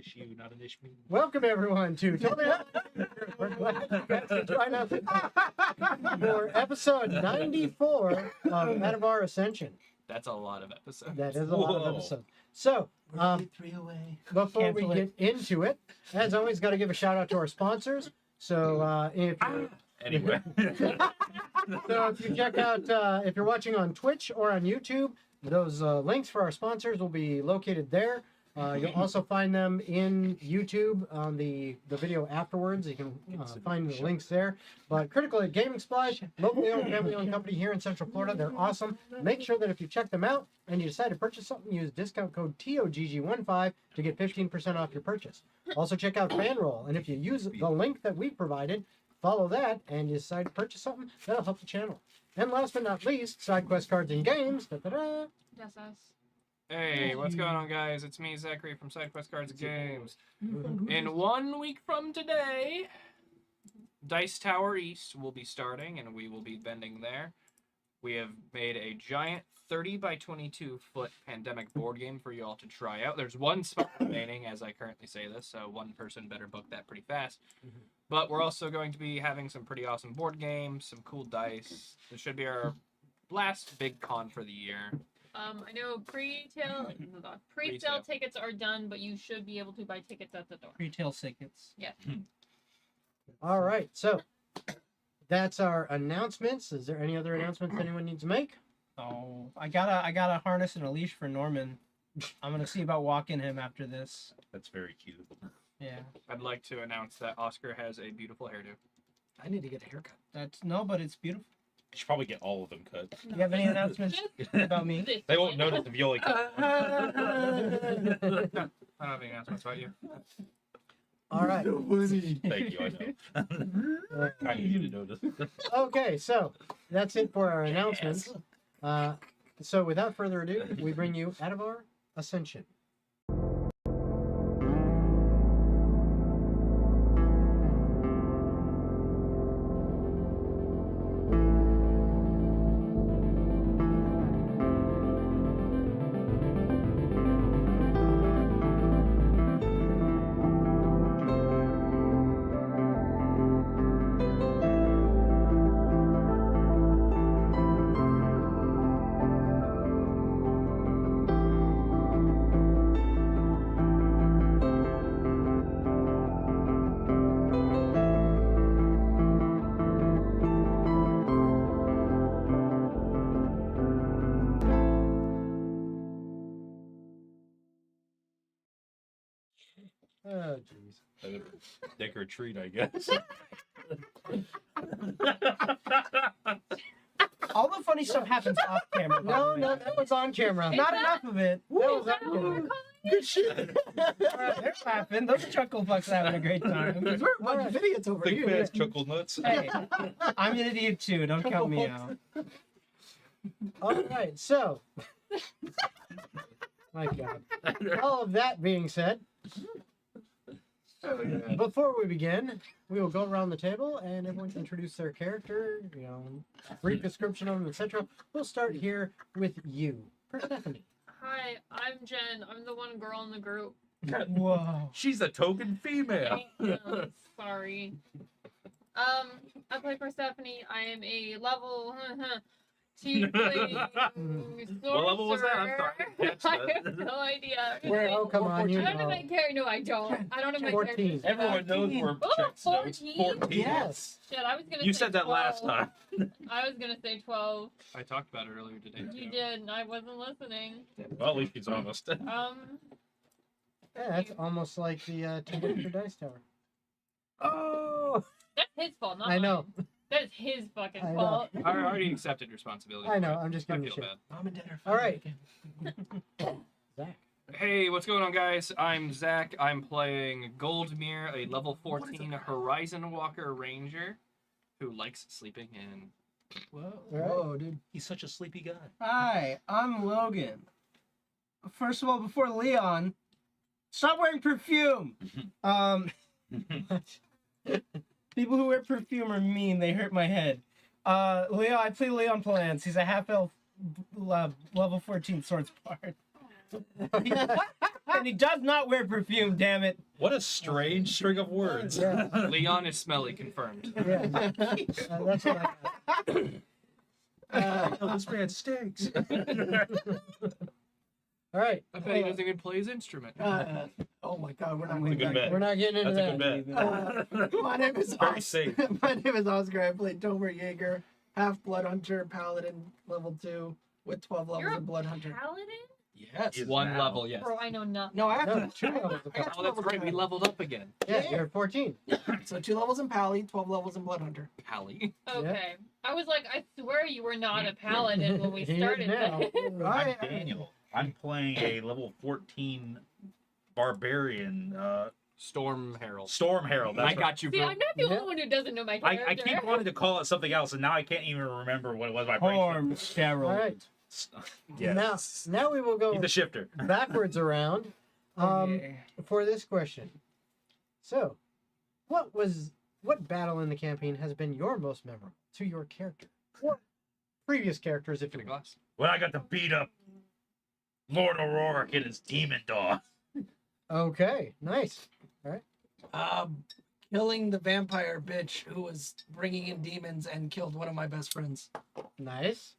issue, not an issue. Welcome everyone to Totally We're glad you guys could join us for episode 94 of Atavar Ascension. That's a lot of episodes. That is a lot of episodes. So, before we get into it, as always, got to give a shout out to our sponsors. So, Anyway. So if you check out, if you're watching on Twitch or on YouTube, those links for our sponsors will be located there. You'll also find them in YouTube on the video afterwards. You can find the links there. But Critical Hit Gaming Supplies, locally owned, family-owned company here in Central Florida. They're awesome. Make sure that if you check them out and you decide to purchase something, use discount code TOGG15 to get 15% off your purchase. Also check out Fanroll, and if you use the link that we provided, follow that, and you decide to purchase something, that'll help the channel. And last but not least, SideQuest Cards and Games. Da-da-da. That's us. Hey, what's going on, guys? It's me, Zachary from SideQuest Cards and Games. In 1 week from today, Dice Tower East will be starting, and we will be vending there. We have made a giant 30 by 22 foot pandemic board game for you all to try out. There's one spot remaining as I currently say this, so one person better book that pretty fast. But we're also going to be having some pretty awesome board games, some cool dice. This should be our last big con for the year. I know pre-sale tickets are done, but you should be able to buy tickets at the door. Retail tickets. Yeah. All right, so that's our announcements. Is there any other announcements anyone needs to make? Oh, I got a harness and a leash for Norman. I'm gonna see about walking him after this. That's very cute. Yeah. I'd like to announce that Oscar has a beautiful hairdo. I need to get a haircut. But it's beautiful. You should probably get all of them cut. Do you have any announcements about me? They won't notice if you only cut one. I don't have any announcements about you. All right. Thank you, I know. I need you to notice. Okay, so that's it for our announcements. So without further ado, we bring you Atavar Ascension. Oh, jeez. Dick or treat, I guess. All the funny stuff happens off camera. No, that was on camera. Not enough of it. That was on camera. Good shit. They're laughing. Those chuckle fucks are having a great time. We're a bunch of idiots over Big here. fans chuckle nuts. Hey, I'm an idiot too. Don't count me out. All right, so. My God. All of that being said, before we begin, we will go around the table and everyone can introduce their character, brief description of them, etc. We'll start here with you, Persephone. Hi, I'm Jen. I'm the one girl in the group. Whoa. She's a token female. Sorry. I play Persephone. I am a level tiefling sorcerer. What level was that? I'm sorry. I have no idea. Oh, come on, you I don't have know. my character. No, I don't. I don't have my 14. character. Everyone knows we're Oh, checks notes. 14? 14. Yes. Shit, I was gonna You say said that 12. last time. I was gonna say 12. I talked about it earlier today. You did, and I wasn't listening. Well, at least he's honest. Yeah, that's almost like the Two-Witcher Dice Tower. Oh! That's his fault, not I know. mine. That's his fucking I know. fault. I already accepted responsibility. I know, I'm just I giving you feel shit. bad. Mom and Dad are All right. again. Zach. Hey, what's going on, guys? I'm Zach. I'm playing Goldmere, a level 14 Horizon Walker Ranger who likes sleeping in. Whoa, dude. He's such a sleepy guy. Hi, I'm Logan. First of all, before Leon, stop wearing perfume. People who wear perfume are mean. They hurt my head. Leo, I play Leon Palance. He's a half-elf level 14 swords bard. And he does not wear perfume, damn it. What a strange string of words. Yeah. Leon is smelly, confirmed. Yeah. That's what I got. Oh, this man stinks. All right. I bet he doesn't even play his instrument. Oh my God, we're not That's a going good back. bet. We're not getting into That's a that. good bet. My name is Very safe. My name is Oscar. I played Tomer Jaeger, half Blood Hunter, Paladin, level 2, with 12 levels You're a of Blood Hunter. Paladin? Yes. Yes. One now. level, yes. Bro, I know nothing. No, I have No, to. 2 levels of I got Oh, that's right. We leveled up again. Yeah, you're 14. So 2 levels in Pally, 12 levels in Blood Hunter. Pally. Okay. I was like, I swear you were not a paladin when we He is started. now. I'm Daniel. I'm playing a level 14 barbarian Storm Herald. Storm Herald. That's I got you, See, bro. I'm not the Yeah. only one who doesn't know my right. character. I keep wanting to call it something else, and now I can't even remember what it was. My brain. Horn All Cheryl. right. Yes. Now we will go He's the shifter. backwards around for this question. So, what battle in the campaign has been your most memorable to your character or previous characters, if Get a you will? glass. When I got to beat up Lord O'Rourke and his demon dog. Okay, nice. Killing the vampire bitch who was bringing in demons and killed one of my best friends. Nice.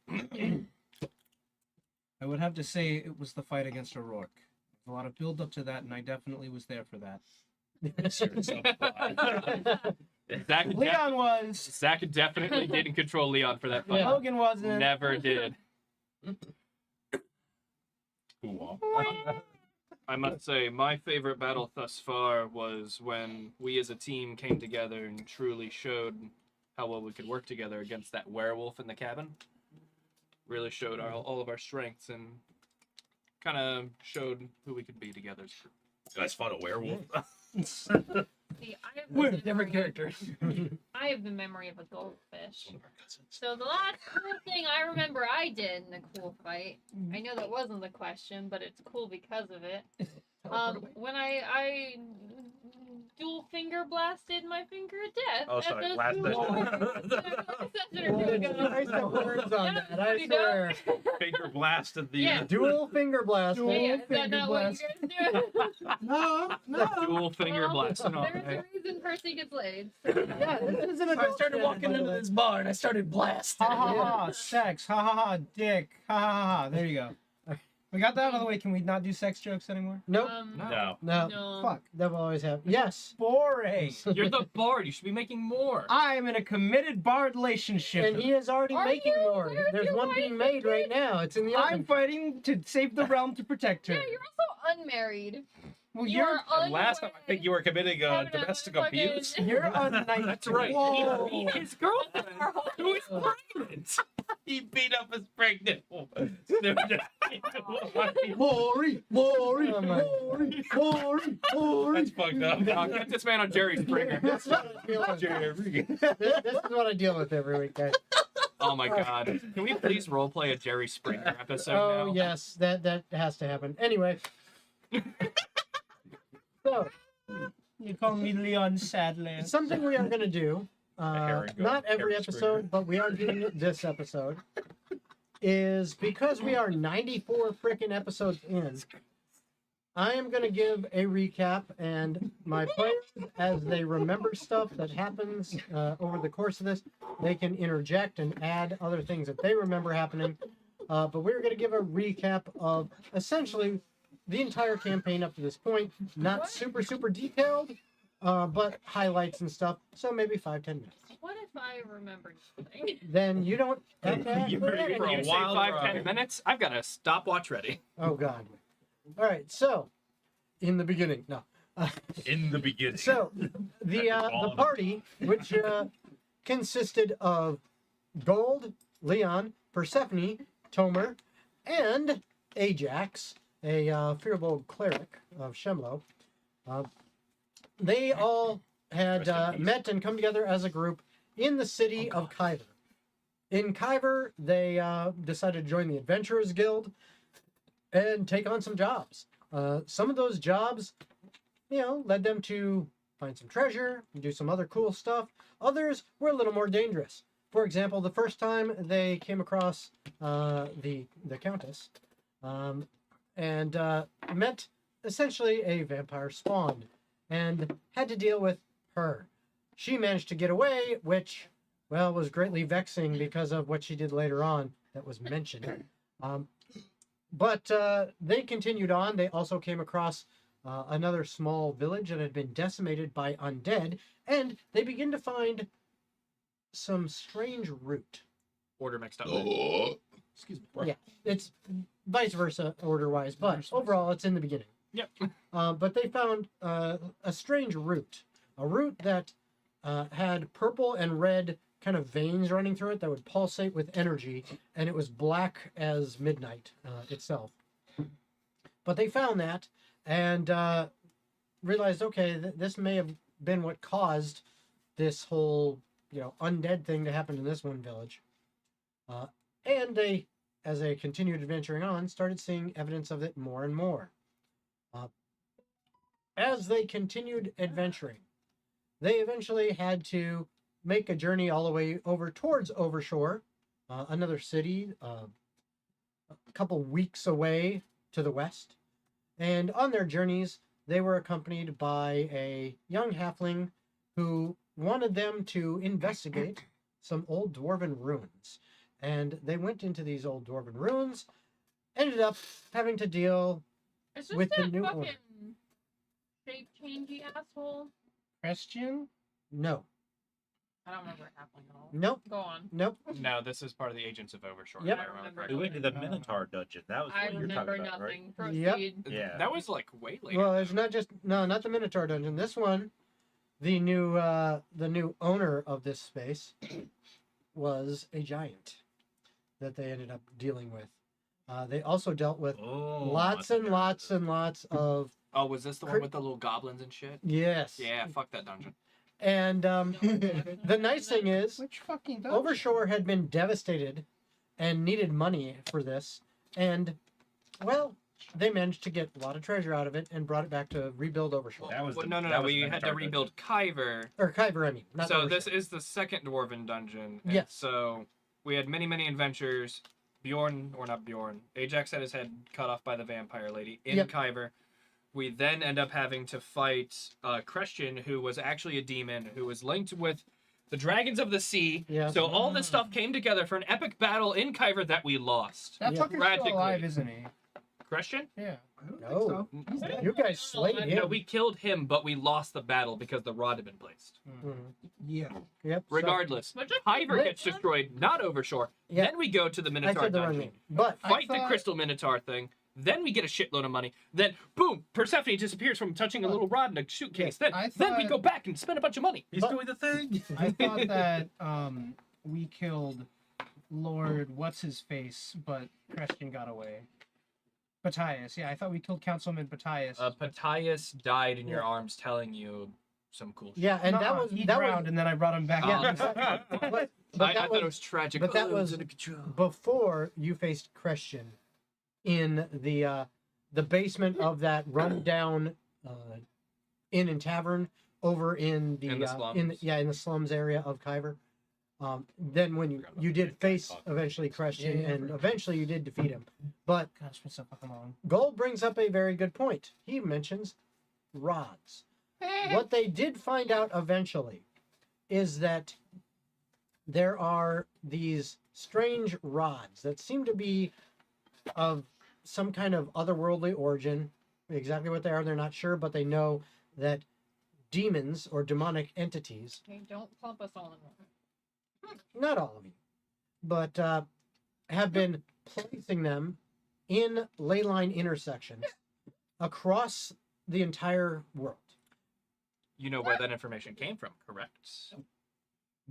I would have to say it was the fight against O'Rourke. There's a lot of build up to that, and I definitely was there for that. Leon was. Zach definitely didn't control Leon for that fight. Yeah. Logan wasn't. Never did. Ooh, I must say, my favorite battle thus far was when we as a team came together and truly showed how well we could work together against that werewolf in the cabin. Really showed all of our strengths and kind of showed who we could be together. You guys fought a werewolf. See, I have We're the different characters. I have the memory of a goldfish. One of our cousins. So the last cool thing I remember I did in a cool fight, I know that wasn't the question, but it's cool because of it. When I dual finger blasted my finger of death. Oh, at sorry, those last two session. wars. I said words on that, I Pretty dope. swear. Finger blasted the. Yeah. Dual finger blast. Yeah, is that not what you guys do? No, no. Dual finger Well, blast. No, There's a reason Percy gets laid. Yeah, this is an So I adult started channel, walking by the into way. this bar and I started blasting. Ha ha ha, sex, ha ha ha, dick, ha ha ha. There you go. We got that out of the way. Can we not do sex jokes anymore? Nope. No. No. No. Fuck. That will always happen. Yes. Boring. You're the bard. You should be making more. I am in a committed bard relationship. And he is already Are making you? more. Where's There's your one wife? being made right now. It's in the I'm oven. fighting to save the realm to protect her. Yeah, you're also unmarried. Well, You you're are Last time I think you were committing Having a domestic fucking- abuse. you're a knight. That's right. Whoa. He beat his girlfriend, who is pregnant. He beat up his pregnant woman. Maury, Maury, Oh my- Maury, Maury, Maury. That's fucked up. Get this man on Jerry Springer. This is what I deal with. Jerry. This is what I deal with every week, guys. Oh my god. Can we please roleplay a Jerry Springer episode Oh now? yes, that has to happen. Anyway. So You call me Leon Sadler. something we are gonna do. herring goat, Not every Harry episode, Springer. but we are doing it this episode. Is because we are 94 freaking episodes in. I am going to give a recap, and my players, as they remember stuff that happens over the course of this, they can interject and add other things that they remember happening. But we're going to give a recap of essentially the entire campaign up to this point. Not super, super detailed, but highlights and stuff. So maybe 5-10 minutes. What if I remember nothing? Then you don't have to ask You for ready it. for When a you say wild 5-10 ride. minutes, I've got a stopwatch ready. Oh, God. All right, so in the beginning, no. In the beginning. So the party, which consisted of Gold, Leon, Persephone, Tomer, and Ajax, a fearful cleric of Shemlo, they all had Rest in peace. met and come together as a group in the city of Kyver. In Kyver, they decided to join the Adventurers Guild and take on some jobs. Some of those jobs, led them to find some treasure and do some other cool stuff. Others were a little more dangerous. For example, the first time they came across the Countess and met essentially a vampire spawned and had to deal with her. She managed to get away, which, well, was greatly vexing because of what she did later on that was mentioned. But they continued on. They also came across another small village that had been decimated by undead, and they begin to find some strange root. Order mixed up. Excuse me. Yeah, it's vice versa order-wise, but overall it's in the beginning. Yep. But they found a strange root, a root that had purple and red kind of veins running through it that would pulsate with energy, and it was black as midnight itself. But they found that and realized, okay, this may have been what caused this whole, undead thing to happen in this one village. And they, as they continued adventuring on, started seeing evidence of it more and more. As they continued adventuring, they eventually had to make a journey all the way over towards Overshore, another city, a couple weeks away to the west. And on their journeys, they were accompanied by a young halfling who wanted them to investigate some old dwarven ruins. And they went into these old dwarven ruins, ended up having to deal It's just with the that new fucking owner. shape changey asshole. Question? No. I don't remember it happening at all. Nope. Go on. Nope. No, this is part of the Agents of Overshore. Yep. If I remember We correctly. went to the Minotaur dungeon. That was I what you're remember talking about, right? nothing. Yep. Proceed. Yeah. That was like way later. Well, it's not just not the Minotaur dungeon. This one, the new owner of this space was a giant that they ended up dealing with. They also dealt with Oh, lots and lots and lots of Oh, was this the one with the little goblins and shit? yes. Yeah, fuck that dungeon. And the nice thing is, Which fucking does? Overshore had been devastated and needed money for this, and well, they managed to get a lot of treasure out of it and brought it back to rebuild Overshore. That was Well, the- no. that was We the had to Minotaur rebuild Kyver. Or Kyber, I mean. Not So Overshore. this is the second dwarven dungeon. And Yes. So we had many adventures. Bjorn, or not Bjorn, Ajax had his head cut off by the vampire lady in Yep. Kyver. We then end up having to fight Christian, who was actually a demon, who was linked with the dragons of the sea. Yeah. So all this stuff came together for an epic battle in Kyver that we lost. That Yeah. fucker's Tragically. still alive, isn't he? Christian? Yeah. I don't No. think so. You guys slayed him. No, we killed him, but we lost the battle because the rod had been placed. Mhm. Yeah. Yep. so- Regardless, But just Kyver Wait. gets destroyed, not Overshore. Yeah. Then we go to the I Minotaur said the wrong dungeon. name. But I Fight the thought- Crystal Minotaur thing. Then we get a shitload of money. Then, boom, Persephone disappears from touching a little rod in a suitcase. Then, I then we thought- go back and spend a bunch of money. He's But- doing the thing. I thought that we killed Lord what's his face, but Christian got away. Batias, yeah, I thought we killed Councilman Batias. Patias died in your Yeah. arms telling you some cool shit. yeah, and that Nuh-uh, was he that drowned, was and then I brought him back. Yeah. out. but I that thought it was tragic. but that Oh, it was under control. before you faced Christian in the basement of that rundown inn and tavern over in the, In the slums. in the slums area of Kyver. Then when you did face eventually Christian, Yeah. and eventually you did defeat him. But God, it's been so fucking long. Gold brings up a very good point. He mentions rods. What they did find out eventually is that there are these strange rods that seem to be of some kind of otherworldly origin. Exactly what they are, they're not sure, but they know that demons or demonic entities, Okay, don't clump us all in one. not all of you, but have been placing them in ley line intersections across the entire world. You know where that information came from, correct?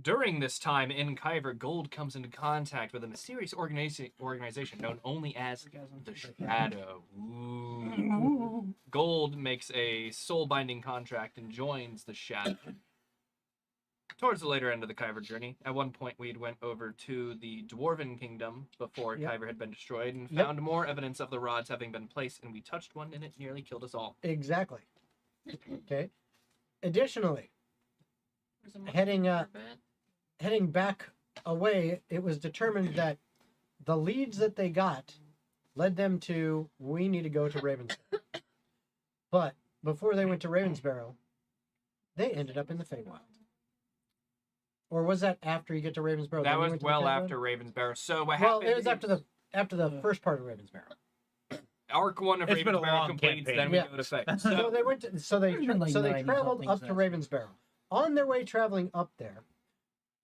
During this time in Kyver, Gold comes into contact with a mysterious organization known only as the Shadow. Ooh. Gold makes a soul-binding contract and joins the Shadow. Towards the later end of the Kyver journey, at one point we went over to the Dwarven Kingdom before Yep. Kyver had been destroyed and Yep. found more evidence of the rods having been placed, and we touched one and it nearly killed us all. Exactly. Okay. Additionally, There's a Heading, monster bit. heading back away, it was determined that the leads that they got led them to, we need to go to Ravensburg. But before they went to Ravensbarrow, they ended up in the Feywild. Or was that after you get to Ravensbarrow? That then you was went to the well Feywild? after Ravensbarrow. So what Well, happened? it was after the first part of Ravensbarrow. Arc 1 of It's been a Ravensbarrow long completes, campaign. then we Yeah. go to Fae. So So they went to, so they There's been like 90 traveled something up to since. Ravensbarrow. On their way traveling up there,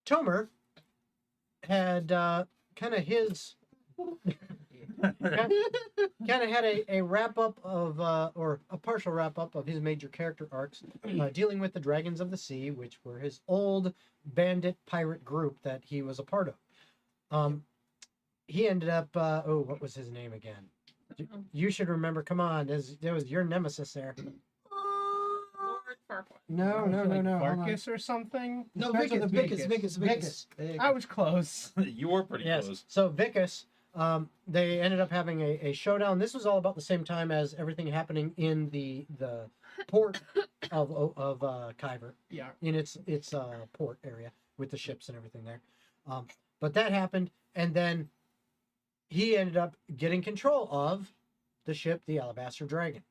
Tomer had kind of his kind of had a wrap up of or a partial wrap up of his major character arcs, dealing with the Dragons of the Sea, which were his old bandit pirate group that he was a part of. He ended up what was his name again? You should remember. Come on, there was your nemesis there. Lord Farquaad. No. Hold on. Marcus or something? No, Starts with a Vicus. Vicus. There you I go. was close. You were pretty Yes. close. So Vicus, they ended up having a showdown. This was all about the same time as everything happening in the port of Kyver, Yeah. in its port area with the ships and everything there. But that happened, and then he ended up getting control of the ship, the Alabaster Dragon,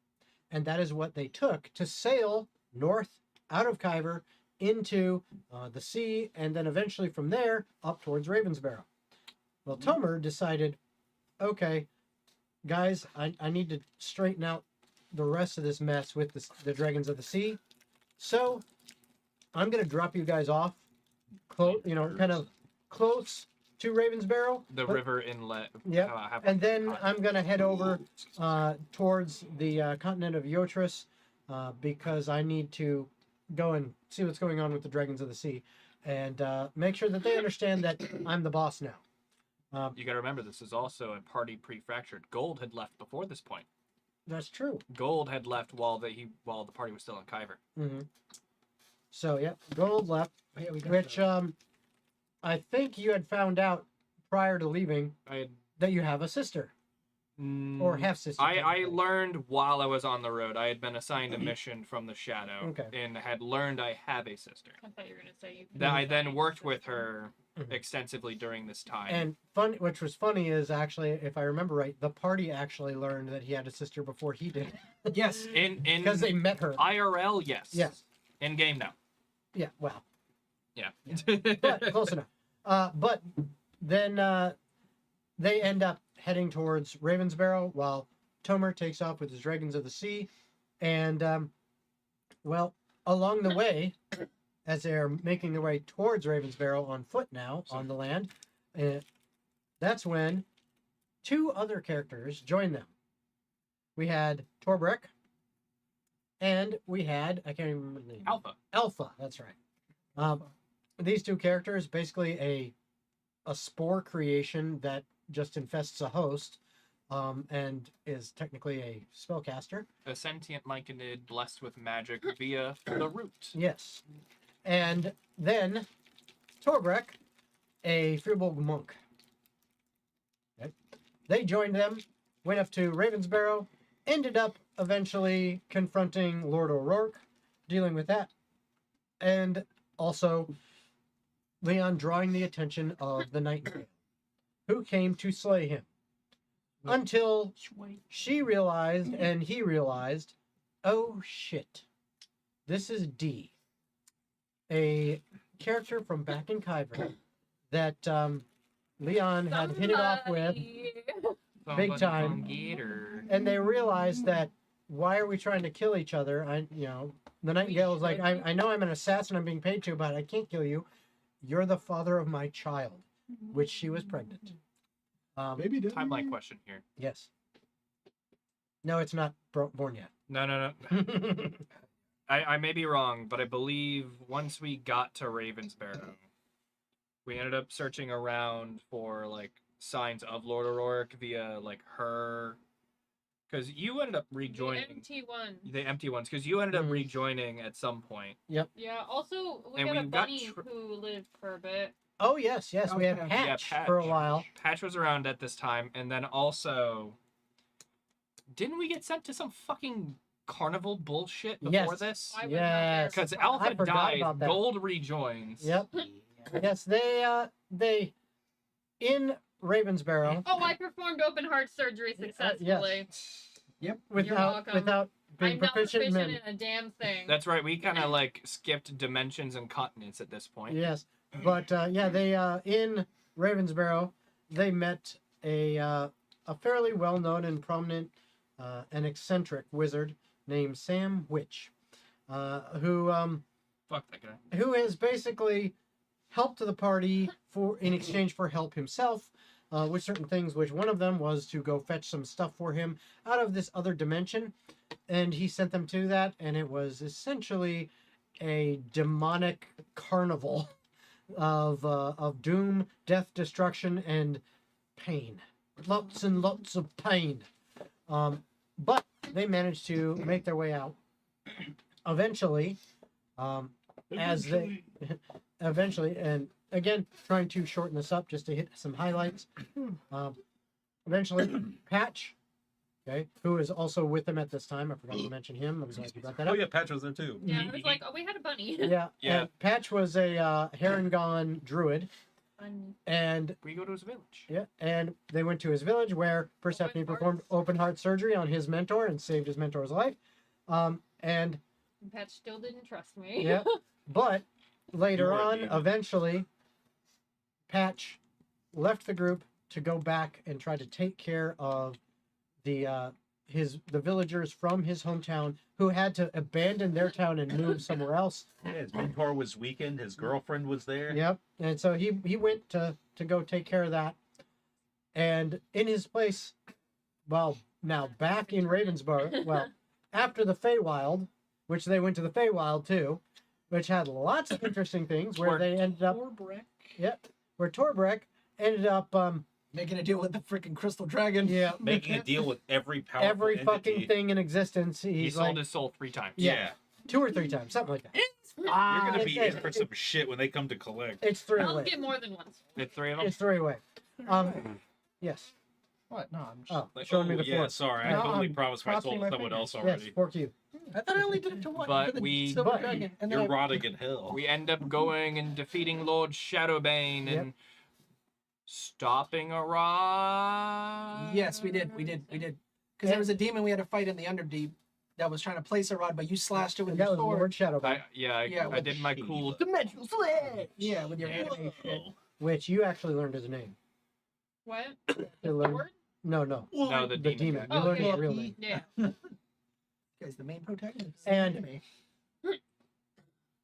and that is what they took to sail north out of Kyver into the sea, and then eventually from there up towards Ravensbarrow. Well, Tomer decided, okay, guys, I need to straighten out the rest of this mess with the Dragons of the Sea. So I'm going to drop you guys off, kind of close to Ravensbarrow. the but- river inlet. Yep. have And then I'm going to head over towards the continent of Yotris because I need to go and see what's going on with the Dragons of the Sea and make sure that they understand that I'm the boss now. You got to remember, this is also a party pre-fractured. Gold had left before this point. That's true. Gold had left while the party was still in Kyver. Hmm. So, yeah, Gold left, Yeah, we got which that. I think you had found out prior to leaving I had, that you have a sister or half sister. I learned while I was on the road. I had been assigned a mission from the Shadow, Okay. and had learned I have a sister. I thought you were gonna say you. That I then worked with her Mhm. extensively during this time. And fun, which was funny, is actually, if I remember right, the party actually learned that he had a sister before he did Yes. in because they met her. IRL, yes. Yes. In game now. Yeah. Well, Yeah. but close enough. But then they end up heading towards Ravensbarrow while Tomer takes off with his Dragons of the Sea. And, well, along the way, as they're making their way towards Ravensbarrow on foot now, on the land, that's when two other characters join them. We had Torbrek, and we had, I can't even remember the name. Alpha. Alpha, that's right. These two characters, basically a spore creation that just infests a host, and is technically a spellcaster. A sentient myconid blessed with magic via the root. Yes. And then Torbrek, a Firbolg monk. Okay. They joined them, went up to Ravensbarrow, ended up eventually confronting Lord O'Rourke, dealing with that, and also Leon drawing the attention of the Nightingale, who came to slay him. Until she realized, and he realized, oh shit, this is D, a character from back in Kyver that Leon had hit it off with, Big time. From Gator. and they realized that, why are we trying to kill each other? The Nightingale is like, I know I'm an assassin, I'm being paid to, but I can't kill you. You're the father of my child, which she was pregnant. Baby daddy. Timeline question here. Yes. No, it's not born yet. No. I may be wrong, but I believe once we got to Ravensbarrow, we ended up searching around for like signs of Lord O'Rourke via like her, because you ended up rejoining The empty one. the empty ones, because you ended up Mhm. rejoining at some point. Yeah. Also, we And got a we got bunny who lived for a bit. Oh, yes. Oh, We had Patch. Patch, Patch. for a while. Patch was around at this time, and then also, didn't we get sent to some fucking carnival bullshit before Yes. this? I was Yes. Because not there. Alpha I forgot dies, about that. Gold rejoins. Yep. Yes, they in Ravensbarrow, Oh, I performed open heart surgery successfully. Yep. You're welcome. without being I'm not proficient proficient in. in a damn thing. That's right. We kind of like skipped dimensions and continents at this point. Yes, but yeah, they in Ravensboro, they met a fairly well-known and prominent and eccentric wizard named Sam Witch, who Fuck that guy. who has basically helped the party in exchange for help himself with certain things. Which one of them was to go fetch some stuff for him out of this other dimension, and he sent them to that, and it was essentially a demonic carnival of doom, death, destruction, and pain. Lots and lots of pain. But they managed to make their way out. Eventually, eventually, and again, trying to shorten this up just to hit some highlights. Eventually, Patch, okay, who is also with them at this time. I forgot to mention him. I'm glad you brought that Oh up. yeah, Patch was there too. Yeah, I was like, oh, we had a bunny. Yeah, Yeah. and Patch was a Harengon druid, Bunny. and We go to his village. yeah, and they went to his village where Persephone performed open heart surgery on his mentor and saved his mentor's life. And Patch still didn't trust me. yeah, but later You were a on, demon. eventually, Patch left the group to go back and try to take care of the villagers from his hometown who had to abandon their town and move somewhere else. Yeah, his mentor was weakened. His girlfriend was there. Yep. And so he went to go take care of that. And in his place, well, now back in Ravensboro, well, after the Feywild, which they went to the Feywild too, which had lots of interesting things where they ended up, where Torbreck ended up, Making a deal with the freaking crystal dragon. yeah, Making a deal with every powerful every entity. fucking thing in existence. He He's sold like his soul 3 times. Yeah. 2 or 3 times, something like that. You're gonna be it's- in for some shit when they come to collect. It's 3 I'll away. get more than once. It's 3 of them. It's 3 away. Yes. What? No, I'm just. Oh, Like, showing me the yeah, 4. sorry, No, I totally I'm promised my soul crossing to my someone else fingers. Yes, already. 4 cube. I thought I only did it to one. But for the we- silver but- dragon. And then You're I- rotting in hell. We end up going and defeating Lord Shadowbane Yep. and stopping a rod. Yes, we did. Because there was a demon we had to fight in the Underdeep that was trying to place a rod, but you slashed it with That your was sword. Lord Shadowbane, Yeah, I with did my Shiva. cool. Dimensional slash. Yeah, with your anime shit. which you actually learned his name. What? You learned, Word? no, No, the the demon demon. guy. You Oh, learned yeah. his real name. Yeah. Guy's the main protagonist. And- Anime.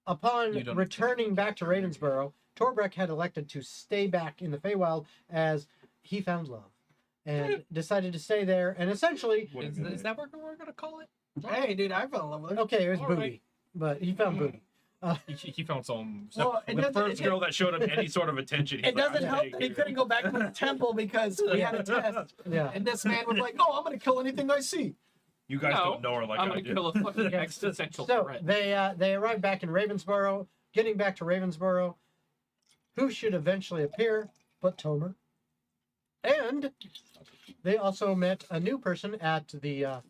Upon You don't returning back to Ravensboro, Torbreck had elected to stay back in the Feywild as he found love and decided to stay there and essentially, What Is, a is that what we're gonna call it? Hey, dude, I fell in love with her. okay, it was All booty, right. but he found booty. He found some. Well, it The doesn't, first girl that showed him any sort of attention. he's it like, doesn't "I'm help taking that he her." couldn't go back to the temple because we had a test. Yeah. And this man was like, "Oh, I'm gonna kill anything I see." You guys No, don't know her like I'm I gonna do. kill a fucking existential So threat. they arrived back in Ravensboro. Getting back to Ravensboro, who should eventually appear but Tomer? And they also met a new person at the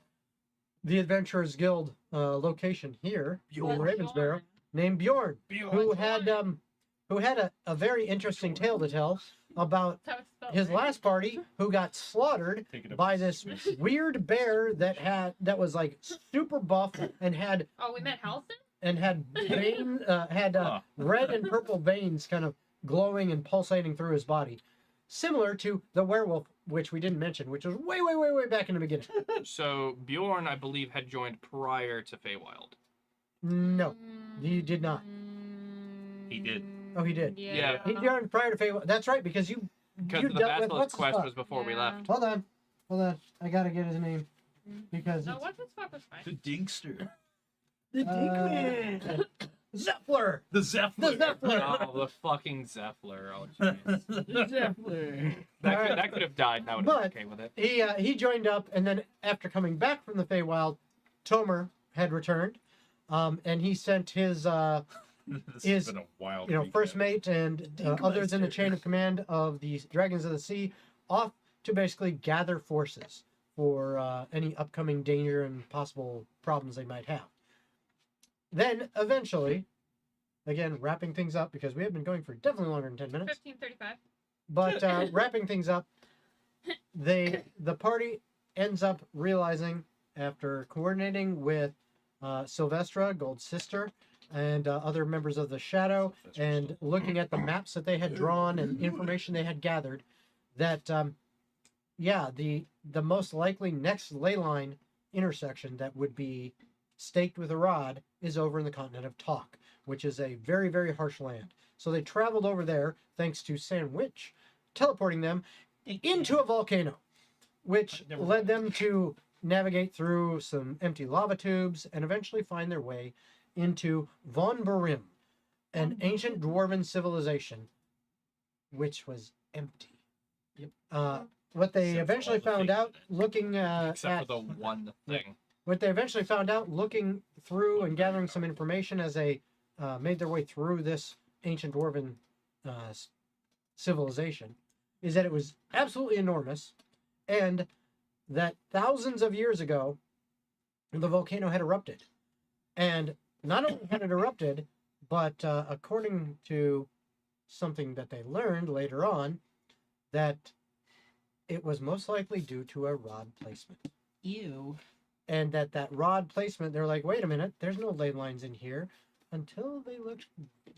Adventurers Guild location here in Ravensboro named Bjorn, who had a very interesting tale to tell about That's how it's spelled, his right? last party who got slaughtered Take it up. by this weird bear that was like super buff and had Oh, we met Halson? Huh. red and purple veins kind of glowing and pulsating through his body, similar to the werewolf, which we didn't mention, which was way back in the beginning. So Bjorn, I believe, had joined prior to Feywild. No, he did not. He did. Oh, he did. Yeah. He joined prior to Feywild. That's right, because you Because you the dealt with Basilisk what's his quest fuck? was before we Yeah. left. Hold on, I gotta get his name because No, it's, what's his fuck was fine. The Dinkster. The Dinkman. Zephyr. The Zephyr. The Zephyr. Oh, the fucking Zephyr. Oh, jeez. Zephyr. That could have died, and I would have But- been okay with it. He joined up, and then after coming back from the Feywild, Tomer had returned, and he sent his This is, has been a wild first recap. mate and others in the chain of command of the Dragons of the Sea off to basically gather forces for any upcoming danger and possible problems they might have. Then eventually, again wrapping things up because we have been going for definitely longer than 10 minutes. 1535. But wrapping things up, the party ends up realizing after coordinating with Sylvestra, Gold's sister, and other members of the Shadow, and looking at the maps that they had drawn and information they had gathered, that the most likely next ley line intersection that would be staked with a rod is over in the continent of TOGG, which is a very, very harsh land. So they traveled over there thanks to Sandwich teleporting them into a volcano, which led them to navigate through some empty lava tubes and eventually find their way into Von Barim, an ancient dwarven civilization, which was empty. What they eventually found out, looking Except for the one thing. what they eventually found out, looking through and gathering some information as they made their way through this ancient dwarven civilization, is that it was absolutely enormous, and that thousands of years ago, the volcano had erupted. And not only had it erupted, but according to something that they learned later on, that it was most likely due to a rod placement. Ew. And that rod placement, they're like, wait a minute, there's no ley lines in here, until they looked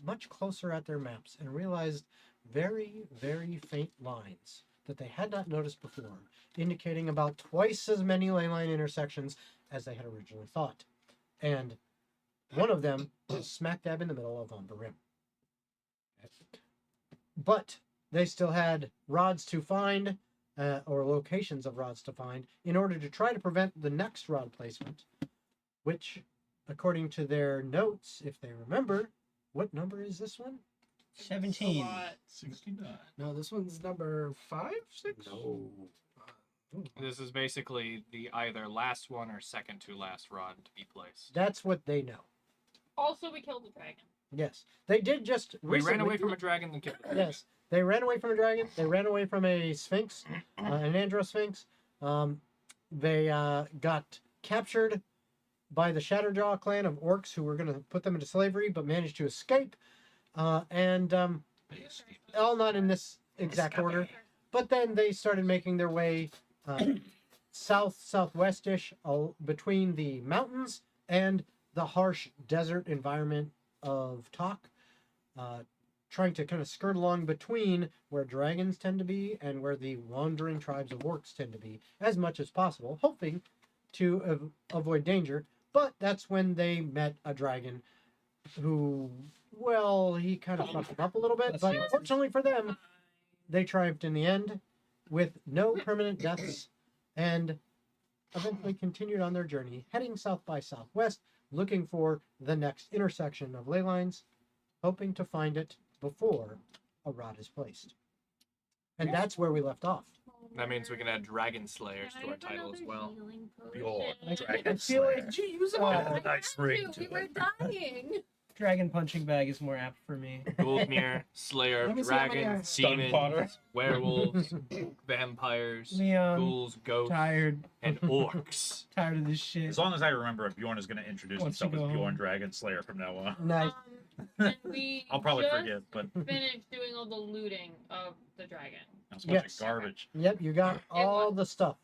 much closer at their maps and realized very, very faint lines that they had not noticed before, indicating about twice as many ley line intersections as they had originally thought. And one of them was smack dab in the middle of Von Barim. But they still had rods to find, or locations of rods to find, in order to try to prevent the next rod placement, which, according to their notes, if they remember, what number is this one? 17. 69. No, this one's number 5, 6. No. This is basically the either last one or second to last rod to be placed. That's what they know. Also, we killed the dragon. Yes. They did just We ran recently- away from a dragon and killed it. Yes. They ran away from a dragon. They ran away from a sphinx, an androsphinx. They got captured by the Shatterjaw clan of orcs who were going to put them into slavery, but managed to escape. And all not in this exact order. But then they started making their way southwestish between the mountains and the harsh desert environment of TOGG, trying to kind of skirt along between where dragons tend to be and where the wandering tribes of orcs tend to be, as much as possible, hoping to avoid danger. But that's when they met a dragon who, well, he kind of fucked them up a little bit, but fortunately for them, they triumphed in the end with no permanent deaths and eventually continued on their journey, heading south by southwest, looking for the next intersection of ley lines, hoping to find it before a rod is placed. And that's where we left off. That means we can add Dragon Slayers to our title as well. Behold, I Dragon feel like Did you use it? Uh, a nice ring to We were it. dying. Dragon punching bag is more apt for me. Goldmere, Slayer Let of me see how many I Dragons, have. Stun fodder. Demons, Werewolves, Vampires, Leon, Ghouls, Ghosts, tired. and Orcs. Tired of this shit. As long as I remember, Bjorn is going to introduce Once himself you as go Bjorn home. Dragon Slayer from now on. nice. And we I'll probably just forget, but finished doing all the looting of the dragon. that's a bunch Yes. of garbage. Yep, you got all the stuff.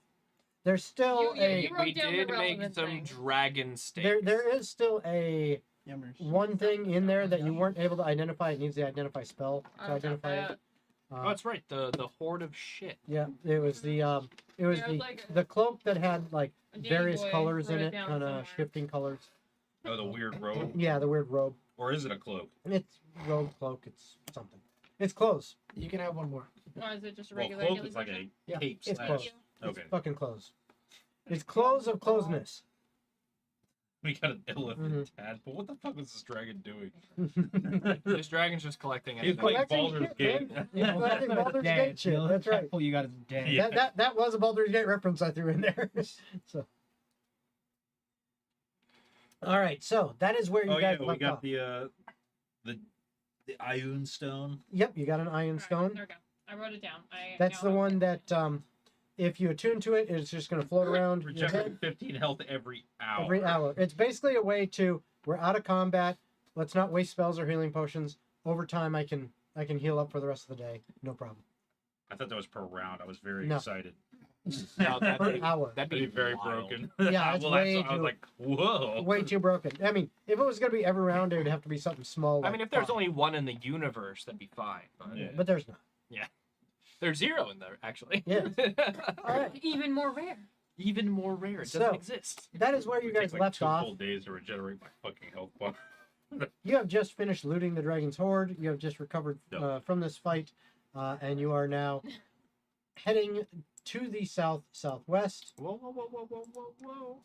There's still You a wrote We down the did make relevant some things. dragon steaks. there is still a Yummers. one thing in there that you weren't able to identify. It needs the identify spell to I don't have identify it. that. Oh, that's right. The horde of shit. Yeah, it was the the cloak that had like Danny various boy colors in wrote it, down kind somewhere. of shifting colors. Oh, the weird robe. Yeah, the weird robe. Or is it a cloak? It's robe cloak. It's something. It's clothes. You can have one more. Or is it just a Well, regular? cloak daily is like version? a Yeah, cape it's slash. clothes. Okay. It's fucking clothes. It's clothes of closeness. We got an elephant Mhm. tadpole. What the fuck was this dragon doing? This dragon's just collecting He's anything. playing Collecting Baldur's shit, Gate. man. He's collecting Baldur's Dead. Gate shit. The That's right. apple you got is dead. Yeah. That was a Baldur's Gate reference I threw in there. So. All right, so that is where you Oh yeah, guys we left got off. the Ioun stone. Yep, you got an iron Alright, stone. There we go. I wrote it down. That's the one that if you attune to it, it's just going to float around your Regenerate head 15 health every hour. every hour. It's basically a way to, we're out of combat. Let's not waste spells or healing potions. Over time, I can heal up for the rest of the day. No problem. I thought that was per round. I was very No. excited. No, that'd per be, hour. that'd Be be very wild. broken. Yeah, it's well, way that's, I was too- like, whoa. Way too broken. I mean, if it was gonna be every round, it would have to be something small. I Like mean, if there's 5. only one in the universe, that'd be fine. But Yeah. But there's not. there's 0 in there, actually. Yeah. All right. Even more rare. Even more rare. It So- doesn't exist. That is where you It takes guys like left 2 off. full days to regenerate my fucking health bar. You have just finished looting the dragon's hoard. You have just recovered from this fight, and you are now heading to the southwest. Whoa, whoa, whoa, whoa, whoa, whoa, whoa.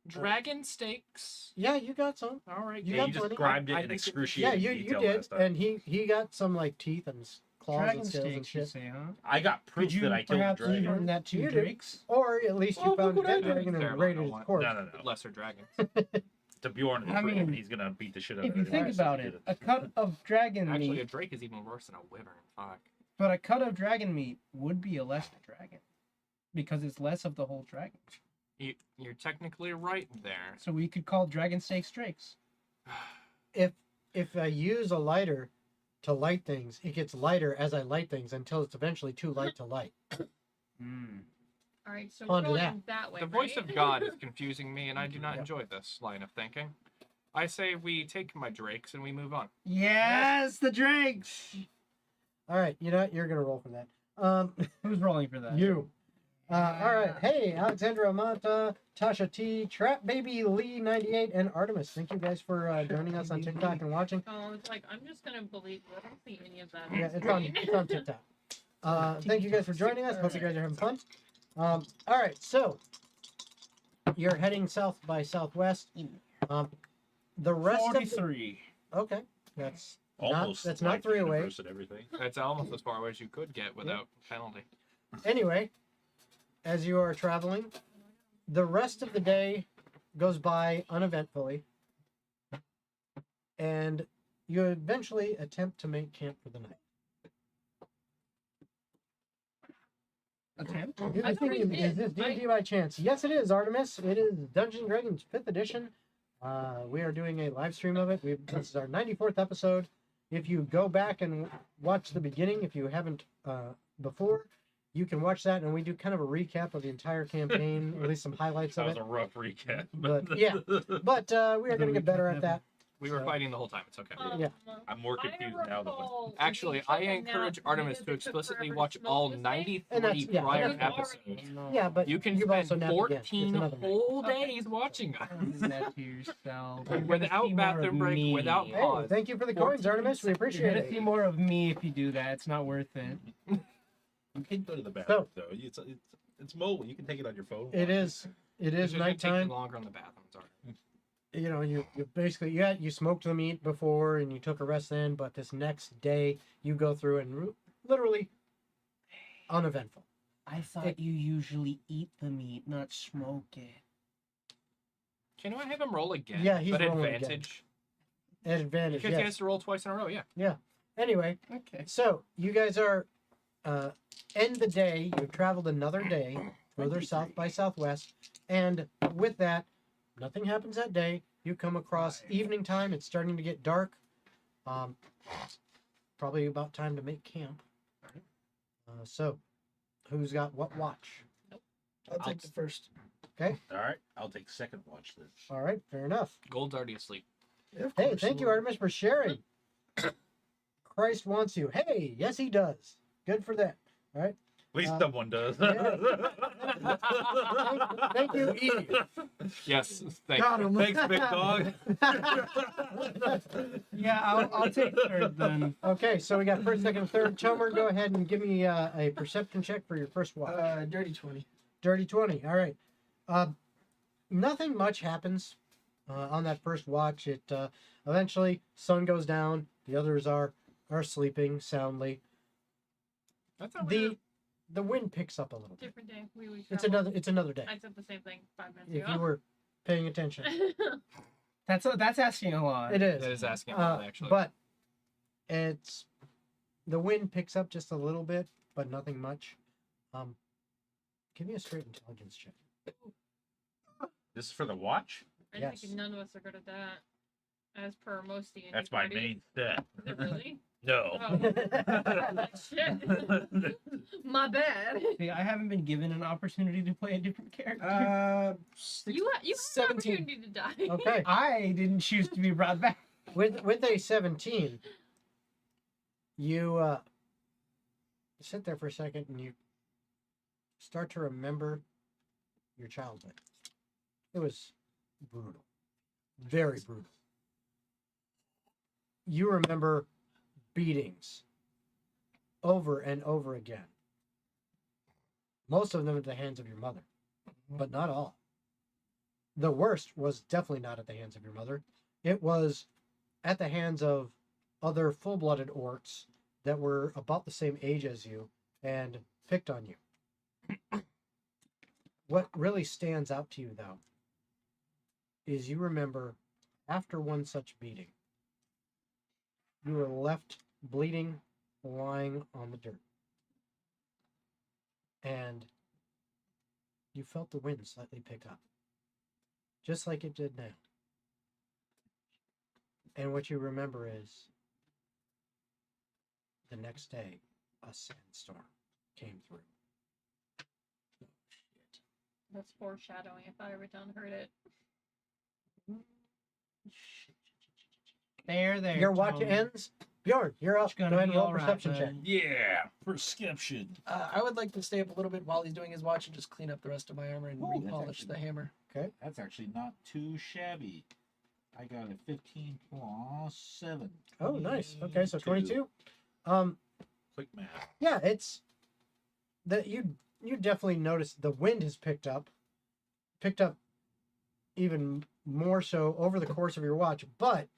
Dragon steaks. Yeah, you got some. All right. You Yeah, got you plenty. described it I in think it- Yeah, excruciating you detail did, last time. and he got some like teeth and claws Dragon and scales and steaks, you shit. say, huh? I got proof Could you that I killed the perhaps dragon. learn that to You did. Drakes? Or at least you Oh, found look what I that did. dragon and Terrible, I raided don't his want- corpse. No. Lesser dragons. To Bjorn the I Dragon, mean, he's gonna beat the shit out If of you it. think about it, a cut of dragon Actually, meat, a drake is even worse than a wyvern. Fuck. but a cut of dragon meat would be a less dragon because it's less of the whole dragon. You're technically right there. So we could call dragon steaks Drakes. If I use a lighter to light things, it gets lighter as I light things until it's eventually too light to light. Mm. All right, so Ponder we're going that way. The voice right? of God is confusing me, and I do not Yeah. enjoy this line of thinking. I say we take my drakes and we move on. Yes, the Drakes. All right, you know what? You're gonna roll for that. Who's rolling for that? You. All right. Hey, Alexandra Amanta, Tasha T, Trap Baby Lee 98, and Artemis. Thank you guys for joining us on TikTok and watching. Oh, it's like I'm just gonna believe you. I don't see any of that. Yeah, it's on TikTok. Thank you guys for joining us. Hope you guys are having fun. All right, so you're heading south by southwest. The rest of the, 43. okay, that's Almost. that's not like 3 the away. universe and everything. That's almost as far away as you could get without penalty. Anyway, as you are traveling, the rest of the day goes by uneventfully, and you eventually attempt to make camp for the night. Attempt? You're I just thinking, thought we is did. this D&D by chance? Yes, it is, Artemis. It is Dungeons & Dragons 5th edition. We are doing a live stream of it. This is our 94th episode. If you go back and watch the beginning, if you haven't before, you can watch that, and we do kind of a recap of the entire campaign, or at least some highlights That of was it. a rough recap. But, yeah. But we are going to get better at that. We were So- fighting the whole time. It's okay. Yeah. I'm more confused now than when. recall Actually, we I took a encourage nap Artemis because to it took explicitly forever to watch smoke all this night. 93 And that's- yeah, prior and that's- episodes. Yeah, but You can you've also spend napped again. It's 14 another night. whole Okay. days watching us. That to yourself. You're gonna Without see more bathroom of break, me. without Hey, pause. thank you for the coins, Artemis. We You're appreciate gonna see it. more of me if you do that. It's not worth it. You can go to the bathroom though. It's mobile. You can take it on your phone. It is It's just gonna take you nighttime. longer on the bathroom. Sorry. You know, you basically you smoked the meat before and you took a rest then, but this next day you go through and literally uneventful. I thought you usually eat the meat, not smoke it. Can I have him roll again? Yeah, he's but rolling again. advantage. Advantage, Because he yes. has to roll twice in a row. Yeah. Anyway, Okay. so you guys are end the day. You've traveled another day further south by southwest, and with that, nothing happens that day. You come across evening time. It's starting to get dark. Probably about time to make camp. So, who's got what watch? I'll take the first. All right, I'll take second watch then. All right, fair enough. Gold's already asleep. Yeah, of Hey, course, thank you, Lord. Artemis, for sharing. Christ wants you. Hey, yes, he does. Good for that. All right. At least someone does. Thank you, Edie. Yes. Thank Got you. him. Thanks, big dog. Yeah, I'll take third then. Okay, so we got first, second, third. Chomer, go ahead and give me a perception check for your first watch. Dirty 20. Dirty 20. All right. Nothing much happens on that first watch. It eventually sun goes down. The others are sleeping soundly. That's not weird. The wind picks up a little bit. Different day. We It's traveled. another day. I said the same thing 5 minutes If ago. you were paying attention, That's asking a lot. it is. That is asking a lot, actually. But it's the wind picks up just a little bit, but nothing much. Give me a straight intelligence check. This is for the watch. I Yes. think none of us are good at that. As per most D&D That's my parties. main stat. Is it really? No. Oh. Shit. My bad. See, I haven't been given an opportunity to play a different character. You have an 17. opportunity to die. Okay. I didn't choose to be brought back. With a 17, you sit there for a second and you start to remember your childhood. It was brutal. Very brutal. You remember beatings over and over again. Most of them at the hands of your mother, but not all. The worst was definitely not at the hands of your mother. It was at the hands of other full-blooded orcs that were about the same age as you and picked on you. What really stands out to you, though, is you remember after one such beating, you were left bleeding, lying on the dirt. And you felt the wind slightly pick up, just like it did now. And what you remember is the next day, a sandstorm came through. That's foreshadowing if I ever done heard it. There. Your watch Tony. ends. Bjorn, you're up. It's Go gonna ahead and be roll all right, perception check. bud. Yeah, perception. I would like to stay up a little bit while he's doing his watch and just clean up the rest of my armor and Oh, that's repolish actually the hammer. That's actually not too shabby. I got a 15 plus 7. Oh, nice. Okay, so 22. 22. Quick math. Yeah, it's that you definitely notice the wind has picked up even more so over the course of your watch, but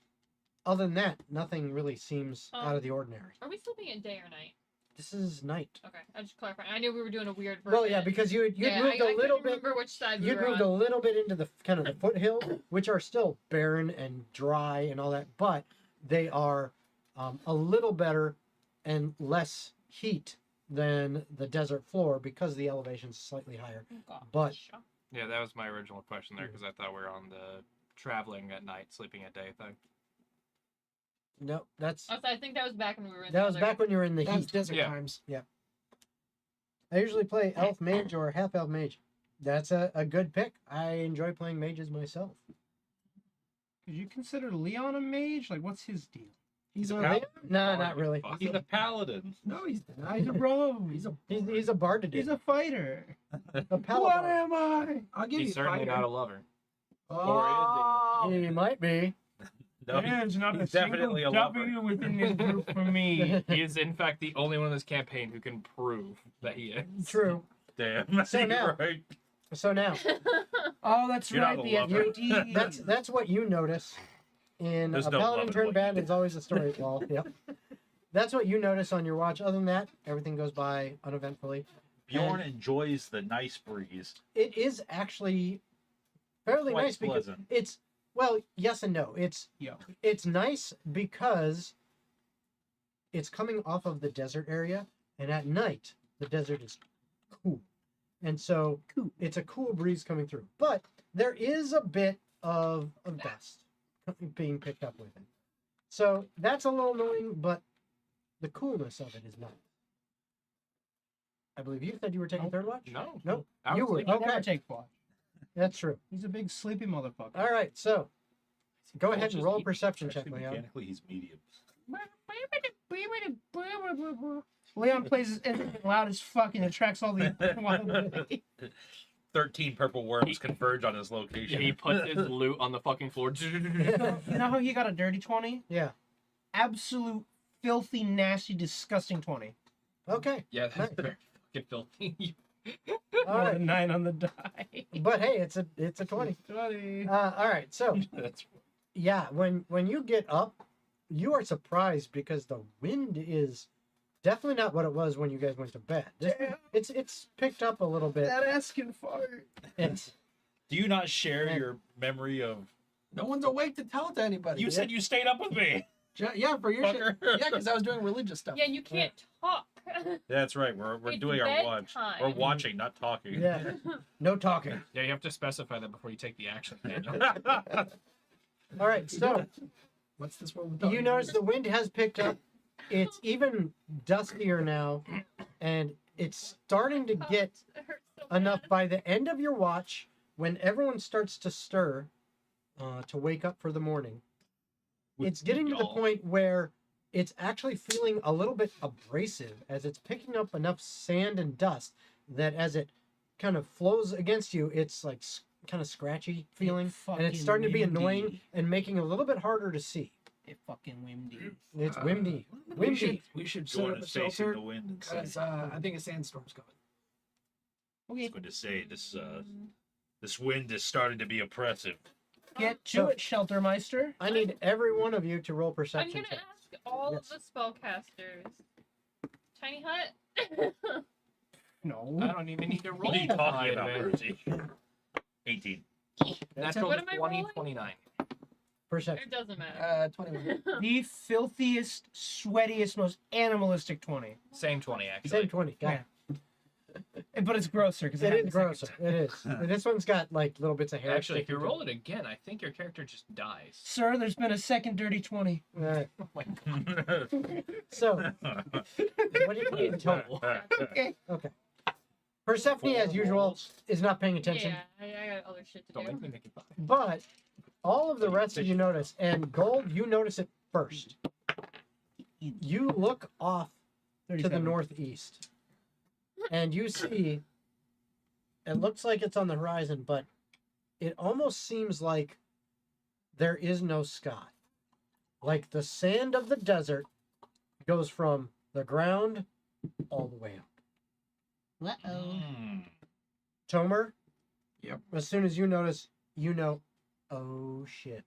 other than that, nothing really seems out of the ordinary. Are we sleeping at day or night? This is night. Okay, I just clarifying. I knew we were doing a weird version. Well, yeah, because you'd moved I a little couldn't bit. remember which side we You'd were moved on. a little bit into the kind of the foothills, which are still barren and dry and all that, but they are a little better and less heat than the desert floor because the elevation's slightly higher. But Yeah, that was my original question there because I thought we were on the traveling at night, sleeping at day thing. no, that's I think that was back when we were in that the was other- back when you were in the That's heat. desert Yeah. times. I usually play elf mage or half elf mage. That's a good pick. I enjoy playing mages myself. Could you consider Leon a mage? Like, what's his deal? He's a a paladin. No, not really. Fuck. He's a paladin. no, he's not. He's a bro. He's a bard. He's a fighter. a What paladin. am I? I'll give He's you certainly fighter. not a lover. Oh, He might be. No, There's not he's a single definitely a lover. W within this group for me. He is, in fact, the only one in this campaign who can prove that he is. True. Damn. So You're now- right. So now Oh, that's You're right. not The a lover. FD. that's what you notice in There's a no paladin love turned in bad what you is always a story. Well, yep. That's what you notice on your watch. Other than that, everything goes by uneventfully. Bjorn enjoys the nice breeze. It is actually fairly Quite nice because pleasant. it's well, yes and no. Yo. It's nice because it's coming off of the desert area, and at night the desert is cool, and so it's a cool breeze coming through. But there is a bit of dust being picked up with it, so that's a little annoying. But the coolness of it is nice. I believe you said you were taking third watch. No. Nope. I You was were. sleeping. Okay. Never take watch. That's true. He's a big sleepy motherfucker. All right, so go ahead and Just roll a eat- perception check, actually, Leon. mechanically, he's medium. Leon plays his instrument loud as fuck and attracts all the wild. 13 purple worms converge on his Yeah, location. he puts his loot on the fucking floor. You know how he got a dirty 20? Yeah. Absolute filthy, nasty, disgusting 20. Okay. Yeah, that's very fucking filthy. All right. 9 on the die. But hey, it's a 20. 20. All right. So That's yeah, when you get up, you are surprised because the wind is definitely not what it was when you guys went to bed. It's picked up a little bit. that ass can fart. It's Do you not share Man. your memory of? No one's awake to tell it to anybody. You said you stayed up with me. Yeah, for your shit. Fucker. Yeah, because I was doing religious stuff. Yeah, and you can't talk. That's right. We're It's doing our watch. bedtime. We're watching, not talking. yeah, no talking. Yeah, you have to specify that before you take the action, Daniel. All right. So What's this one? you notice the wind has picked up it's even dustier now, and it's starting to get It hurts so enough bad. by the end of your watch, when everyone starts to stir to wake up for the morning. It's getting to the Y'all. point where it's actually feeling a little bit abrasive, as it's picking up enough sand and dust that as it kind of flows against you, it's like kind of scratchy feeling, and it's starting to be annoying and making it a little bit harder to see. It fucking windy. It's windy. We should set Going up a his face in shelter the wind and say, because I think a sandstorm's coming. I was going to say this wind is starting to be oppressive. Get to So- it, Sheltermeister. I need every one of you to roll I'm perception gonna checks. ask all Yes. of the spellcasters. Tiny Hut. No. I don't even need to roll. What are you for talking my about, advantage. Percy? 18. Natural What am I 20, rolling? 29. Perception. It doesn't matter. 21. The filthiest, sweatiest, most animalistic 20. Same 20, actually. Same 20. Got it. But it's grosser because It is grosser. It is. And this one's got like little bits of hair. Actually, if you sticking to roll it again, I think your character just dies. Sir, there's been a second dirty 20. All right. Oh my God. So, what do you need in total? Okay. Okay. Persephone, as usual, is not paying attention. Yeah, I got other shit to Don't do. make me make it fun. But all of the rest of you notice, and Gold, you notice it first. You look off to the 37. northeast, and you see, it looks like it's on the horizon, but it almost seems like there is no sky. Like the sand of the desert goes from the ground all the way up. Uh-oh. Tomer? Yep. As soon as you notice, you know, oh shit.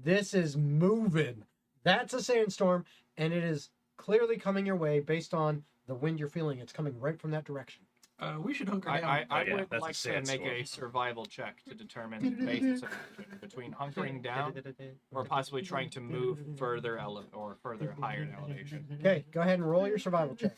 This is moving. That's a sandstorm, and it is clearly coming your way based on the wind you're feeling. It's coming right from that direction. We should hunker I down. I yeah, would that's a like to make sandstorm. a survival check to determine the basis of action between hunkering down or possibly trying to move further or further higher in elevation. Okay, go ahead and roll your survival check.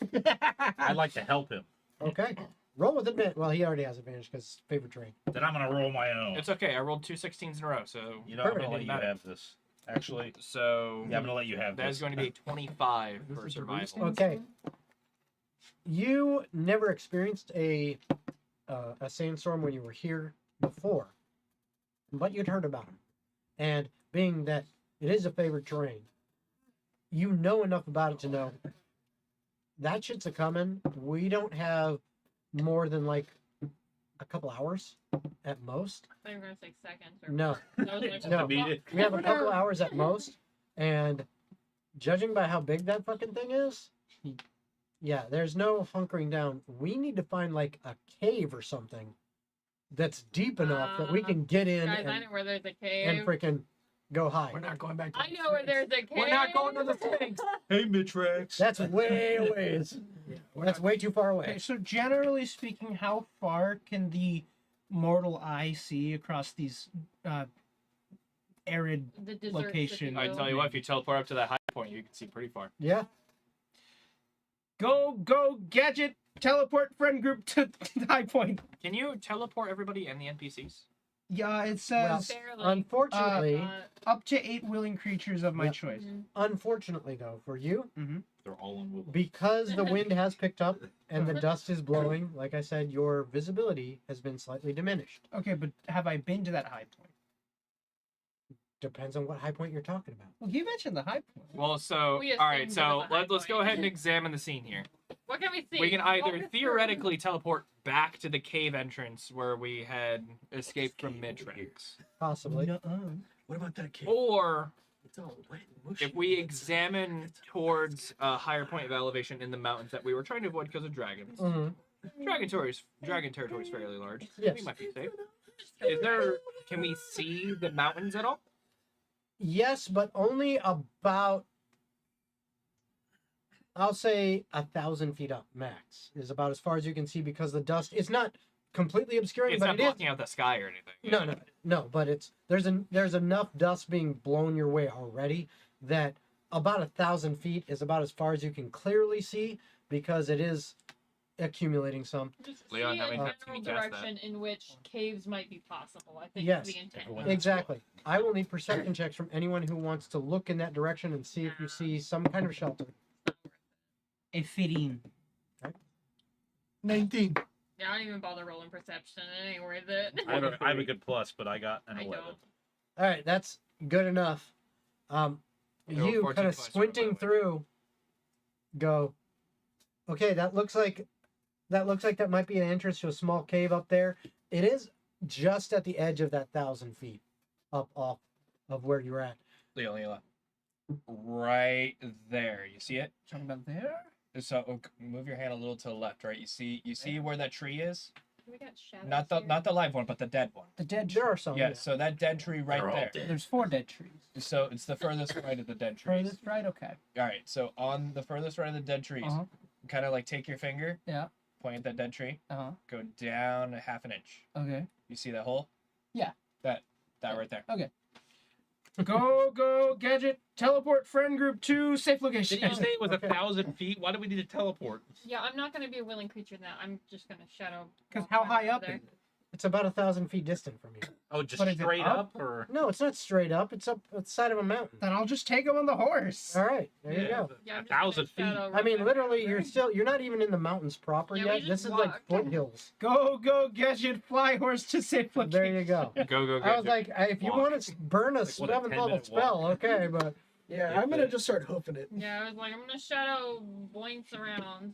I'd like to help him. Okay. Roll with advantage. Well, he already has advantage because favorite terrain. Then I'm going to roll my own. It's okay. I rolled 2 16s in a row, so You know, I'm going to Perfect. let you have this. Actually, so yeah, I'm going to let you have that this. is going to be a 25 for survival. Okay. You never experienced a sandstorm when you were here before, but you'd heard about them. And being that it is a favorite terrain, you know enough about it to know that shit's a coming. We don't have more than like a couple hours at most. I thought you were gonna say seconds. Or No, I was like, No. what the fuck? we have a couple hours at most. And judging by how big that fucking thing is, yeah, there's no hunkering down. We need to find like a cave or something that's deep enough that we can get in Guys, I and, know where there's a and cave. freaking go high. We're not going back to I the know where Sphinx. there's a cave. We're not going to the Sphinx. Hey, Mitrax. That's way away. That's way too far Okay, away. so generally speaking, how far can the mortal eye see across these arid The deserts, location? if you I will. tell you what, if you teleport up to that high point, you can see pretty far. Yeah. Go, gadget, teleport friend group to High Point. Can you teleport everybody and the NPCs? Yeah, it says Barely. Unfortunately, up to 8 willing creatures of my Yeah. choice. unfortunately though, for you, They're all on Willow. because the wind has picked up and the dust is blowing, like I said, your visibility has been slightly diminished. Okay, but have I been to that high point? Depends on what high point you're talking about. Well, you mentioned the high point. Well, so We all right, assumed it so was a high let's go point. ahead and examine the scene here. What can we see? We can Walk either us through. theoretically teleport back to the cave entrance where we had escaped from Mitrax, Possibly. What about that cave? or It's all wet and mushy. if we examine towards a higher point of elevation in the mountains that we were trying to avoid because of dragons. Mhm. Dragon territory is fairly large. Yes. We might be safe. Is there? Can we see the mountains at all? Yes, but only about, I'll say 1,000 feet up max is about as far as you can see because the dust, it's not completely obscuring, It's but not it is. blocking out the sky or anything. No, but it's there's enough dust being blown your way already that about 1,000 feet is about as far as you can clearly see because it is accumulating some. Just Leon, see how a many general times can you cast that? direction in which caves might be possible. I think Yes. is the intent. Everyone- Exactly. I will need perception checks from anyone who wants to look in that direction and see if you see some kind of shelter. A fitting. 19. Yeah, I don't even bother rolling perception. It ain't worth it. I have a good plus, but I got an I 11. don't. All right, that's good enough. rolled You 14 kind of twice, squinting by the way. through, go. Okay, that looks like that might be an entrance to a small cave up there. It is just at the edge of that 1,000 feet up off of where you're at. Leola. Right there. You see it? Talking about there? So move your hand a little to the left, right? You see where that tree is? We got shadows Not the live one, but the dead one. The dead There tree. are some. Yeah, so that dead tree right They're all there. dead. There's 4 dead trees. So it's the furthest right of the dead trees. Furthest right? Okay. All right. So on the furthest right of the dead trees, Uh-huh. kind of like take your finger, Yeah. point at that dead tree, Uh-huh. go down a half an inch. Okay. You see that hole? Yeah. That right there. Go, gadget, teleport friend group to safe location. Did you say it was Okay. 1,000 feet? Why do we need to teleport? Yeah, I'm not gonna be a willing creature in that. I'm just gonna shadow. 'Cause walk how my high way up there. is it? It's about 1,000 feet distant from you. Oh, just But is it straight up? up or? No, it's not straight up. It's up the side of a mountain. Then I'll just take him on the horse. All right, there you Yeah. go. Yeah, I'm just 1,000 gonna shadow I right mean, there. literally, you're not even in the mountains proper Yeah, we yet. just This is like walked. foothills. Go, gadget, fly horse to safe location. There you go. Go. I was like, if you Walk. want to burn a Like, what, a 7th level 10-minute spell, okay, but Yeah, I'm gonna just start hoofing it. Yeah, I was like, I'm gonna shadow boinks around.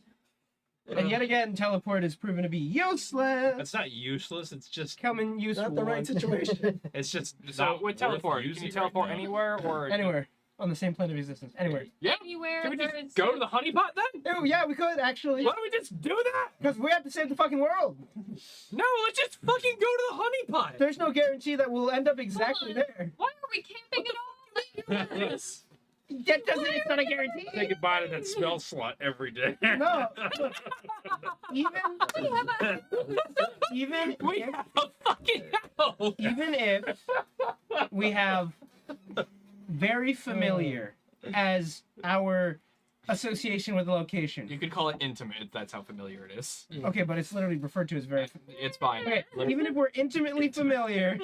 And yet again, teleport is proven to be useless. That's not useless. It's just. Coming useful. Not the right one. situation. It's just. So not with worth teleport, can using you right teleport now. anywhere or Anywhere on the same plane of existence. Anywhere. Yeah. Anywhere Can we there just is go to safe. the honeypot then? Oh yeah, we could actually. Why don't we just do that? Because we have to save the fucking world. No, let's just fucking go to the honeypot. There's no guarantee that we'll end up exactly Hold on. there. Why are we camping at all? Yes. That doesn't. It's not a guarantee. Say goodbye to that spell slot every day. No. Even We if, have a fucking house. even if we have very familiar as our association with the location. You could call it intimate. That's how familiar it is. Okay, but it's literally referred to as very. It's fine. Okay, even if we're intimately familiar,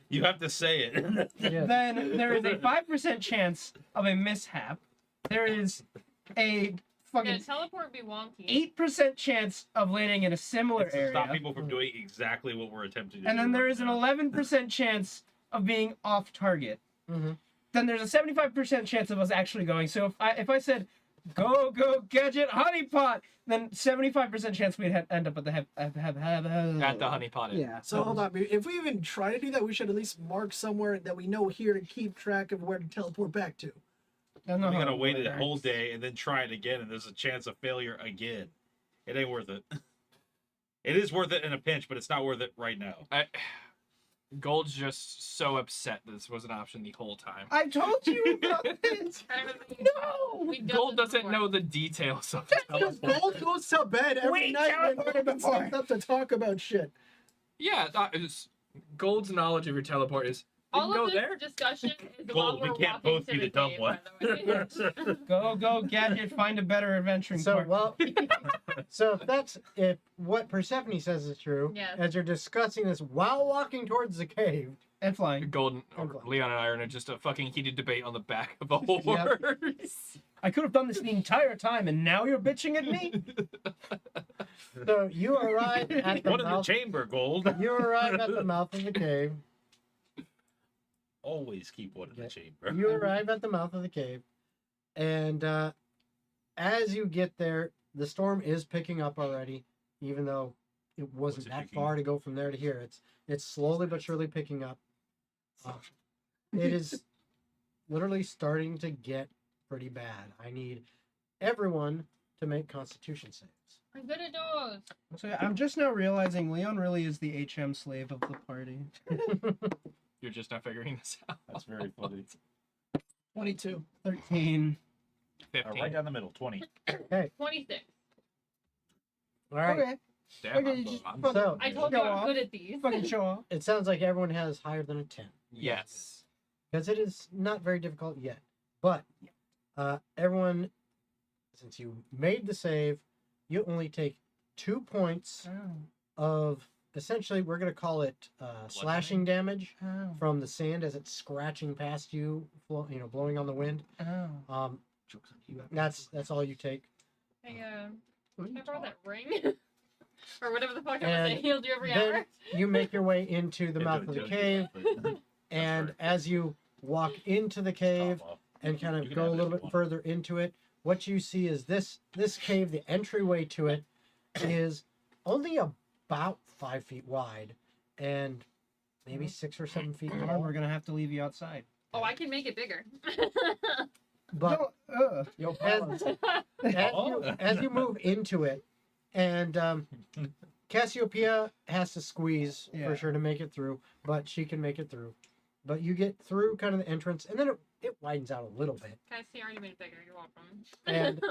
You have to say it. yeah. then there is a 5% chance of a mishap. There is a Yeah, fucking teleport be wonky. 8% chance of landing in a similar It's to stop area. people from doing exactly what we're attempting to And do. then there right is an now. 11% chance of being off target. hmm Then there's a 75% chance of us actually going. So if I said, go gadget honeypot, then 75% chance we'd end up at the At the honeypot. Inn. Yeah. So hold on. If we even try to do that, we should at least mark somewhere that we know here to keep track of where to teleport back to. I don't know We how gotta it wait a works. whole day and then try it again, and there's a chance of failure again. It ain't worth it. It is worth it in a pinch, but it's not worth it right now. Gold's just so upset that this was an option the whole time. I told you about this. I don't know. No. We've done Gold this doesn't before. know the details of Because teleport. Gold goes to bed every We night and teleported opens before. things up to talk about shit. Yeah, Gold's knowledge of your teleport is you All can of go this there. discussion is Gold, while we we're can't walking both to be the dumb cave, one. by the way. Go gadget, find a better adventuring So partner. so if what Persephone says is true, Yes. as you're discussing this while walking towards the cave, And flying. Golden, Okay. Leon and I are in just a fucking heated debate on the back of a horse. Yep. I could have done this the entire time, and now you're bitching at me? so you arrive at the One in the mouth. chamber, Gold. You arrive at the mouth of the cave. Always keep one in the chamber. You arrive at the mouth of the cave, and as you get there, the storm is picking up already, even though it wasn't it that picking far to go from there to here. It's slowly but surely picking up. It is literally starting to get pretty bad. I need everyone to make Constitution saves. I'm good at those. So yeah, I'm just now realizing Leon really is the HM slave of the party. You're just not figuring this out. That's very funny. 22. 13. 15. Right down the middle, 20. 26. All right. Okay. Damn, Okay, I'm you low. just I'm- fucking- So I told Go you I'm off. good at these. Fucking show off. it sounds like everyone has higher than a 10. Yes. Because it is not very difficult yet. But everyone, since you made the save, you only take 2 points of, essentially, we're going to call it slashing damage from the sand as it's scratching past you, blowing on the wind. That's all you take. Hey, can I borrow that ring? Or whatever the fuck I was And saying, healed you every then hour. you make your way into the mouth of the cave, and as you walk into the cave and kind of go a little bit further into it, what you see is this cave, the entryway to it is only about 5 feet wide and maybe 6 or 7 feet We're tall. gonna have to leave you outside. Oh, I can make it bigger. But Yo, as, as you move into it, and Cassiopeia has to squeeze Yeah. for sure to make it through, but she can make it through. But you get through kind of the entrance, and then it widens out a little bit. Can I see? I already made it bigger. You're welcome. And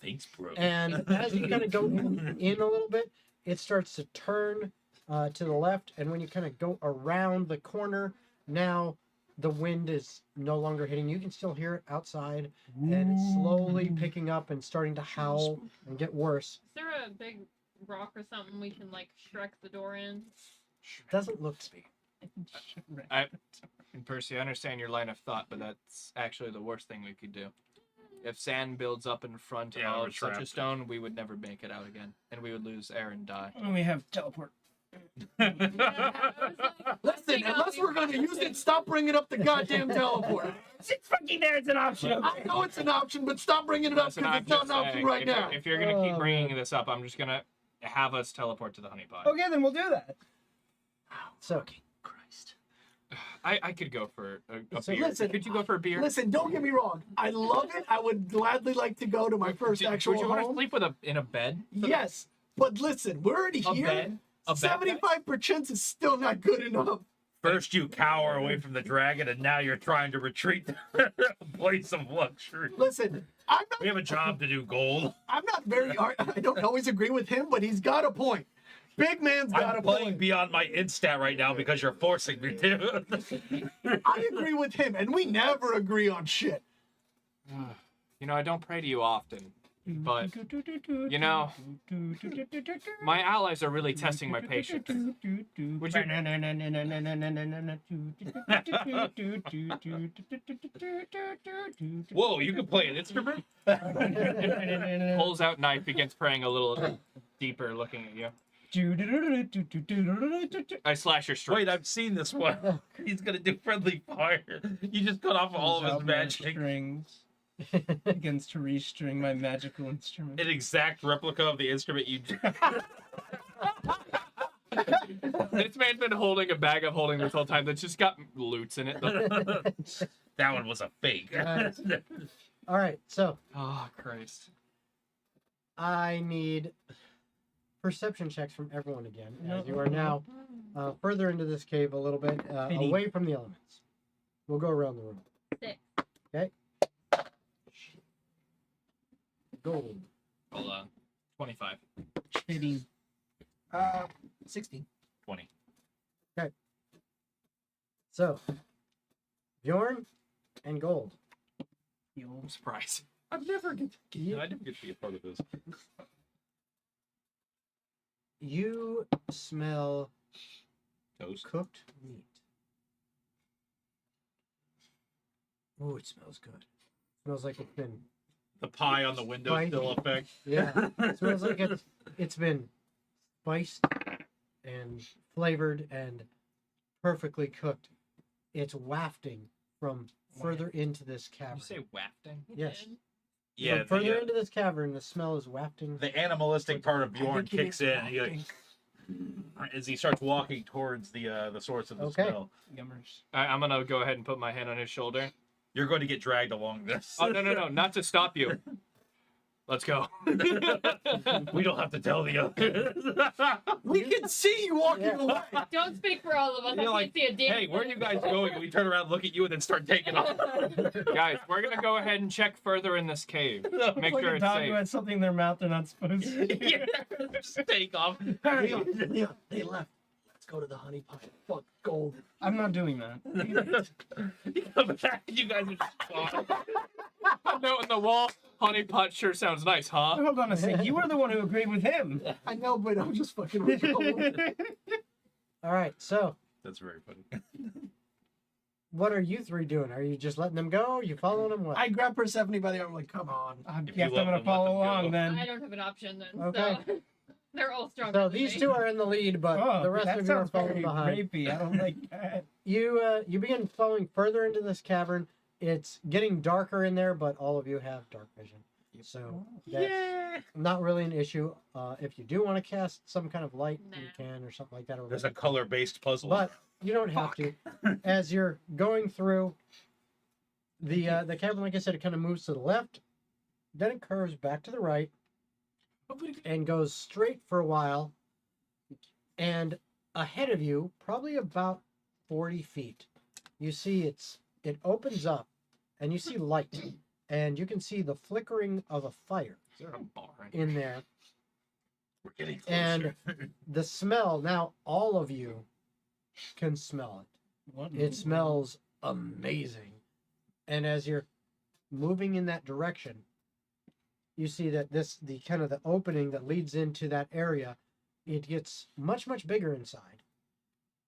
Thanks, bro. and as you kind of go in a little bit, it starts to turn to the left, and when you kind of go around the corner, now the wind is no longer hitting. You can still hear it outside, and it's slowly picking up and starting to howl and get worse. Is there a big rock or something we can like Shrek the door in? Doesn't look to be. And Percy, I understand your line of thought, but that's actually the worst thing we could do. If sand builds up in front Yeah, we're of such a trapped. stone, we would never make it out again, and we would lose air and die. We have teleport. Listen, unless we're gonna use it, stop bringing up the goddamn teleporter. It's fucking there. It's an option. I know it's an option, but stop bringing it up Listen, because I'm it's not just an option saying, right if now. If you're gonna keep Oh, bringing man. this up, I'm just gonna have us teleport to the honey pot. Okay, then we'll do that. So Christ. I could go for a So beer. listen, Could you go for a beer? Listen, don't get me wrong. I love it. I would gladly like to go to my first actual Would you want to home. sleep in a bed? Yes, but listen, we're already A here. bed? A bed? 75% is still not good enough. First you cower away from the dragon, and now you're trying to retreat to a place of luxury. Listen, I'm We have a job to do, Gold. not very. I don't always agree with him, but he's got a point. Big man's got I'm a playing point. beyond my instat right now because you're forcing me to. I agree with him, and we never agree on shit. You know, I don't pray to you often, but you know, my allies are really testing my patience. Would you? Whoa, you can play an instrument? Pulls out knife, begins praying a little deeper, looking at you. I slash your strength. Wait, I've seen this one. He's gonna do friendly fire. You just cut off all of his magic. strings. Begins to restring my magical instrument. An exact replica of the instrument you. This man's been holding a bag of holding this whole time that's just got loots in it. That one was a fake. all right, so Oh, Christ. I need perception checks from everyone again, as you are now further into this cave a little bit, away from the elements. We'll go around the room. 6. Okay. Gold. Hold on. 25. Fitting. 16. 20. So, Bjorn and Gold. I'm surprised. I never get to be a part of this. You smell Toast. cooked meat. Oh, it smells good. Smells like it's been, The pie on the window Pie. still effect. yeah, it smells like it's been spiced and flavored and perfectly cooked. It's wafting from further into this Did cavern. you say wafting? Yes. Yeah, From further the, into this cavern, the smell is wafting. the animalistic part of Bjorn think he kicks is in and he, like, as he starts walking towards the source of the Okay. smell. Yummers. I'm gonna go ahead and put my hand on his shoulder. You're going to get dragged along this. Oh, no, not to stop you. Let's go. We don't have to tell the others. We can see you walking Yeah. away. Don't speak for all of us. You're I like, can't see a damn Hey, where are you guys going? And we turn around, look at you, and then start taking off. Guys, we're gonna go ahead and check further in this cave. Make like sure a it's dog safe. who had something in their mouth they're not supposed to. Yeah, just take off. Leon, they left. Let's go to the honey pot. Fuck gold. I'm not doing that. You come back, you guys are just gone. A note on the wall. Honey pot sure sounds nice, huh? Hold on a sec. You were the one who agreed with him. I know, but I'm just fucking with you. All right. So, That's very funny. what are you three doing? Are you just letting them go? Are you following them? What? I grab Persephone by the arm, like, come on. I If you guess I'm love gonna them, let follow them go. along then. I don't have an option then. Okay. So they're all stronger. So than these me. two are in the lead, but Oh, the rest that of you are sounds following very behind. rapey. I don't like that. You begin following further into this cavern. It's getting darker in there, but all of you have dark vision, so that's not really an issue. If you do want to cast some kind of light, you Nah. can, or something like that. Or There's a whatever. color-based puzzle. But you don't have to. As you're going through the cavern, like I said, it kind of moves to the left, then it curves back to the right, and goes straight for a while. And ahead of you, probably about 40 feet, you see it opens up, and you see light, and you can see the flickering of a fire Is there a bar in there. We're getting And closer. the smell, now all of you can smell it. What? It smells amazing. And as you're moving in that direction, you see that the kind of the opening that leads into that area, it gets much, much bigger inside.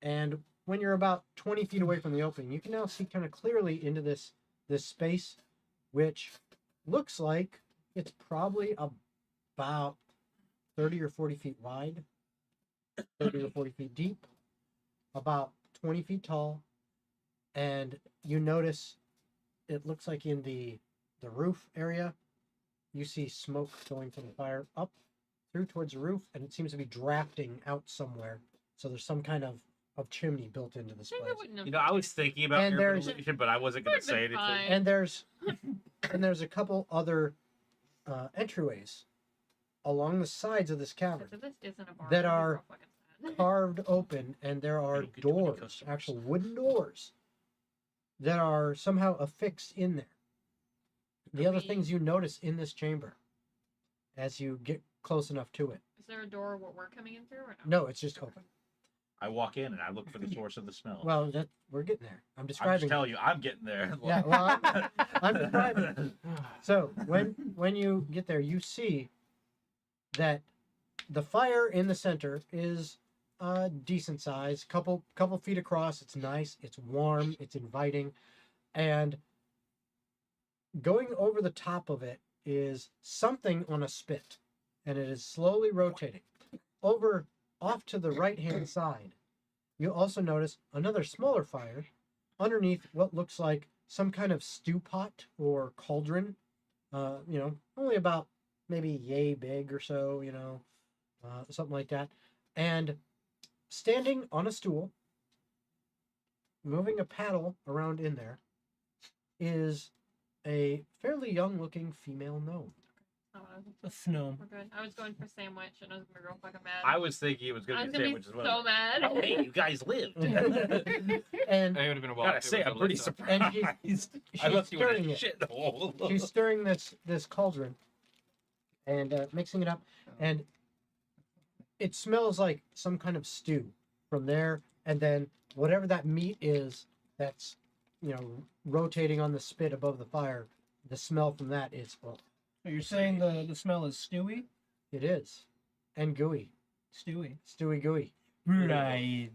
And when you're about 20 feet away from the opening, you can now see kind of clearly into this space, which looks like it's probably about 30 or 40 feet wide, 30 or 40 feet deep, about 20 feet tall. And you notice it looks like in the roof area, you see smoke going from the fire up through towards the roof, and it seems to be drafting out somewhere. So there's some kind of chimney built into this Maybe I place. wouldn't have. You know, I was thinking about And your there's- resolution, but I wasn't going to Would've say been anything. fine. And there's a couple other entryways along the sides of this cavern So this isn't a bar. that I'd be are real fucking sad. carved open, and there are don't get too many doors, customers. actual wooden doors, that are somehow affixed in there. The other we- things you notice in this chamber as you get close enough to it. Is there a door what we're coming in through or no? No, it's just open. I walk in and I look for the source of the smell. Well, we're getting there. I'm I'm just describing. telling you, I'm getting there. Yeah, well, I'm describing. So when you get there, you see that the fire in the center is decent size, couple feet across. It's nice. It's warm. It's inviting, and going over the top of it is something on a spit, and it is slowly rotating. Over off to the right-hand side, you also notice another smaller fire underneath what looks like some kind of stew pot or cauldron. Only about maybe yay big or so, something like that. And standing on a stool, moving a paddle around in there, is a fairly young-looking female gnome. Oh, A snow. we're good. I was going for sandwich and I was gonna be real fucking mad. I was thinking it was I going was to be gonna be sandwich as well. so mad. Oh, hey, you guys lived. And It would have been a while. Gotta if it say, was I'm pretty Alyssa. surprised. And she's I left you stirring in a it. shithole. She's stirring this cauldron and mixing it up, and it smells like some kind of stew from there. And then whatever that meat is that's rotating on the spit above the fire, the smell from that is So you're saying the smell is stewy? it is, and gooey, Stewy. stewy gooey. Right.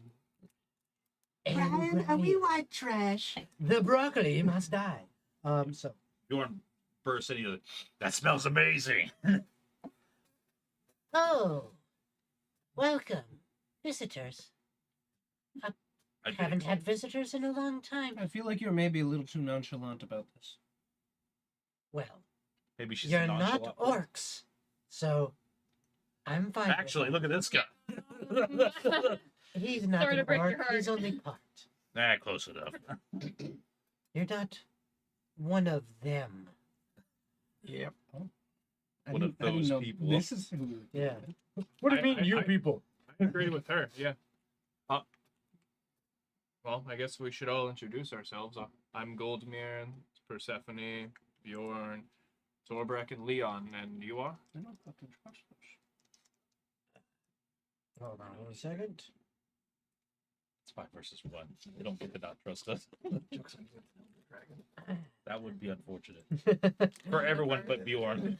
Brian, are we white trash? The broccoli must die. So Bjorn burst in, he's like, that smells amazing. Oh, welcome, visitors. I did. Haven't had visitors in a long time. I feel like you're maybe a little too nonchalant about this. Well, Maybe she's you're nonchalant. not orcs, so I'm fine. with Actually, that. look at this guy. He's not Sorry to an break your orc. heart. He's only part. Nah, close enough. You're not one of them. Yep. I One of didn't those know people. This is who. yeah. What do you mean, you people? I agree with her. Yeah. Well, I guess we should all introduce ourselves. I'm Goldmere, Persephone, Bjorn, Torbrek, and Leon. And you are? I don't fucking trust this. Hold on 1 second. It's 5 versus 1. They don't get to not trust us. That would be unfortunate for everyone but Bjorn.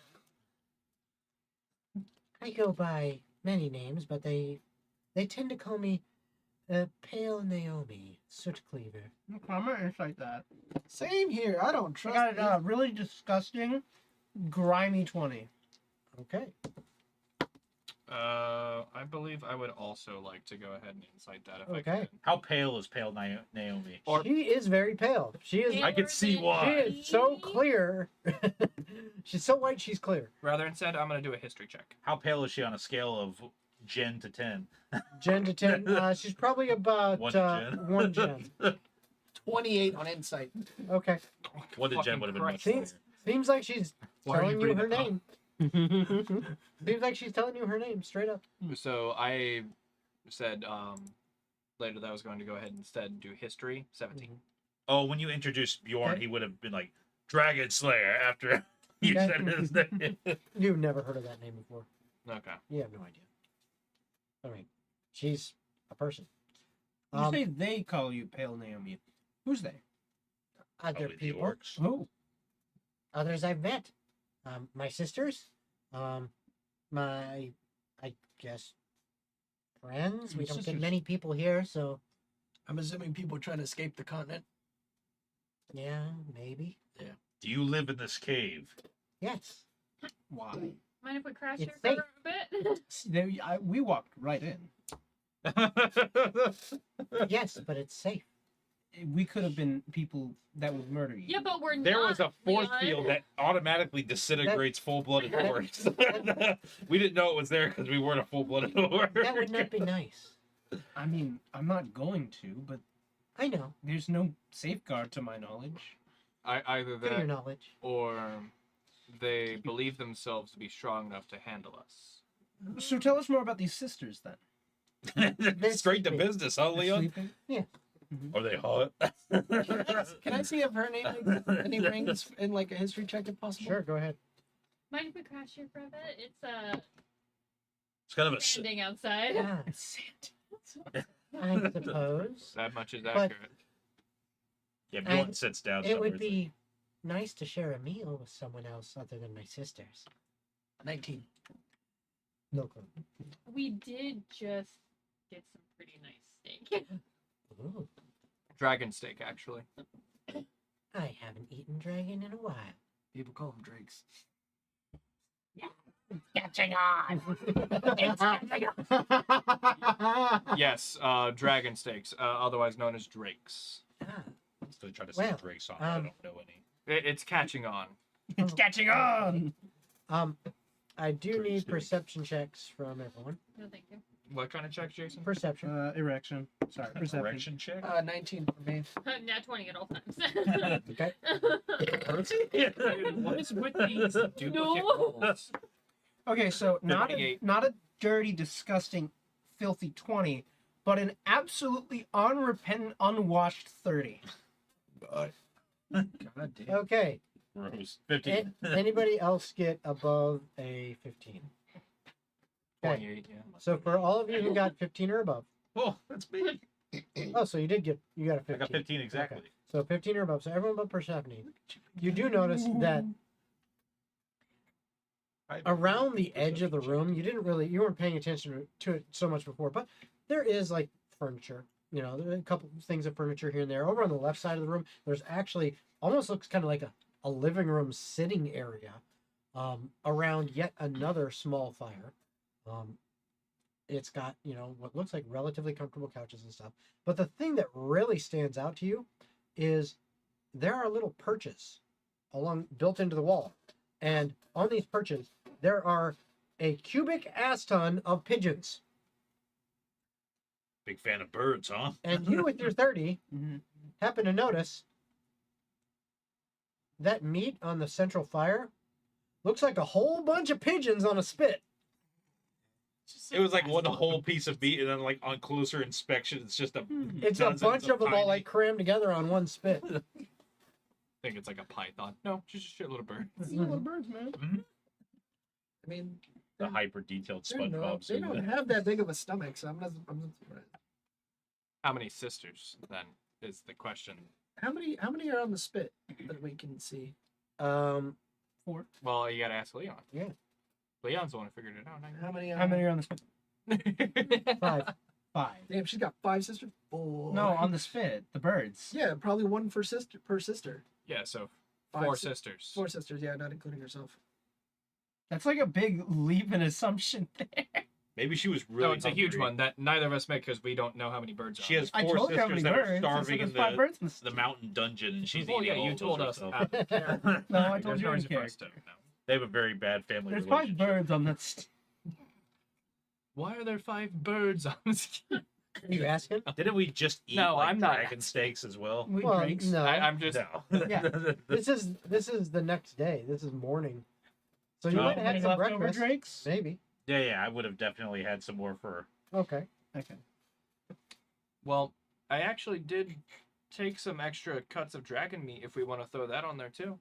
I go by many names, but they tend to call me Pale Naomi, Soot Cleaver. I'm gonna insight that. Same here. I don't I trust got it. a really disgusting, grimy 20. Okay. I believe I would also like to go ahead and incite that if I Okay. can. How pale is pale Naomi? Or- She is very pale. She is. Paler I can see than why. She me? is so clear. She's so white. She's clear. Rather instead, I'm going to do a history check. How pale is she on a scale of gen to 10? Gen to 10. She's probably about 1 to gen. 1 gen. 28 on insight. Okay. 1 to gen Fucking would have been much Christ. higher. Seems like she's Why are you telling you her breathing? name. Seems like she's telling you her name straight up. So I said later that I was going to go ahead and instead do history, 17. Oh, when you introduced Bjorn, Okay. he would have been like, Dragon Slayer, after you Okay. said his name. You've never heard of that name before. Okay. You have no idea. I mean, she's a person. You say they call you Pale Naomi. Who's they? Other Probably the people, orcs. Oh, others I've met. My sisters, my, I guess, friends. We Your don't get sisters. many people here, so I'm assuming people trying to escape the continent. yeah, maybe. Do you live in this cave? Yes. why? Mind if we crash It's here safe. for a bit? We walked right in. Yes, but it's safe. We could have been people that would murder you. Yeah, but we're There not. was a force Leon. field that automatically disintegrates full-blooded orcs. We didn't know it was there because we weren't a full-blooded orc. That would not be nice. I mean, I'm not going to, but I know. there's no safeguard to my knowledge. Either To your that knowledge. or they believe themselves to be strong enough to handle us. So tell us more about these sisters then. Straight to sleeping. business, huh, Leon? Sleeping? Are they hot? Can I see if her name any rings in like a history check if possible? Sure, go ahead. Mind if we crash here for a bit? It's It's kind of a. standing outside. Ah, I suppose. That much is But- accurate. Yeah, Bjorn And sits down. It would somewhere. be nice to share a meal with someone else other than my sisters. 19. No clue. We did just get some pretty nice steak. Ooh, Dragon steak, actually. I haven't eaten dragon in a while. People call them drakes. Catching on! Yes, dragon steaks, otherwise known as drakes. Ah, Still trying to say Well, Drake's song. I don't know any. It's catching on. It's catching on! I do Pretty need steak. perception checks from everyone. No, thank you. What kind of check, Jason? Perception. Erection. Sorry, perception. Correction check. 19 for me. Nat 20 at all times. Okay. What is with these duplicate No. rolls? Okay, so not a, 58. not a dirty, disgusting, filthy 20, but an absolutely unrepentant, unwashed 30. God damn. Okay. Gross. 15. Anybody else get above a 15? Okay. 28, yeah. So for all of you who got 15 or above. Oh, that's me. Oh, so you got a 15. I got 15 exactly. Okay. So 15 or above. So everyone but perception. You do notice that around the edge of the room, you weren't paying attention to it so much before, but there is like furniture. You know, there are a couple things of furniture here and there. Over on the left side of the room, there's actually almost looks kind of like a living room sitting area around yet another small fire. It's got, what looks like relatively comfortable couches and stuff. But the thing that really stands out to you is there are little perches built into the wall. And on these perches, there are a cubic ass ton of pigeons. Big fan of birds, huh? And you with your 30 Mhm. happen to notice that meat on the central fire looks like a whole bunch of pigeons on a spit. It was like one whole piece of meat, and then like on closer inspection, it's just a. It's a dozens bunch of them all tiny- like crammed together on one spit. I think it's like a python. No, just a shitload of bird. Little birds, man. I mean, the hyper detailed they're not- SpongeBob. they don't have that big of a stomach, so I'm not surprised. How many sisters, then, is the question. How many are on the spit that we can see? 4. Well, you gotta ask Leon. Yeah. Leon's the one who figured it out. How many are on the spit? 5. 5. Damn, she's got 5 sisters. Oh. No, on the spit, the birds. Yeah, probably one per sister. Yeah, so 5 4 sisters. 4 sisters. Yeah, not including herself. That's like a big leap in assumption there. Maybe she was really. No, it's a huge hungry. one that neither of us make because we don't know how many birds are. She on has I 4 told you how sisters many that are birds. starving I in said there's 5 birds in the mountain dungeon, and she's Well, eating yeah, all you of told those us. herself. No, I told There's you no I reason didn't for care. us to know. They have a very bad family There's 5 relationship. birds on that. Why are there 5 birds on the skin? Are you asking? Didn't we just eat No, like I'm not dragon steaks as well? We Well, drinks. no. I'm just. No. Yeah. This is the next day. This is morning. So you Oh. might have had Any some leftover breakfast. drinks? Maybe. Yeah, I would have definitely had some more for. Okay. Okay. Well, I actually did take some extra cuts of dragon meat if we want to throw that on there too.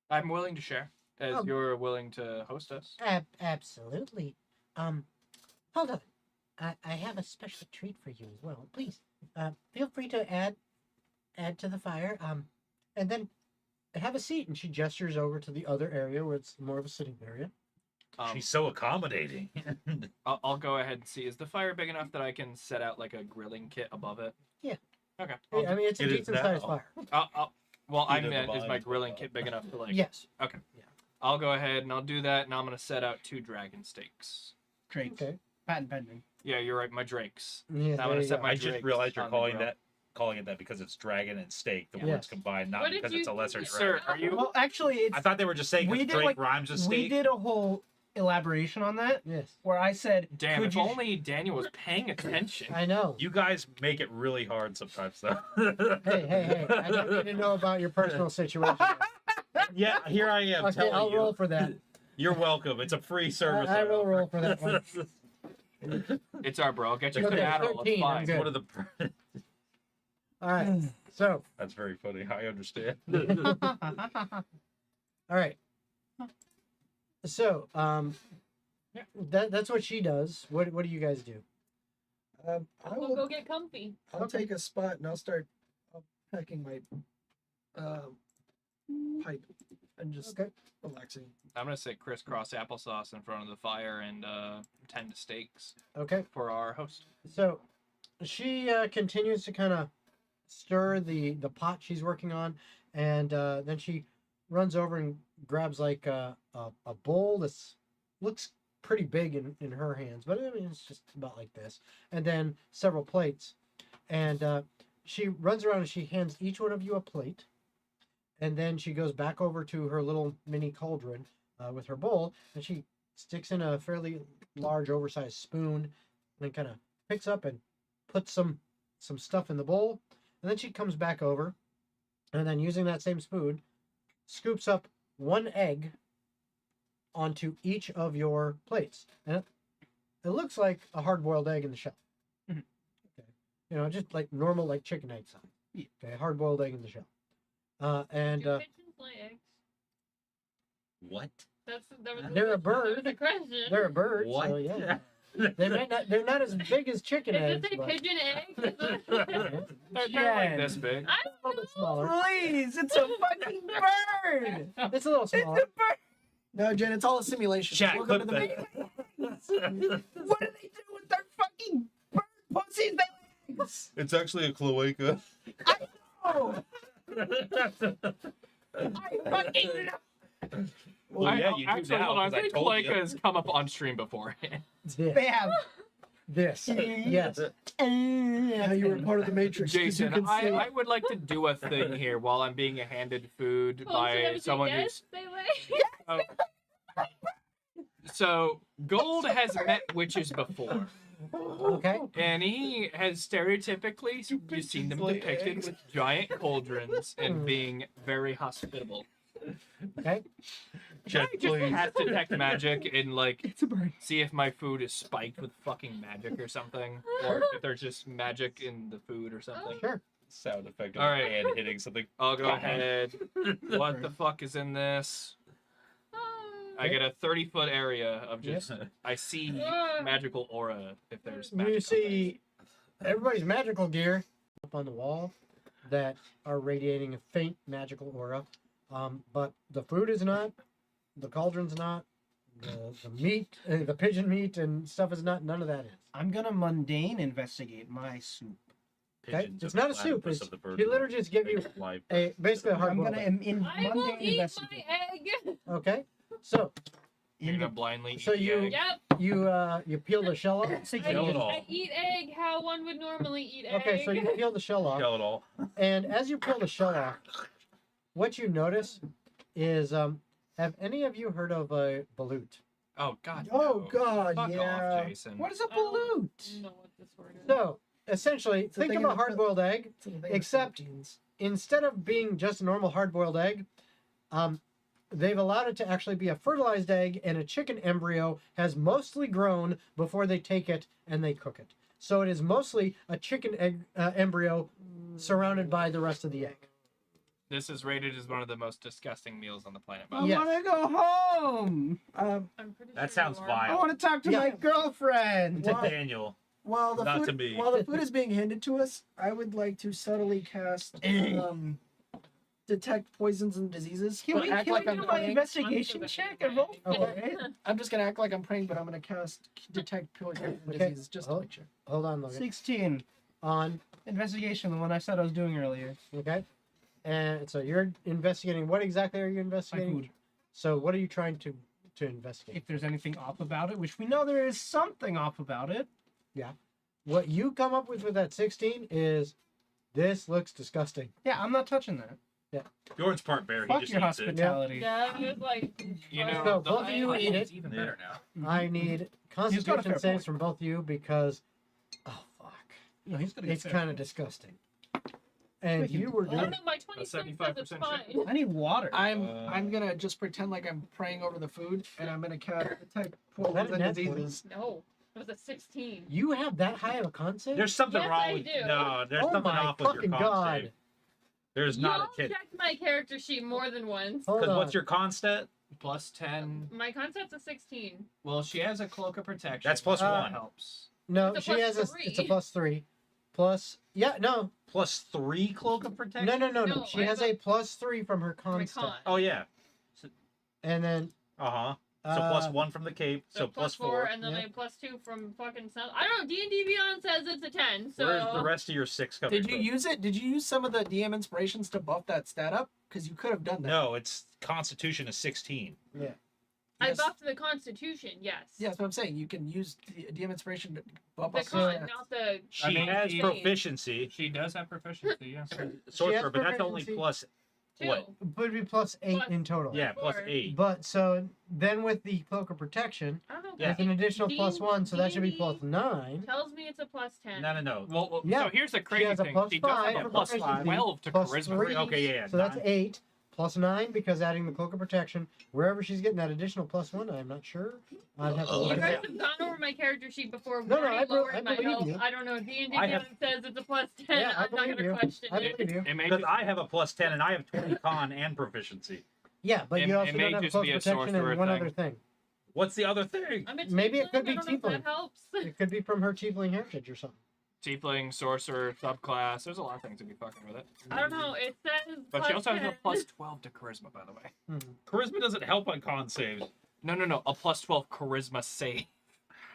I'm willing to share, as Oh. you're willing to host us. Absolutely. Hold on. I have a special treat for you as well. Please, feel free to add to the fire. And then have a seat. And she gestures over to the other area where it's more of a sitting area. She's so accommodating. I'll go ahead and see. Is the fire big enough that I can set out like a grilling kit above it? Yeah. Okay. I mean, it's a It is decent sized now. fire. Well, I Either the meant, is my vines or grilling what? kit big enough to like? Yes. I'll go ahead and I'll do that, and I'm gonna set out 2 dragon steaks. Drinks. Okay. Patent pending. Yeah, you're right. My drakes. Yeah. I'm there gonna you set go. my I just drakes realized you're on the grill. calling it that because it's dragon and steak. The Yeah. words Yes. combined, not What did because you it's a lesser think? dragon. Sir, are you? Well, actually, it's I thought they were just saying We because did, Drake like- rhymes with steak. we did a whole elaboration on that Yes. where I said, Damn! could If you only Daniel was paying attention. I know. You guys make it really hard sometimes, though. Hey. I don't need to know about your personal situation. Yeah, here I am Okay, telling I'll you. roll for that. You're welcome. It's a free service. I will roll for that one. It's our bro. I'll get you Okay, some Adderall. 13, It's I'm fine. good. One of the. All right. So, That's very funny. I understand. all right. So, that's what she does. What do you guys do? I We'll will. go get comfy. I'll take a spot and I'll start packing my pipe and just Okay. relaxing. I'm gonna sit crisscross applesauce in front of the fire and tend to steaks Okay. for our host. So, she continues to kind of stir the pot she's working on, and then she runs over and grabs like a bowl that's looks pretty big in her hands, but I mean it's just about like this, and then several plates, and she runs around and she hands each one of you a plate, and then she goes back over to her little mini cauldron with her bowl, and she sticks in a fairly large oversized spoon, and then kind of picks up and puts some stuff in the bowl, and then she comes back over, and then using that same spoon, scoops up 1 egg onto each of your plates, and it looks like a hard-boiled egg in the shell. Mhm. Okay, just like normal, like chicken egg size. Yeah. Okay, hard-boiled egg in the shell. And Do pigeons lay eggs? What? That was They're a that was bird. the question. they're a bird, What? so yeah. They're not as big as chicken Is eggs, this a but pigeon egg? Is Yeah. it- They're like this big. I a little bit smaller. Please, it's a fucking bird. It's a little It's a smaller. bird. No, Jen, it's all a simulation. Chat, Welcome to clip the that. What do they do with their fucking bird pussies? They legs. It's actually a cloaca. Oh, I fucking know. Well, yeah, you do actually, now, hold on. I 'cause I think told Cloaca you. has come up on stream before. This. They have. Yes. Yes. Yeah, you were part of the Matrix. 'cause Jason, you can see. I would like to do a thing here while I'm being handed food Oh, so that by was someone your who's. guess? They lay. So, Gold has met witches before, Okay. and he has stereotypically you seen them depicted with giant cauldrons and being very hospitable. Okay. Can I just cast detect magic and like It's a bird. see if my food is spiked with fucking magic or something, or if there's just magic in the food or something? Sure. Sound effect of All right. hand hitting something. I'll go ahead. What the fuck is in this? I get a 30-foot area of just. I see magical aura if there's magic. You see everybody's magical gear up on the wall. that are radiating a faint magical aura. But the food is not, the cauldron's not, the meat, the pigeon meat and stuff is not. None of that is. I'm gonna mundane investigate my soup. Okay, Pigeons it's are not the a soup. platypus It's, of the bird he world. literally just give you They fly basically a hard I'm boiled gonna egg. I will mundane eat investigate. my egg. Okay, so You're gonna blindly eat So the you- egg. Yep. you peel the shell off. Kill it all. I eat egg how one would normally eat egg. Okay, so you peel the shell off, Kill it all. and as you peel the shell off, what you notice is have any of you heard of a balut? Oh God. Oh, no. God, Fuck yeah. off, Jason. What is a I don't balut? know what this word is. So essentially, It's a think thing of a in the- hard-boiled egg. It's a thing in the Except- Philippines. Instead of being just a normal hard-boiled egg, they've allowed it to actually be a fertilized egg, and a chicken embryo has mostly grown before they take it and they cook it. So it is mostly a chicken egg embryo surrounded by the rest of the egg. This is rated as one of the most disgusting meals on the planet. By I the way. Yes. want to go home. I'm pretty That sure sounds you are. vile. I want to talk to Yeah. my girlfriend. To Wow. Daniel. While the Not food, to me. while the food is being handed to us, I would like to subtly cast detect poisons and diseases. Can but we, act can like we I'm do my praying. investigation check and roll for it? I'm just gonna act like I'm praying, but I'm gonna cast detect poisons and Okay. diseases just to Oh. make sure. Hold on, Logan. 16. On, Investigation, the one I said I was doing earlier. okay? And so you're investigating. What exactly are you My investigating? food. So what are you trying to investigate? If there's anything off about it, which we know there is something off about it. What you come up with that 16 is this looks disgusting. Yeah, I'm not touching that. Bjorn's part bear. He Fuck just your eats it. hospitality. Yeah, it was like. You know, So the both of you whole eat is it. even Yeah. better now. I need got a Constitution fair saves point. from both of you because, oh fuck, No, he's gonna it's kind of disgusting. And We can- you were Oh doing no, my 26 says it's 75% fine. I need water. I'm gonna just pretend like I'm praying over the food, and I'm gonna cast detect Was that poisons a and nat 20? diseases. No, it was a 16. You have that high of a con save? There's something Yes, wrong I with do. no. There's Oh something my off with your fucking con God. save. There's Y'all not a kid. checked my character sheet more than once. Hold Because on. what's your con stat? Plus 10. My concept's a 16. Well, she has a cloak of protection. That's plus that one. helps. No, It's a she plus has a. three. It's a +3. Plus, yeah, no, Plus 3 cloak of protection. no. No, She I has have a +3 from her My con con. stat, Oh yeah. and then Uh huh. So plus uh, 1 from the cape. So plus plus 4, 4. and then yeah. a plus 2 from fucking some. I don't know. D&D Beyond says it's a 10. So Where's the rest of your 6 coming Did you from? use it? Did you use some of the DM inspirations to buff that stat up? Because you could have done that. No, it's Constitution is 16. I Yes. buffed the Constitution. Yes. Yeah, that's what I'm saying. You can use the DM inspiration to buff The up con, stats. not the. She I mean, has she- proficiency, She does have proficiency, yeah. sorcerer, but that's only proficiency. plus 2. what? would be +8 Plus- in total. Yeah, plus Four. 8. But so then with the cloak of protection, I don't know. Yeah. with an additional D- +1, so that should be D&D +9. Tells me it's a plus 10. No. Well, Yeah. so here's the She crazy has a thing. plus She does 5 have a for plus proficiency, 12 to plus charisma. 3. Okay, yeah. So that's 9. 8 +9 because adding the cloak of protection. Wherever she's getting that additional +1, I'm not sure. I'd have to You look it guys up. have gone over my character sheet before. No, already I lowered my believe health. you. I don't know. D&D I have- Beyond says it's a plus 10. Yeah, I I'm not believe gonna you. question I it. believe you. It may Because just, I have a plus 10 and I have 20 con and proficiency. Yeah, but It- you it also may don't have just cloak be a protection sorcerer and one thing. other thing. What's the other thing? I'm a Maybe it could be tiefling, I don't know if tiefling. that helps. It could be from her tiefling heritage or something. tiefling, sorcerer, subclass. There's a lot of things to be fucking with it. I don't know. It says. But she also has a 10. plus 12 to charisma, by the way. Charisma doesn't help on con saves. No. A plus 12 charisma save.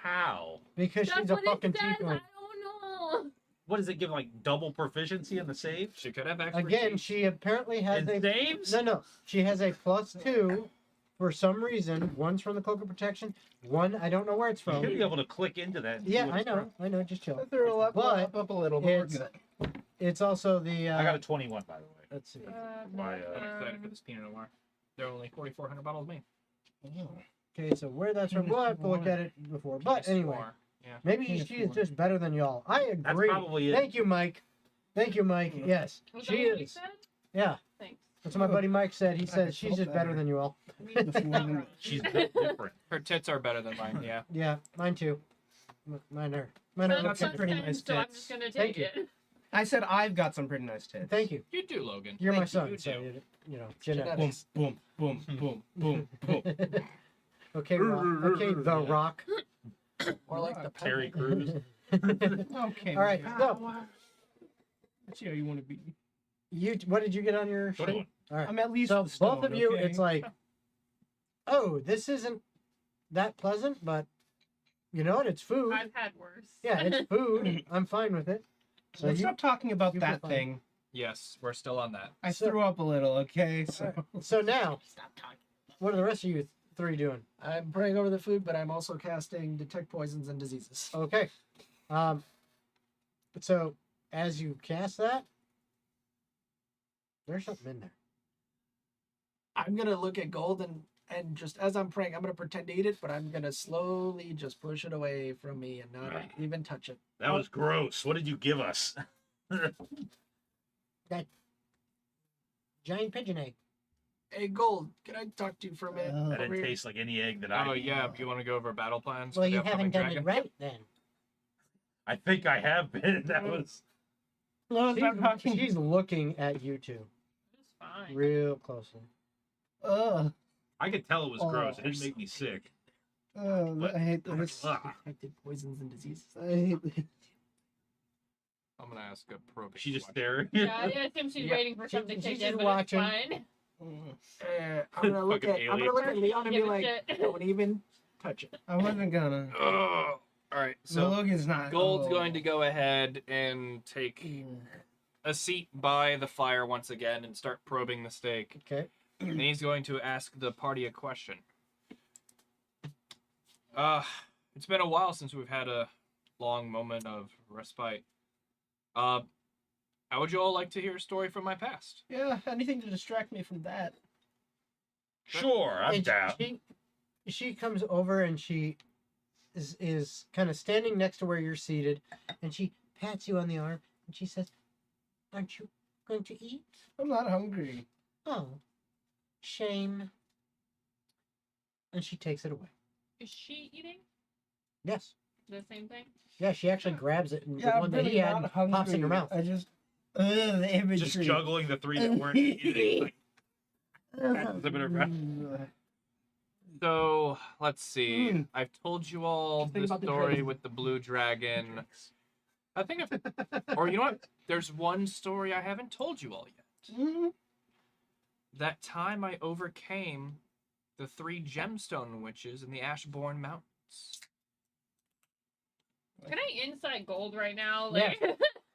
How? Because That's she's a what fucking it says. tiefling. I don't know. What does it give, like double proficiency in the save? She could have expertise. Again, she apparently has In a saves? no. She has a +2 for some reason. One's from the cloak of protection. One I don't know where it's You from. should be able to click into that. and see Yeah, what I it's know. from. I know. Just chill. I threw it But up a little, but we're it's- good. It's also the. I got a 21, by the way. Let's see. My, I'm excited for this Pinot Noir. They're only 4,400 bottles made. Okay, so where that's from, we'll have to look at it before. But anyway, Noir. Yeah. maybe Penis she is Noir. just better than y'all. I That's agree. probably it. Thank you, Mike. Thank you, Mike. Yes, Was she that what you is. said? Yeah, Thanks. that's what my buddy Mike said. He I said she's felt just better better. than you all. She's built different. Her tits are better than mine, yeah. Yeah, mine too. Mine are. Mine are. That's some plus pretty 10, nice so I'm tits. just gonna Thank take you. it. I said I've got some pretty nice tits. Thank you. You do, Logan. You're my Thank son, you, so do. you know, genetics. Boom, boom, boom, boom, boom, boom. Okay, Rock. Okay, the Rock. Or like the Terry Crews. Okay. All right, so Let's see how you want to be. What did you get on your 21. sheet? All right. I'm at least So the stone, both of you, okay? it's like, oh, this isn't that pleasant, but you know what? It's food. I've had worse. Yeah, it's food. I'm fine with it. So Let's you, stop talking about you can that find- thing. Yes, we're still on that. I So- threw up a little, okay? So so now, Stop talking. what are the rest of you three doing? I'm praying over the food, but I'm also casting detect poisons and diseases. Okay. So as you cast that, there's something in there. I'm gonna look at gold and just as I'm praying, I'm gonna pretend to eat it, but I'm gonna slowly just push it away from me and not even touch it. That was gross. What did you give us? Giant pigeon egg. Hey, gold, can I talk to you for a minute? Oh. That Over didn't here? taste like any egg that I Oh ate. yeah, you want to go over battle plans? Well, for the you upcoming haven't done dragon? it right then. I think I have been. That was. no, stop talking. She's looking at you two It's fine. real closely. Ugh. I could tell it was Oh, gross. It didn't make me sick. I hate this. Detected poisons and diseases. I hate this. I'm gonna ask a probing. She just question. staring. Yeah, I assume she's Yeah, waiting for something to she's kick just in, but watching. it's fine. I'm gonna look Fucking at Leon and be Give a like, shit. don't even touch it. I wasn't gonna. Ugh. All right, So so Logan's not. Gold's oh. going to go ahead and take a seat by the fire once again and start probing the steak. Okay. And he's going to ask the party a question. It's been a while since we've had a long moment of respite. How would you all like to hear a story from my past? Yeah, anything to distract me from that. Sure, I'm And down. she comes over and she is kind of standing next to where you're seated, and she pats you on the arm and she says, "Aren't you going to eat?" I'm not hungry. Oh, shame. And she takes it away. Is she eating Yes. the same thing? Yeah, she actually grabs it and Yeah, the I'm one that really he had not hungry. pops in her mouth. I just. The imagery. Just juggling the three that weren't eating. Like, That's a bit of So, let's see. Mm. I've told you all Just think the about the story drinks. with the blue dragon. I think or you know what? There's one story I haven't told you all yet. Mm. That time I overcame the 3 gemstone witches in the Ashbourne Mountains. Can I inside gold right now? Like,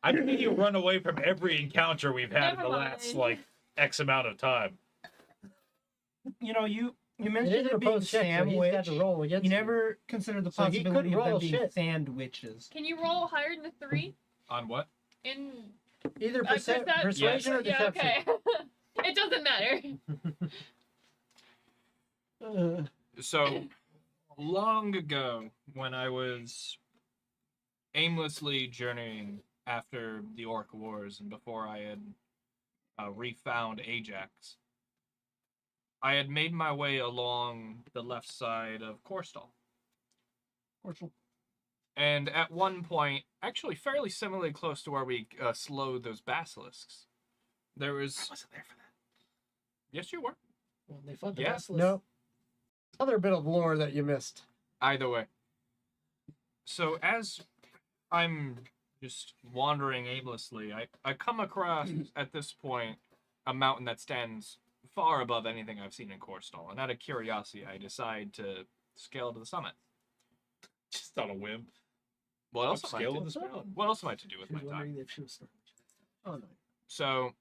I've seen you run away from every encounter we've had in Never the last mind. like X amount of time. You know, you It mentioned is a it being opposed check, so he's got sandwich. to roll against You never considered the So he could possibility of them roll being shit. sandwiches. can you roll higher than the 3 On what? in either percep- persuasion or Yeah, deception. okay. It doesn't matter. So, long ago, when I was aimlessly journeying after the Orc Wars and before I had refound Ajax, I had made my way along the left side of Korstal. And at one point, actually fairly similarly close to where we slowed those basilisks, there was... I wasn't there for that. Yes, you were. Well, they fought the Yeah. basilisk. No. Other bit of lore that you missed. Either way. So as I'm just wandering aimlessly, I come across, at this point, a mountain that stands far above anything I've seen in Korstal. And out of curiosity, I decide to scale to the summit. Just on a whim. What else am I Upscale to, to this mountain. what else am I to do with She my was time? wondering if she was starving. Oh no. So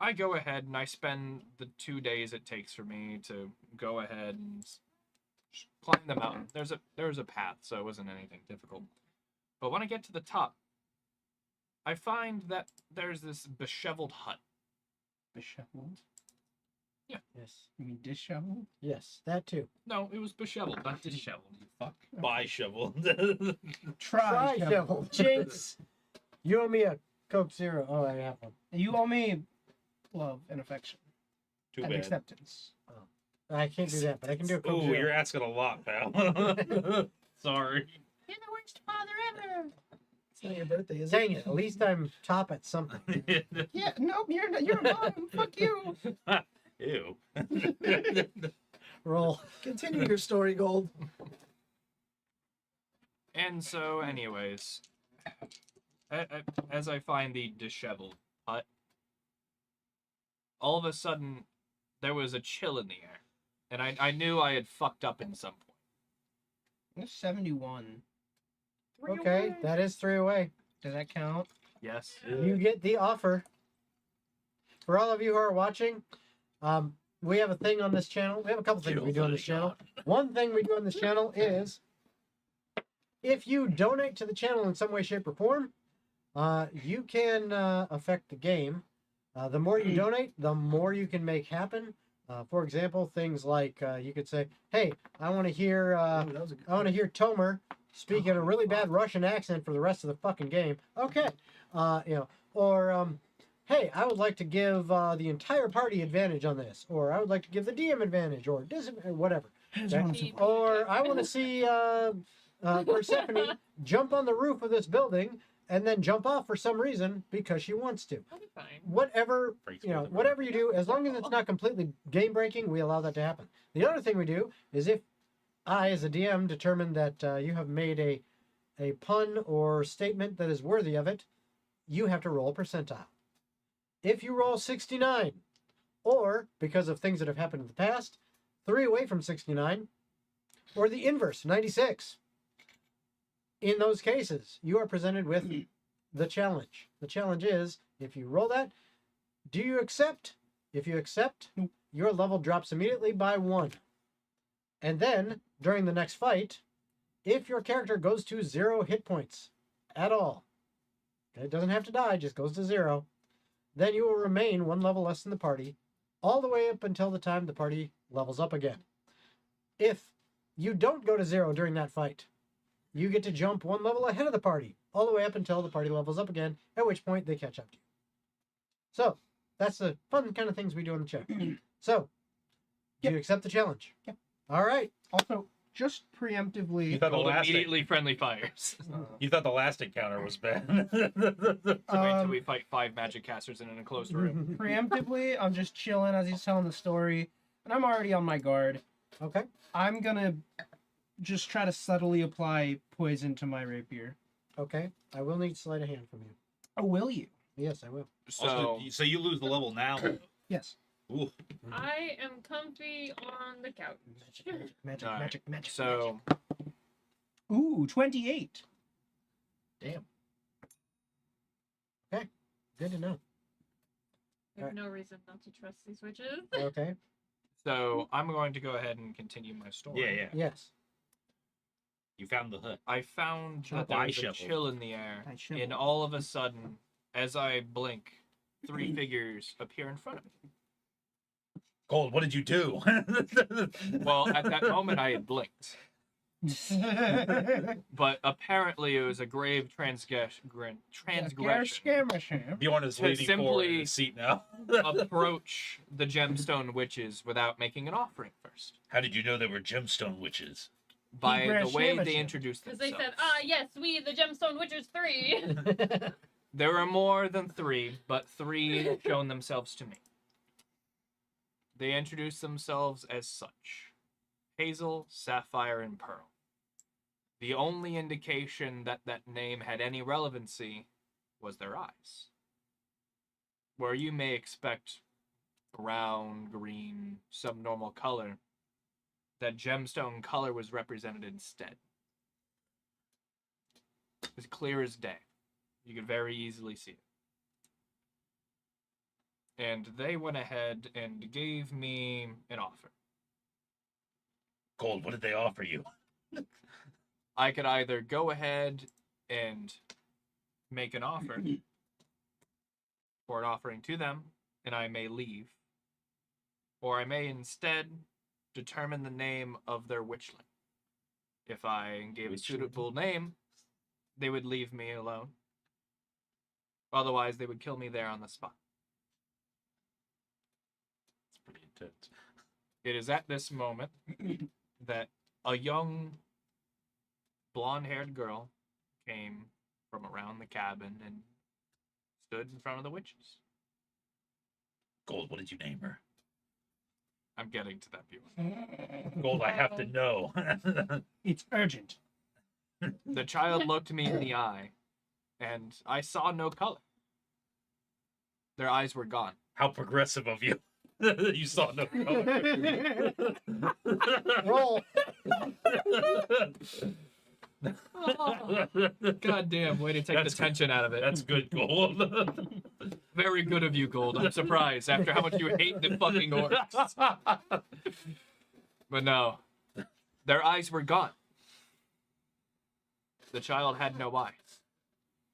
I go ahead and I spend the 2 days it takes for me to go ahead and climb the mountain. There's a path, so it wasn't anything difficult. But when I get to the top, I find that there's this disheveled hut. Disheveled? Yes. You mean disheveled? Yes, that too. No, it was disheveled, not disheveled. You fuck. Buy shovel. Try shovel. shovel. Jinx. You owe me a Coke Zero. Oh, I have one. You owe me love and affection Too and bad. acceptance. I can't do that, but I can do a Coke Ooh, Zero. you're asking a lot, pal. Sorry. You're the worst father ever. It's not your birthday, is Dang it? it! At least I'm top at something. Yeah, nope, you're not, you're bottom. Fuck you. Ew. Roll. Continue your story, Gold. And so, anyways, as I find the disheveled hut, all of a sudden, there was a chill in the air. And I knew I had fucked up in some point. It's 71. Okay, that is 3 away. Does that count? Yes. You get the offer. For all of you who are watching, we have a thing on this channel. We have a couple things we do on this channel. One thing we do on this channel is if you donate to the channel in some way, shape, or form, you can affect the game. The more you donate, the more you can make happen. For example, things like you could say, "Hey, I want to hear Tomer speak in a really bad Russian accent for the rest of the fucking game." Okay, or hey, I would like to give the entire party advantage on this, or I would like to give the DM advantage, or whatever. Okay? Or I want to see Persephone jump on the roof of this building and then jump off for some reason because she wants to. That'll be fine. Whatever whatever you do, as long as it's not completely game breaking, we allow that to happen. The other thing we do is if I, as a DM, determine that you have made a pun or statement that is worthy of it, you have to roll a percentile. If you roll 69, or because of things that have happened in the past, 3 away from 69, or the inverse, 96. In those cases, you are presented with the challenge. The challenge is, if you roll that, do you accept? If you accept, your level drops immediately by 1. And then, during the next fight, if your character goes to 0 hit points at all, it doesn't have to die, just goes to 0, then you will remain 1 level less than the party, all the way up until the time the party levels up again. If you don't go to 0 during that fight, you get to jump 1 level ahead of the party, all the way up until the party levels up again, at which point they catch up to you. So, that's the fun kind of things we do in the chat. So, do you accept the challenge? Yep. All right. Also, just preemptively, You thought the Gold last immediately friendly fires. You thought the last encounter was bad. Wait until we fight 5 magic casters in an enclosed room. preemptively, I'm just chilling as he's telling the story, and I'm already on my guard. Okay. I'm gonna just try to subtly apply poison to my rapier. Okay. I will need sleight of hand from you. Oh, will you? Yes, I will. So, So you lose the level now. Yes. Ooh. I am comfy on the couch. Magic, Alright, magic, magic. so magic. Ooh, 28. Damn. Good to know. I have no reason not to trust these witches. Okay. So I'm going to go ahead and continue my story. Yeah, yeah. Yes. You found the hut. I found Not that there my was a shovel. chill in the air, I shovel. and all of a sudden, as I blink, 3 figures appear in front of me. Gold, what did you do? Well, at that moment, I had blinked, but apparently it was a grave transgression. Bjorn is To leaning forward in simply- his seat now. Approach the gemstone witches without making an offering first. How did you know they were gemstone witches? By the way they Grashamashi. introduced Because themselves. they said, yes, we, the Gemstone Witches 3. There were more than 3, but 3 had shown themselves to me. They introduced themselves as such: Hazel, Sapphire, and Pearl. The only indication that that name had any relevancy was their eyes. Where you may expect brown, green, some normal color, that gemstone color was represented instead. It was clear as day. You could very easily see it. And they went ahead and gave me an offer. Gold, what did they offer you? I could either go ahead and make an offer for an offering to them, and I may leave, or I may instead determine the name of their witchling. If I gave a suitable name, they would leave me alone. Otherwise, they would kill me there on the spot. It's pretty intense. It is at this moment that a young blonde-haired girl came from around the cabin and stood in front of the witches. Gold, what did you name her? I'm getting to that, viewer. Gold, I have to know. It's urgent. The child looked me in the eye, and I saw no color. Their eyes were gone. How progressive of you. You saw no color. Roll. God damn, way to take That's the tension out of it. That's good, Gold. Very good of you, Gold. I'm surprised after how much you hate the fucking orcs. But no, their eyes were gone. The child had no eyes.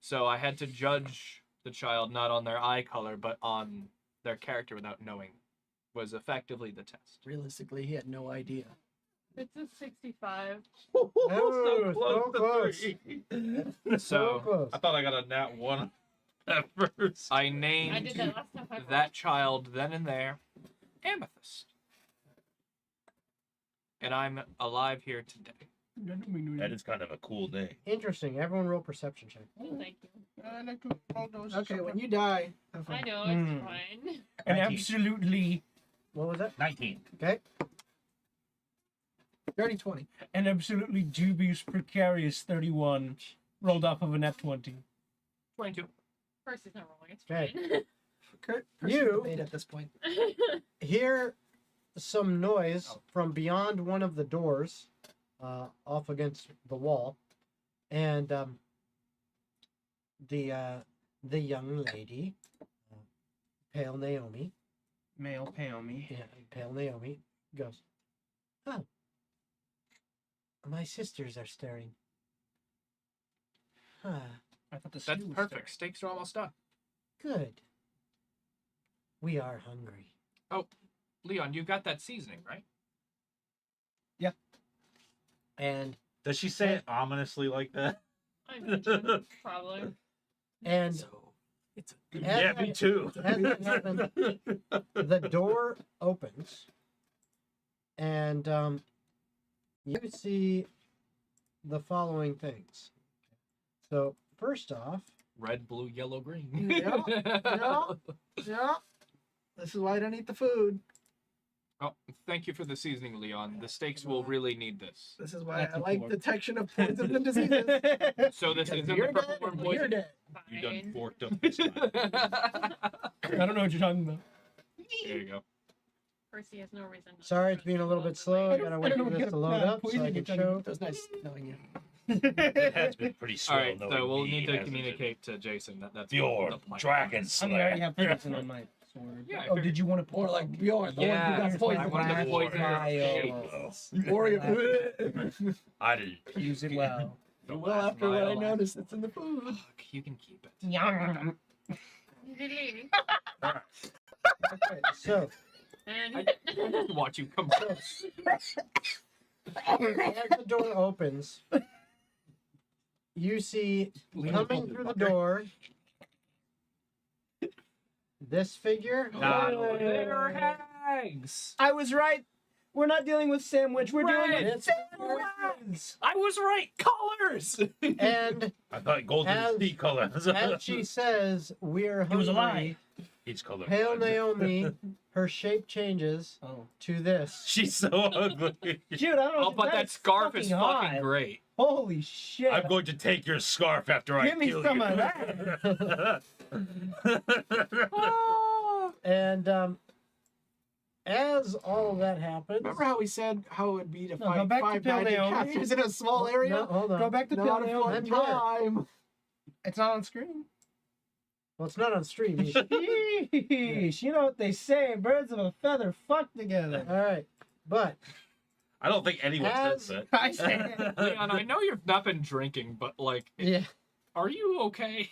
So I had to judge the child not on their eye color, but on their character without knowing. Was effectively the test. Realistically, he had no idea. It's a 65. Oh, so close. So close. I thought I got a nat 1 at first. I I named did that last time. that child then and there Amethyst. And I'm alive here today. That is kind of a cool name. Interesting. Everyone roll perception check. Thank you. I like to roll those. Okay, when you die, have I fun. know, it's fine. And 19. absolutely, What was that? 19. Okay. Dirty 20. an absolutely dubious, precarious 31 rolled off of a net 20. 22. Percy's not rolling, it's Okay. fine. Kurt, You- debate at this point. Hear some noise from beyond one of the doors, off against the wall, and the young lady, Pale Naomi, Male Paomi. yeah, Pale Naomi goes, "Oh, my sisters are stirring. Huh, I thought the That's stew was perfect. Steaks are almost done. good. We are hungry." Leon, you got that seasoning, right? And Does she say it ominously like that? I imagine, probably. and So, it's a Yeah, me too. as that happens, the door opens, and you see the following things. So first off, Red, blue, yellow, green. Yeah, yeah. This is why I don't eat the food. Oh, thank you for the seasoning, Leon. The steaks will really need this. This is why That's I like important. detection of poisons and diseases. So this Because isn't you're the purple dead, worm you're poison. dead. You done Fine. forked up this time. I don't know what you're talking about. There you go. Percy has no reason. not to sorry it's trust being a you little bit locally. slow. I I gotta don't wait know for what this to kind of load up so poison I you're can talking show. It was nice knowing you. It has been pretty All swell. right, so knowing we'll me need to as a communicate to Jason that that's Bjorn, the plan. Dragon I mean, I already Slayer. have poison on my sword. Yeah, I Oh, figured- did you want to pour Or like Bjorn, the Yeah, one who got poisoned. I wanted to poison her. Warrior. I didn't. Use it well. The Well, last after what I mile. noticed, it's in the food. Look, you can keep it. Really? Okay, so And Watch you come. as the door opens, you see coming through the door this figure. Nah, They're hags. I was right. We're not dealing with sandwich. We're dealing Red. with sandwiches. I was right. Colors. And I thought golden As- is the color. as she says, "We're It was a hungry," Each color. Pale one. Naomi, her shape changes Oh. to this. She's so ugly. Dude, I don't know. Oh, but that that's scarf is fucking hot. great. Holy shit. I'm going to take your scarf after I Give me kill some you. of that. And as all of that happens, Remember how we said how it would be to No, go fight back to five Pale giant Naomi. captures in a small area? no, hold on. Go back to Not Pale a Naomi. fun I'm here. time. It's not on screen. Well, it's not on stream. Sheesh. You know what they say, birds of a feather fuck together. All right, but I don't think anyone As- says I say Leon, I know you've not been drinking, but like, yeah, are you okay?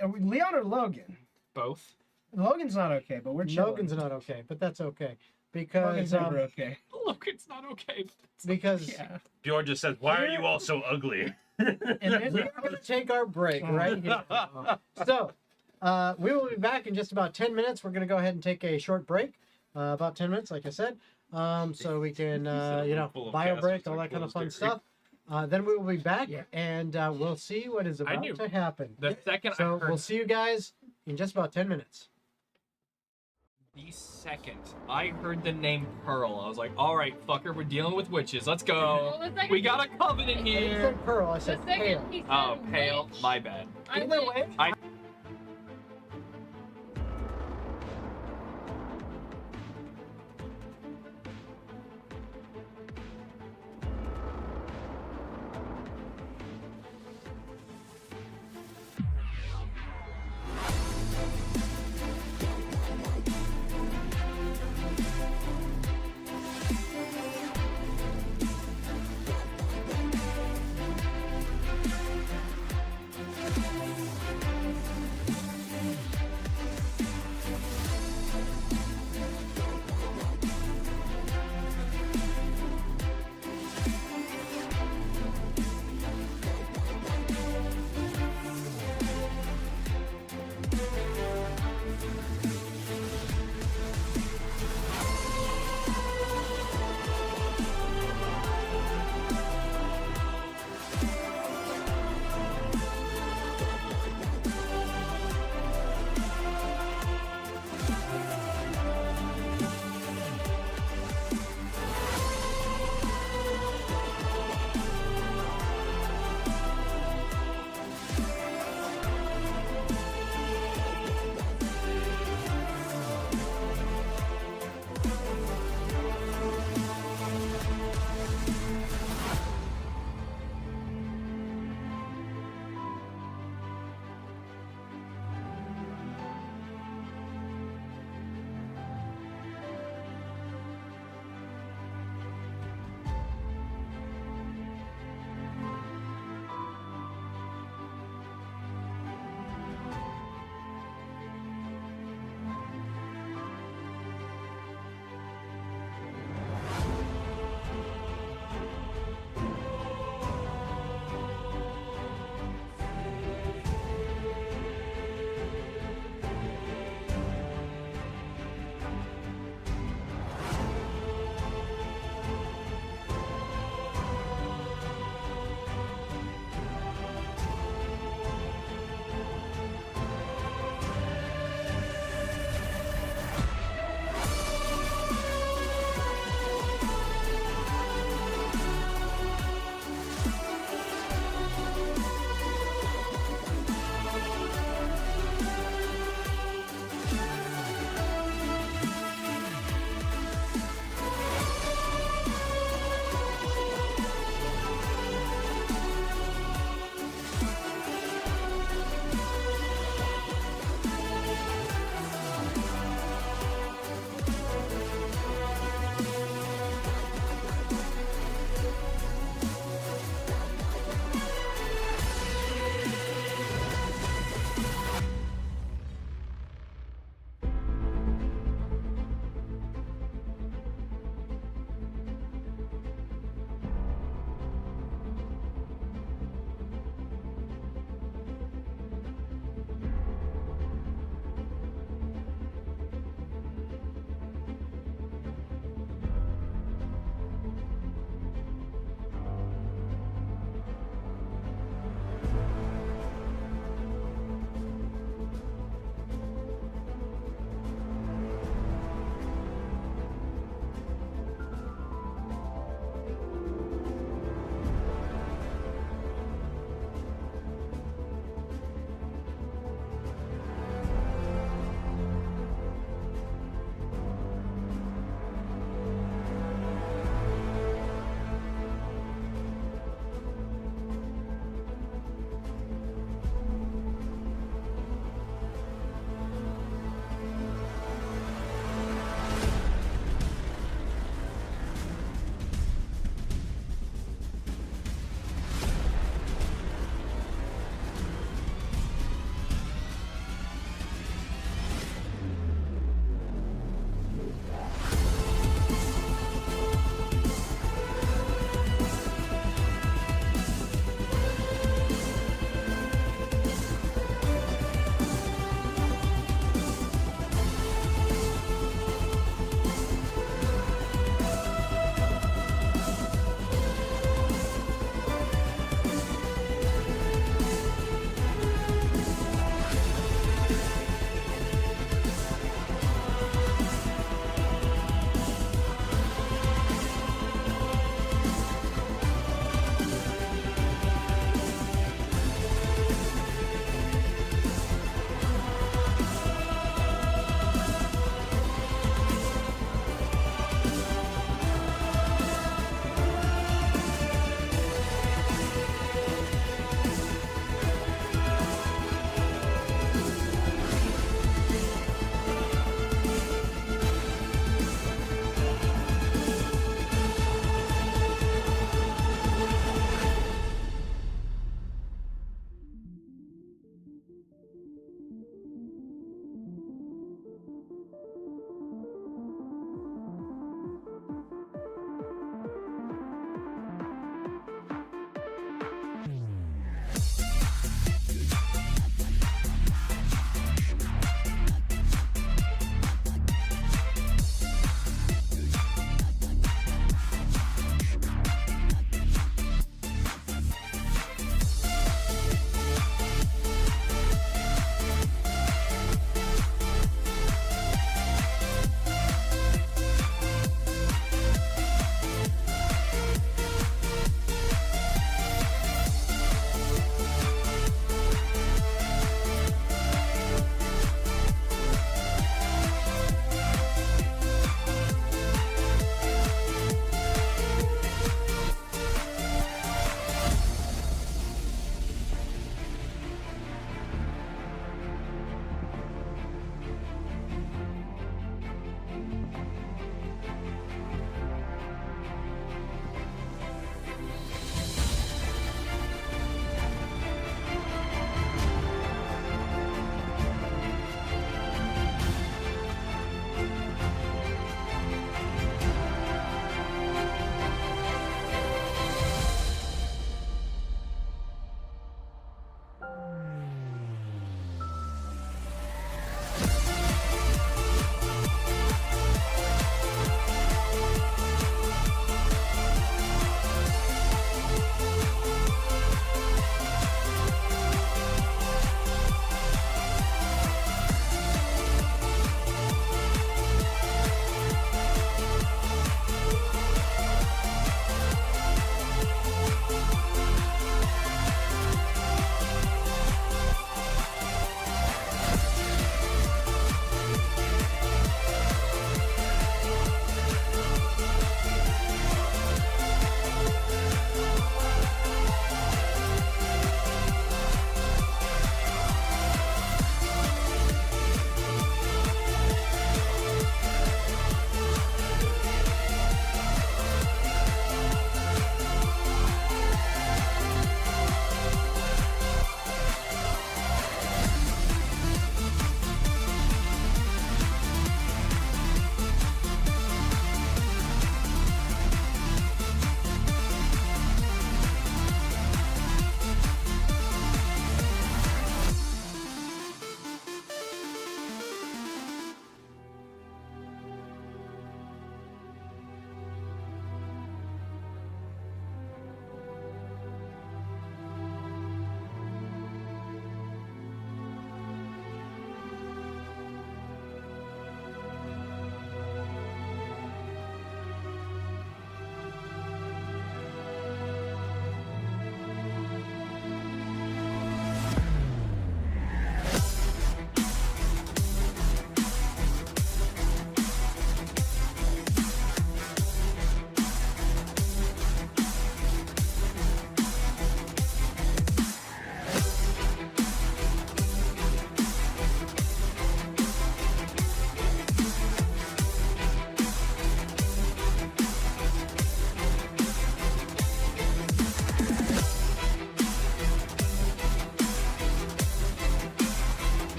are we Leon or Logan? Both. Logan's not okay, but we're chilling. Logan's not okay, but that's okay Logan's because never okay. Look, it's not okay. because Yeah. Bjorn just says, "Why are you all so ugly?" and then we're going to take our break right here. So we will be back in just about 10 minutes. We're going to go ahead and take a short break, about 10 minutes, like I said, so we can Full of bio break, casters all like that kind of closed fun area. stuff. Then we will be back Yeah. and we'll see what is about knew. to happen. The second So I heard we'll see you guys in just about 10 minutes. the second I heard the name Pearl, I was like, all right, fucker, we're dealing with witches. Let's go. Well, the second We got a he- covenant I here. said Pearl, I The said second Pale. he said Oh, pale. witch, My bad. I Either went, way,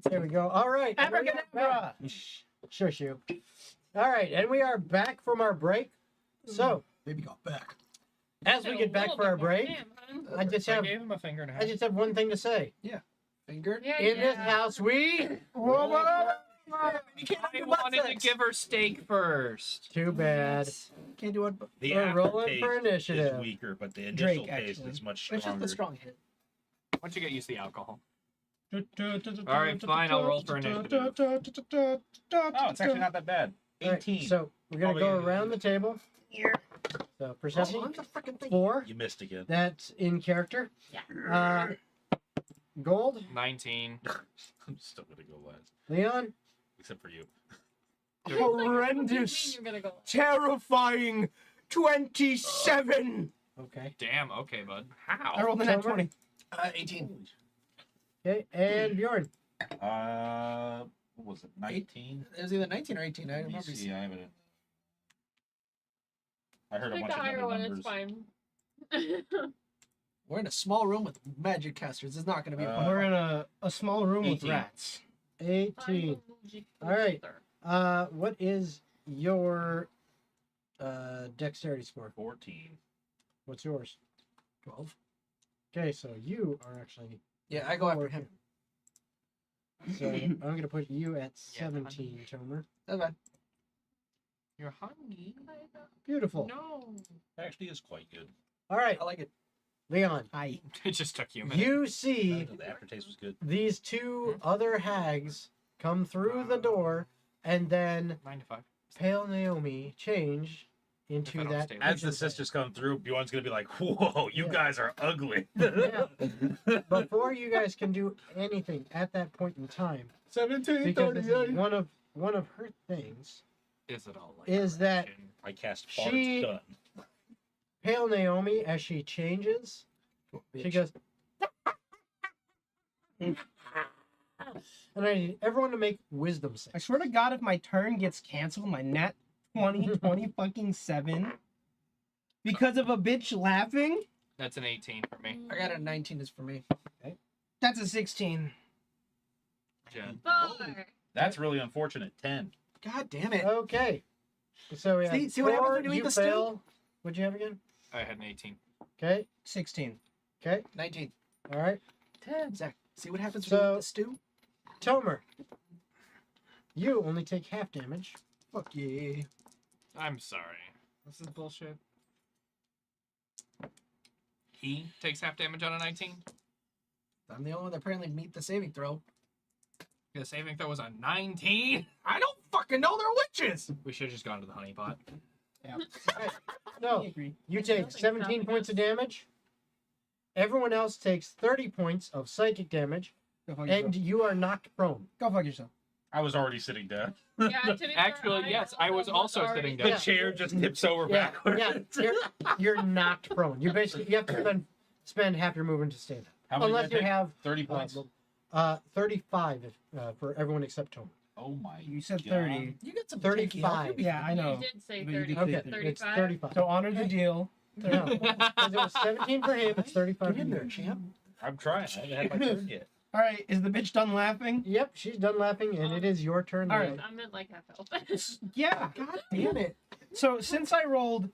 There we go. All right. and we are back. Abracadabra! Shush you. All right, and we are back from our break. So, Baby got back. as we get back for our break, I just I have gave him a finger and a half. I just have one thing to say. Finger. Yeah, In this yeah. house, we You can't I do butt wanted to sex. give her steak first. too bad. Can't do it. The We're rolling aftertaste for initiative. is weaker, but the Drake, initial taste actually. is much It's just stronger. a strong hit. Once you get used to the alcohol. Alright, fine, I'll roll for initiative. Oh, it's actually not that bad. All right, 18. so we're gonna go Probably- around the table. So Oh, perception I'm the freaking thing. 4. You missed again. That's in character. Yeah. Gold. 19. I'm still gonna go last, Leon. except for you. Horrendous. You're gonna go. Terrifying 27. Okay. Damn, okay, bud. I rolled a nat Tomer? 20. 18. Okay, and Bjorn. What was it? 19? It was either 19 or 18. I Let me remember. see. I have it. I heard a Pick bunch the of higher other one, numbers. it's fine. We're in a small room with magic casters. It's not going to be fun. We're in a small room with 18. rats. 18. All right. What is your dexterity score? 14. What's yours? 12. Okay, so you are actually. Yeah, I go after him. So I'm gonna put you at Yeah, 17, Tomer. That's fine. You're hungry? Beautiful. No. Actually, is quite good. All right, I like it. Leon. Hi. It just took you a minute. You see The aftertaste was good. these two other hags come through the door, and then 9 to 5. Pale Naomi change If I into don't that. stay As the pigeon sisters come through, Bjorn's gonna be like, "Whoa, you Yeah. guys are ugly." Yeah. Before you guys can do anything at that point in time, 17, because this is one of her things, Is it all like Is that- correction? I cast Bard's She- Stun. Pale Naomi, as she changes, she goes. And I need everyone to make wisdom I saves. swear to God, if my turn gets canceled, my nat 20 fucking 7, because of a bitch laughing, That's an 18 for me. I got a 19 is for me. that's a 16. Jen. 4. That's really unfortunate. 10. God damn it. Okay. So we have See what happens 4, when you eat you the stew? fail. What'd you have again? I had an 18. Okay. 16. Okay. 19. All right. 10. Zach, see what happens when you So- eat the stew? Tomer. You only take half damage. Fuck yeah. I'm sorry. This is bullshit. He takes half damage on a 19. I'm the only one that apparently meet the saving throw. The saving throw was a 19. I don't fucking know they're witches. We should have just gone to the honey pot. No, I agree. you There's take nothing 17 stopping points us. of damage. Everyone else takes 30 points of psychic damage, Go fuck yourself. and you are knocked prone. Go fuck yourself. I was already sitting down. Yeah, to be fair, Actually, yes, I was also sitting down. The chair just tips over Yeah, backwards. yeah, you're knocked prone. You have to spend half your movement to stand up, How many unless did I you take? have 30 points. 35 for everyone except Tomer. Oh my. You said God. 30. You got some 35. Yeah, I know. You did say But you 30. did Okay, say it's 35. 35. So honor the deal. No, 'cause it was 17 for him. It's 35 Get for in there, you. champ. I'm trying. I haven't had my turn yet. All right, is the bitch done laughing? Yep, she's done laughing, and it is your turn. All now. right. I'm at like half health. Yeah. God damn it. So since I rolled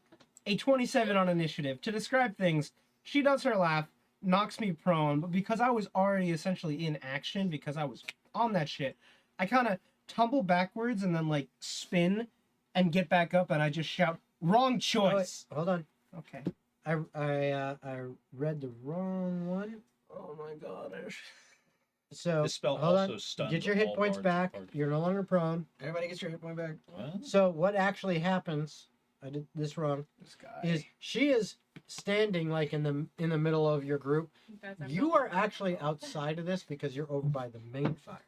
a 27 on initiative, to describe things, she does her laugh, knocks me prone, but because I was already essentially in action, because I was on that shit, I kind of tumble backwards and then like spin and get back up, and I just shout, "Wrong Oh, wait, choice." hold on. Okay. I read the wrong one. Oh my gosh. So This spell hold also on. stuns Get your all hit points bards back. and You're no longer prone. Everybody gets your hit point back. What? So what actually happens? I did this wrong. This guy. Is she is standing like in the middle of your group. You are actually outside of this because you're over by the main fire.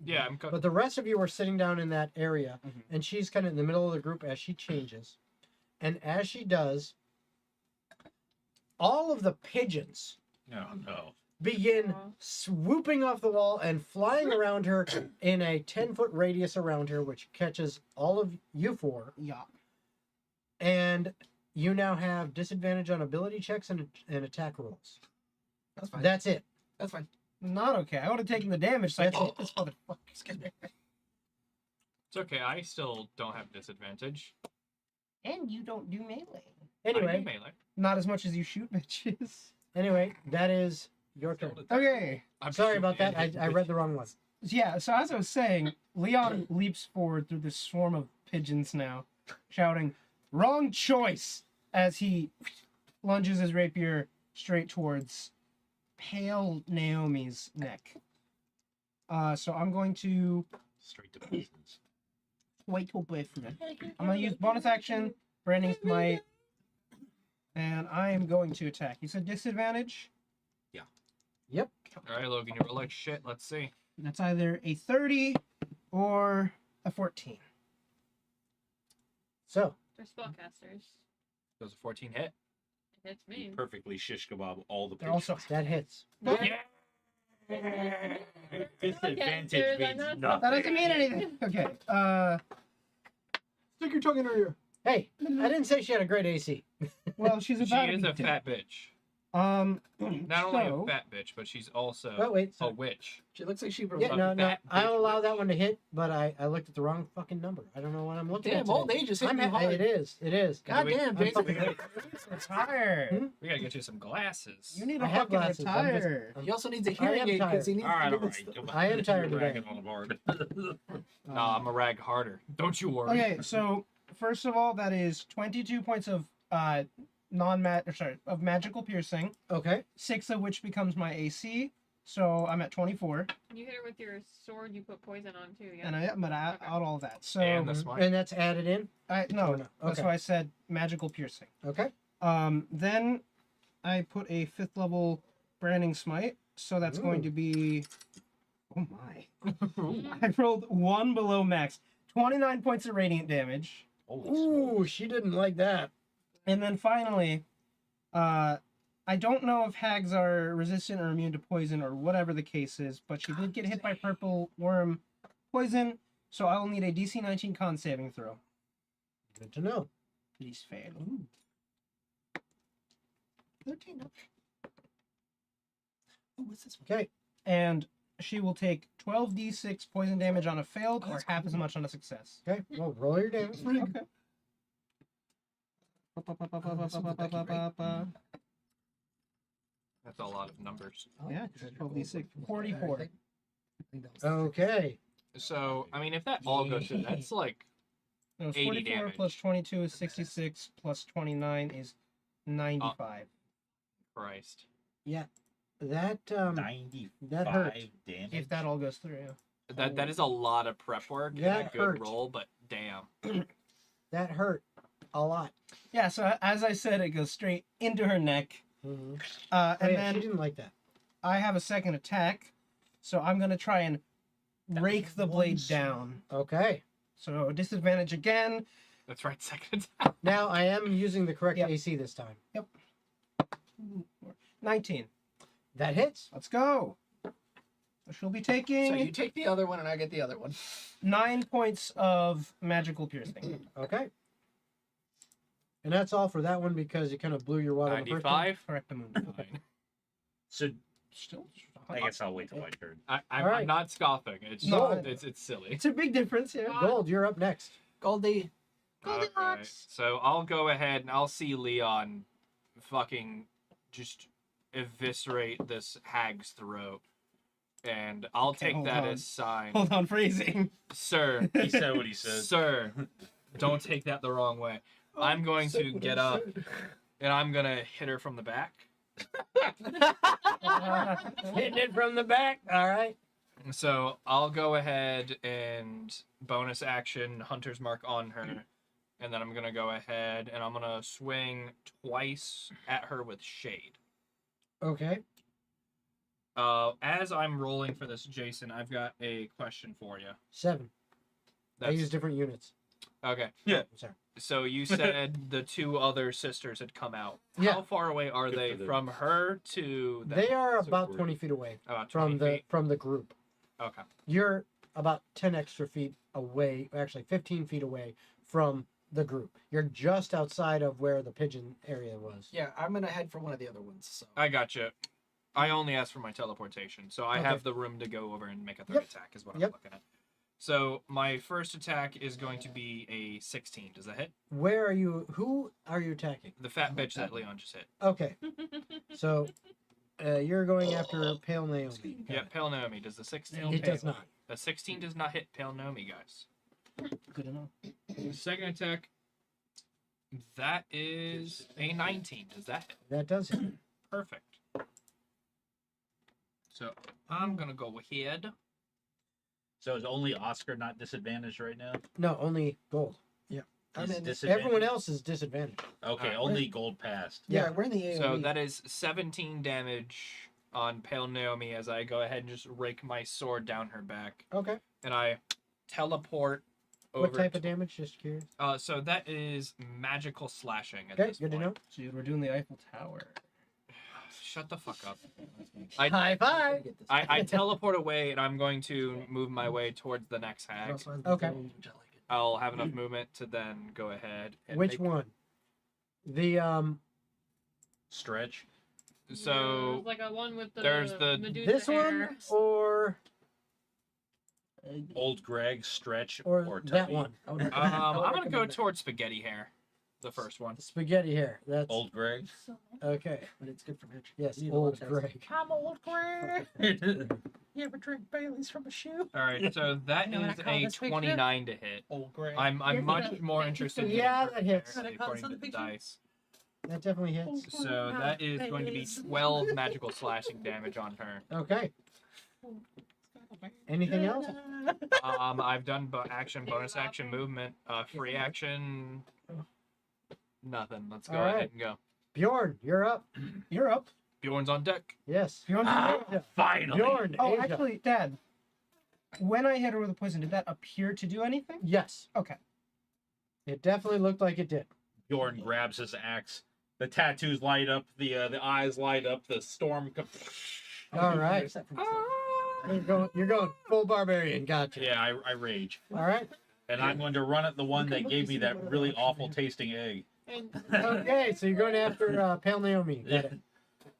Yeah, I'm. But the rest of you are sitting down in that area, Mhm. and she's kind of in the middle of the group as she changes. And as she does, all of the pigeons Oh no. begin Aw. swooping off the wall and flying around her in a 10-foot radius around her, which catches all of you four. Yeah. And you now have disadvantage on ability checks and attack rolls. That's fine. That's it. That's fine. Not okay. I would have taken the damage, so I can hit this motherfucker. Excuse me. It's okay. I still don't have disadvantage. And you don't do melee. I do Anyway, melee. Not as much as you shoot bitches. that is your turn. Okay. I'm Sorry about that. shooting I read the wrong one. Yeah, so as I was saying, Leon leaps forward through this swarm of pigeons now, shouting, "Wrong choice!" as he lunges his rapier straight towards pale Naomi's neck. So I'm going to Straight to business. wait till I'm going to use bonus action, Branding Smite, and I am going to attack. You said disadvantage? Yep. All right, Logan, you roll like shit. Let's see. That's either a 30 or a 14. So, They're spellcasters. Does a 14 hit? It hits me. Perfectly shish kebab all the They're also that hits. Disadvantage they're means not- nothing. That doesn't mean anything. Okay. Stick your tongue in her ear. Hey, I didn't say she had a great AC. Well, she's She about is to a be fat bitch. dead. Not only so, a fat bitch, but she's also Oh, wait. a Sorry. witch. She looks like she. Yeah, no, no. fat I'll bitch allow witch. that one to hit, but I looked at the wrong fucking number. I don't know what I'm looking at. Damn, old today. age is hitting you I'm hard. It is. It is. God damn, I'm Jason. fucking- retire. Hmm? We gotta get you some glasses. You need I to have fucking glasses. I'm just- retire. He also needs a I hearing am aid because he needs All right, to all do right. this. Come on. I am tired You're today. ragging on the board. Nah, I'm a rag harder. Don't you worry. Okay, so first of all, that is 22 points of of magical piercing, Okay. 6 of which becomes my AC. So I'm at 24, You hit her with your sword. You put poison on too. Yeah. and I out all that. So And the smite. And that's added in. no, Or no? that's Okay. why I said magical piercing. Okay. Then I put a 5th level branding smite, so that's going Ooh. to be. Oh my! I rolled 1 below max, 29 points of radiant damage. Holy Ooh, smokes. she didn't like that. And then finally, I don't know if hags are resistant or immune to poison or whatever the case is, but she did get hit by purple worm poison, so I will need a DC 19 con saving throw. Good to know. Please fail. 13. Oh, what's this one? Okay. And she will take 12d6 poison damage on a failed or half as much on a success. Okay. Well, roll your damage. Okay. That's a lot of numbers. Yeah, 12d6, 44. I think that was- Okay. So, I mean, if that all goes through, that's like No, it's 80 44 damage. plus 22 is 66 plus 29 is 95. Christ. That 95 that hurt. damage. If that all goes through, yeah. That is a lot of prep work and That a good hurt. roll, but damn. that hurt a lot. Yeah, so as I said, it goes straight into her neck. Mm-hmm. And she then didn't like that. I have a second attack, so I'm going to try and rake the blade down. Okay. So disadvantage again. That's right, second attack. Now I am using the correct Yep. AC this time. 19. That hits. Let's go. So she'll be So taking you take the other one and I get the other one. 9 points of magical piercing. Okay. And that's all for that one because you kind of blew your water. the first time. 95. Correct the moon. Fine. So Still. I guess I'll wait till my turn. I'm All right. not scoffing. It's No, it's silly. It's a big difference, yeah. Gold, you're up next. Goldie. Okay, so I'll go ahead and I'll see Leon fucking just eviscerate this hag's throat. And I'll Okay, take hold that on. as sign. Hold on, phrasing. Sir, He said what he said. sir, don't take that the wrong way. I'm going to get up and I'm going to hit her from the back. Hitting it from the back. All right. So I'll go ahead and bonus action Hunter's Mark on her. And then I'm going to go ahead and I'm going to swing twice at her with Shade. Okay. As I'm rolling for this, Jason, I've got a question for you. 7. I That's use different units. okay. Yeah. Sorry. So you said the 2 other sisters had come out. Yeah. How far away are Good they for them. from her to them? They are So about we're- 20 feet away About 20 from feet. the group. Okay. You're about 10 extra feet away, actually 15 feet away from the group. You're just outside of where the pigeon area was. Yeah, I'm gonna head for one of the other ones. So I got you. I only asked for my teleportation, so I Okay. have the room to go over and make a third Yep. attack. Is what Yep. I'm looking at. So my first attack is going to be a 16. Does that hit? Where are you? Who are you attacking? The fat bitch that Leon just hit. Okay. So you're going after Pale Naomi. Got Yeah, it. Pale Naomi. Does the 16 It does not. The 16 does not hit Pale Naomi, guys. Good enough. Second attack, that is a 19. Does that hit? That does hit. Perfect. So I'm gonna go ahead. So is only Oscar not disadvantaged right now? No, only gold. I'm He's in. disadvantaged? Everyone else is disadvantaged. Okay, Alright. only gold passed. Yeah, we're in the AOE. So that is 17 damage on Pale Naomi as I go ahead and just rake my sword down her back, Okay. and I teleport over. What type of damage? Just curious. So that is magical slashing at Okay, this good to point. know. Dude, we're doing the Eiffel Tower. Shut the fuck up. I High five. Get this. I teleport away, and I'm going to move my way towards the next It hag. also has the Okay. zones, which I like it. I'll have enough movement to then go ahead. And Which make- one? The Stretch. So there's like a one with the there's the- Medusa this one hair. or Old Greg, Stretch, or that Tubby. one? I would- I would I'm gonna recommend go that. towards spaghetti hair, the first one. Spaghetti hair. That's Old Greg. okay. But it's good for Mitch. Yes, You need a lot old of dice. Greg. I'm old Greg. You ever drink Bailey's from a shoe? All right, so that You know what I is call a this picture? 29 to hit. Old Greg. I'm Yes, much it more does. interested. in Yeah, hitting that hits. her, Can I call this according on to the the picture? dice. That definitely hits. So that is going to be 12 magical slashing damage on her. Okay. Anything else? I've done action, bonus action, movement, free action. Nothing. Let's go All right. ahead and go. Bjorn, you're up. You're up. Bjorn's on deck. Yes. Bjorn's Asia. Finally. Bjorn, Oh, Asia. actually, Dad. When I hit her with a poison, did that appear to do anything? Yes. Okay. It definitely looked like it did. Bjorn grabs his axe. The tattoos light up. The eyes light up. The storm. All right. Where's that from? You're going full barbarian. Gotcha. Yeah, I rage, All right. and I'm going to run at the one that gave me that really awful tasting egg, And Okay, so you're going after Pale Naomi. Got it.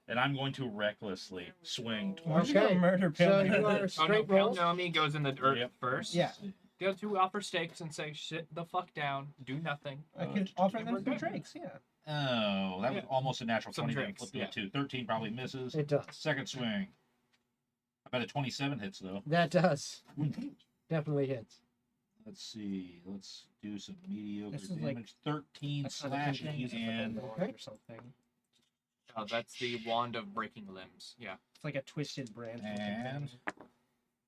and I'm going to recklessly swing. Why don't you go Okay, murder So Pale you Naomi? are Oh no, straight Pale rolls. Naomi goes in the dirt Yep. first. Yeah. The other two offer stakes and say, "Sit the fuck down, do nothing." I could offer and them we're some good. drakes, yeah. Oh, that was Yeah. almost a natural Some 20. drinks, Flip to a yeah. 2. 13 probably misses. It does. Second swing. I bet a 27 hits though. That does. Definitely hits. Let's see. Let's do some mediocre This is like- damage. 13 That's not a thing, slashing use it like a and wand Okay. or something. That's the wand of breaking limbs. Yeah. It's like a twisted branch. looking And- thing.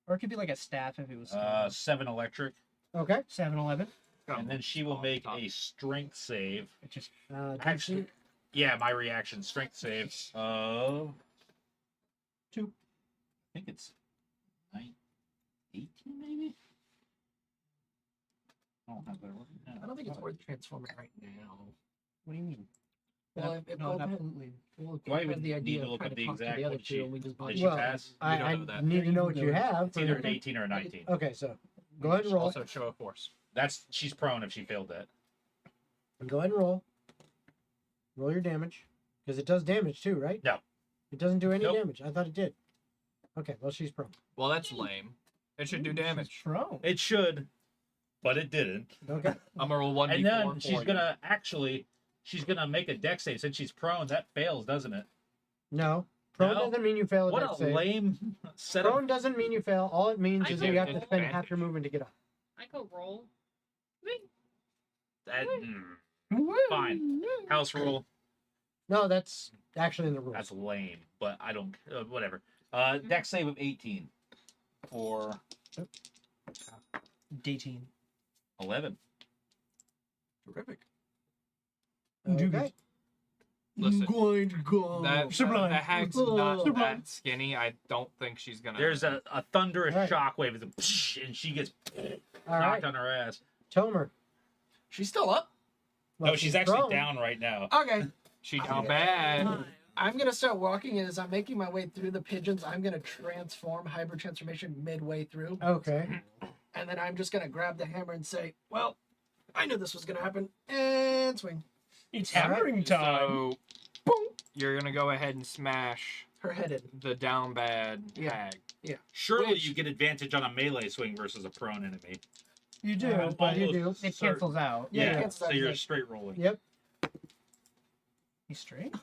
Or it could be like a staff if it was 7 electric. Okay. 7-Eleven. And then she will Oh, make top. a strength save. It just Actually, yeah, my reaction strength save of 2. I think it's 18 maybe. I don't have that one. I don't think it's worth transforming right now. what do you mean? Well, That- if no, both had- absolutely. Well, Do I had even the need idea to of look trying up to the talk to exact the other what two, she- and we just Did she Well, pass? I don't know that. need to know what you have. It's either for- an 18 or a 19. Okay, so go ahead and roll. Also, show of force. She's prone if she failed that. Go ahead and roll. Roll your damage. Because it does damage too, right? No. It doesn't do any Nope. damage. I thought it did. Okay, well, she's prone. Well, that's lame. It should do damage. She's prone. It should, but it didn't. Okay. I'm gonna roll 1d4. And then for she's you. gonna make a dex save since she's prone. That fails, doesn't it? No. Prone No? doesn't mean you fail a What dex a save. lame setup. Prone doesn't mean you fail. All it means I is think you have to it's spend half advantage. your movement to get up. I could roll. That, Woo! fine. House rule. No, that's actually in the rules. That's lame, but I don't. Whatever. Dex save of 18 for Dating. 11. Terrific. Okay. Listen, going to go. that Sublime. the hag's not Sublime. that skinny. I don't think she's gonna. There's a thunderous All right. shockwave, it's a psh, and she gets All knocked right. on her ass. Tomer. She's still up. Well, No, she's actually prone. down right now. Okay. She down bad. I'm gonna start walking, and as I'm making my way through the pigeons, I'm gonna transform hybrid transformation midway through, Okay. and then I'm just gonna grab the hammer and say, "Well, I knew this was gonna happen," and swing. It's All right. hammering time. So you're gonna go ahead and smash Her head in. the down bad Yeah. hag. Surely Which- you get advantage on a melee swing versus a prone enemy. You do, Yeah, but you do. it certain. cancels out. Yeah, it Yeah, cancels so out you're exactly. straight rolling. Yep. You straight?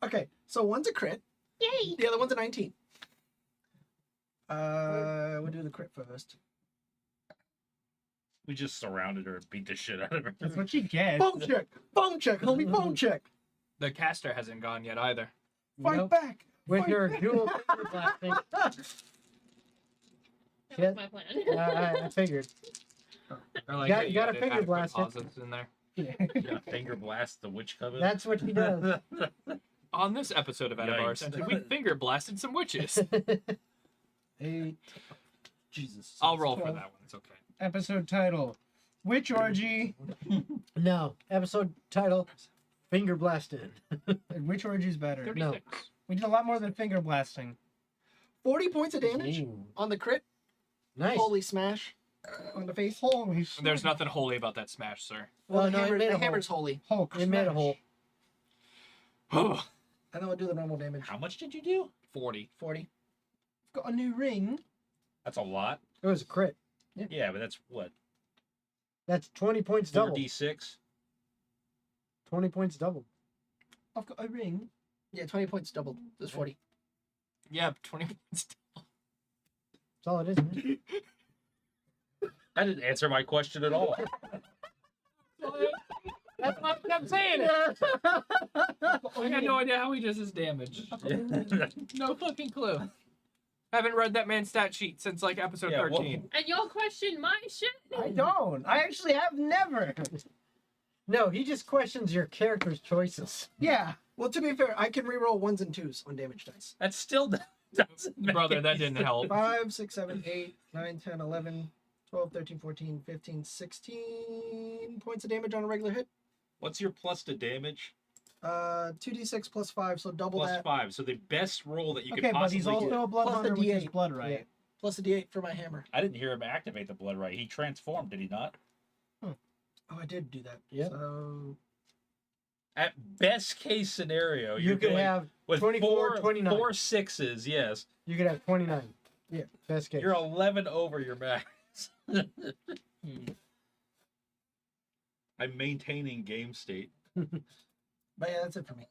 Okay, so one's a crit. Yay! The other one's a 19. We'll do the crit first. We just surrounded her and beat the shit out of her. That's what you get. Bone check! Bone check, homie, bone check! The caster hasn't gone yet either. Fight Nope. back! With Fight your back. dual finger blasting. That Yeah. was my plan. I figured. Or like Got- how you gotta added finger adequate blast it. pauses in there. Yeah, finger blast the witch coven. That's what he does. On this episode of Atavar Yikes. Ascension, we finger blasted some witches. 8. Jesus. I'll roll for 12. that one. It's okay. Episode title: Witch Orgy. No. Episode title: Finger Blasted. Which orgy's better? 36. We did a lot more than finger blasting. 40 points of damage Ooh. on the crit. Nice. Holy smash on the face. Holy shit. There's nothing holy about that smash, sir. Well, Oh, no, it made a the hole. hammer's holy. Hulk It made a smash. hole. And then we'll do the normal damage. How much did you do? 40. 40. Got a new ring. That's a lot. It was a crit. Yeah, but that's what? That's 20 points double. 4d6? 20 points double. I've got a ring. Yeah, 20 points doubled. There's 40. Yeah, 20 points. That's all it is, man. That didn't answer my question at all. That's why I kept saying it. I got no idea how he does his damage. No fucking clue. Haven't read that man's stat sheet since like episode Yeah, well- 13. And y'all question my shit? I don't. I actually have never. No, he just questions your character's choices. Yeah. Well, to be fair, I can reroll 1s and 2s on damage dice. That still doesn't make Brother, that any didn't sense. help. 5, 6, 7, 8, 9, 10, 11, 12, 13, 14, 15, 16 points of damage on a regular hit. What's your plus to damage? 2d6 plus 5, so double Plus that. 5. So the best roll that you Okay, could but possibly he's also get. a blood Plus the hunter with his D8. blood right. Yeah. Plus a d8 for my hammer. I didn't hear him activate the blood right. He transformed, did he not? Oh, I did do that. Yep. So At best case scenario, You you're could going have with 24, 29. 4 6s, yes. You could have 29. Yeah. Best case. You're 11 over your max. I'm maintaining game state. but yeah, that's it for me.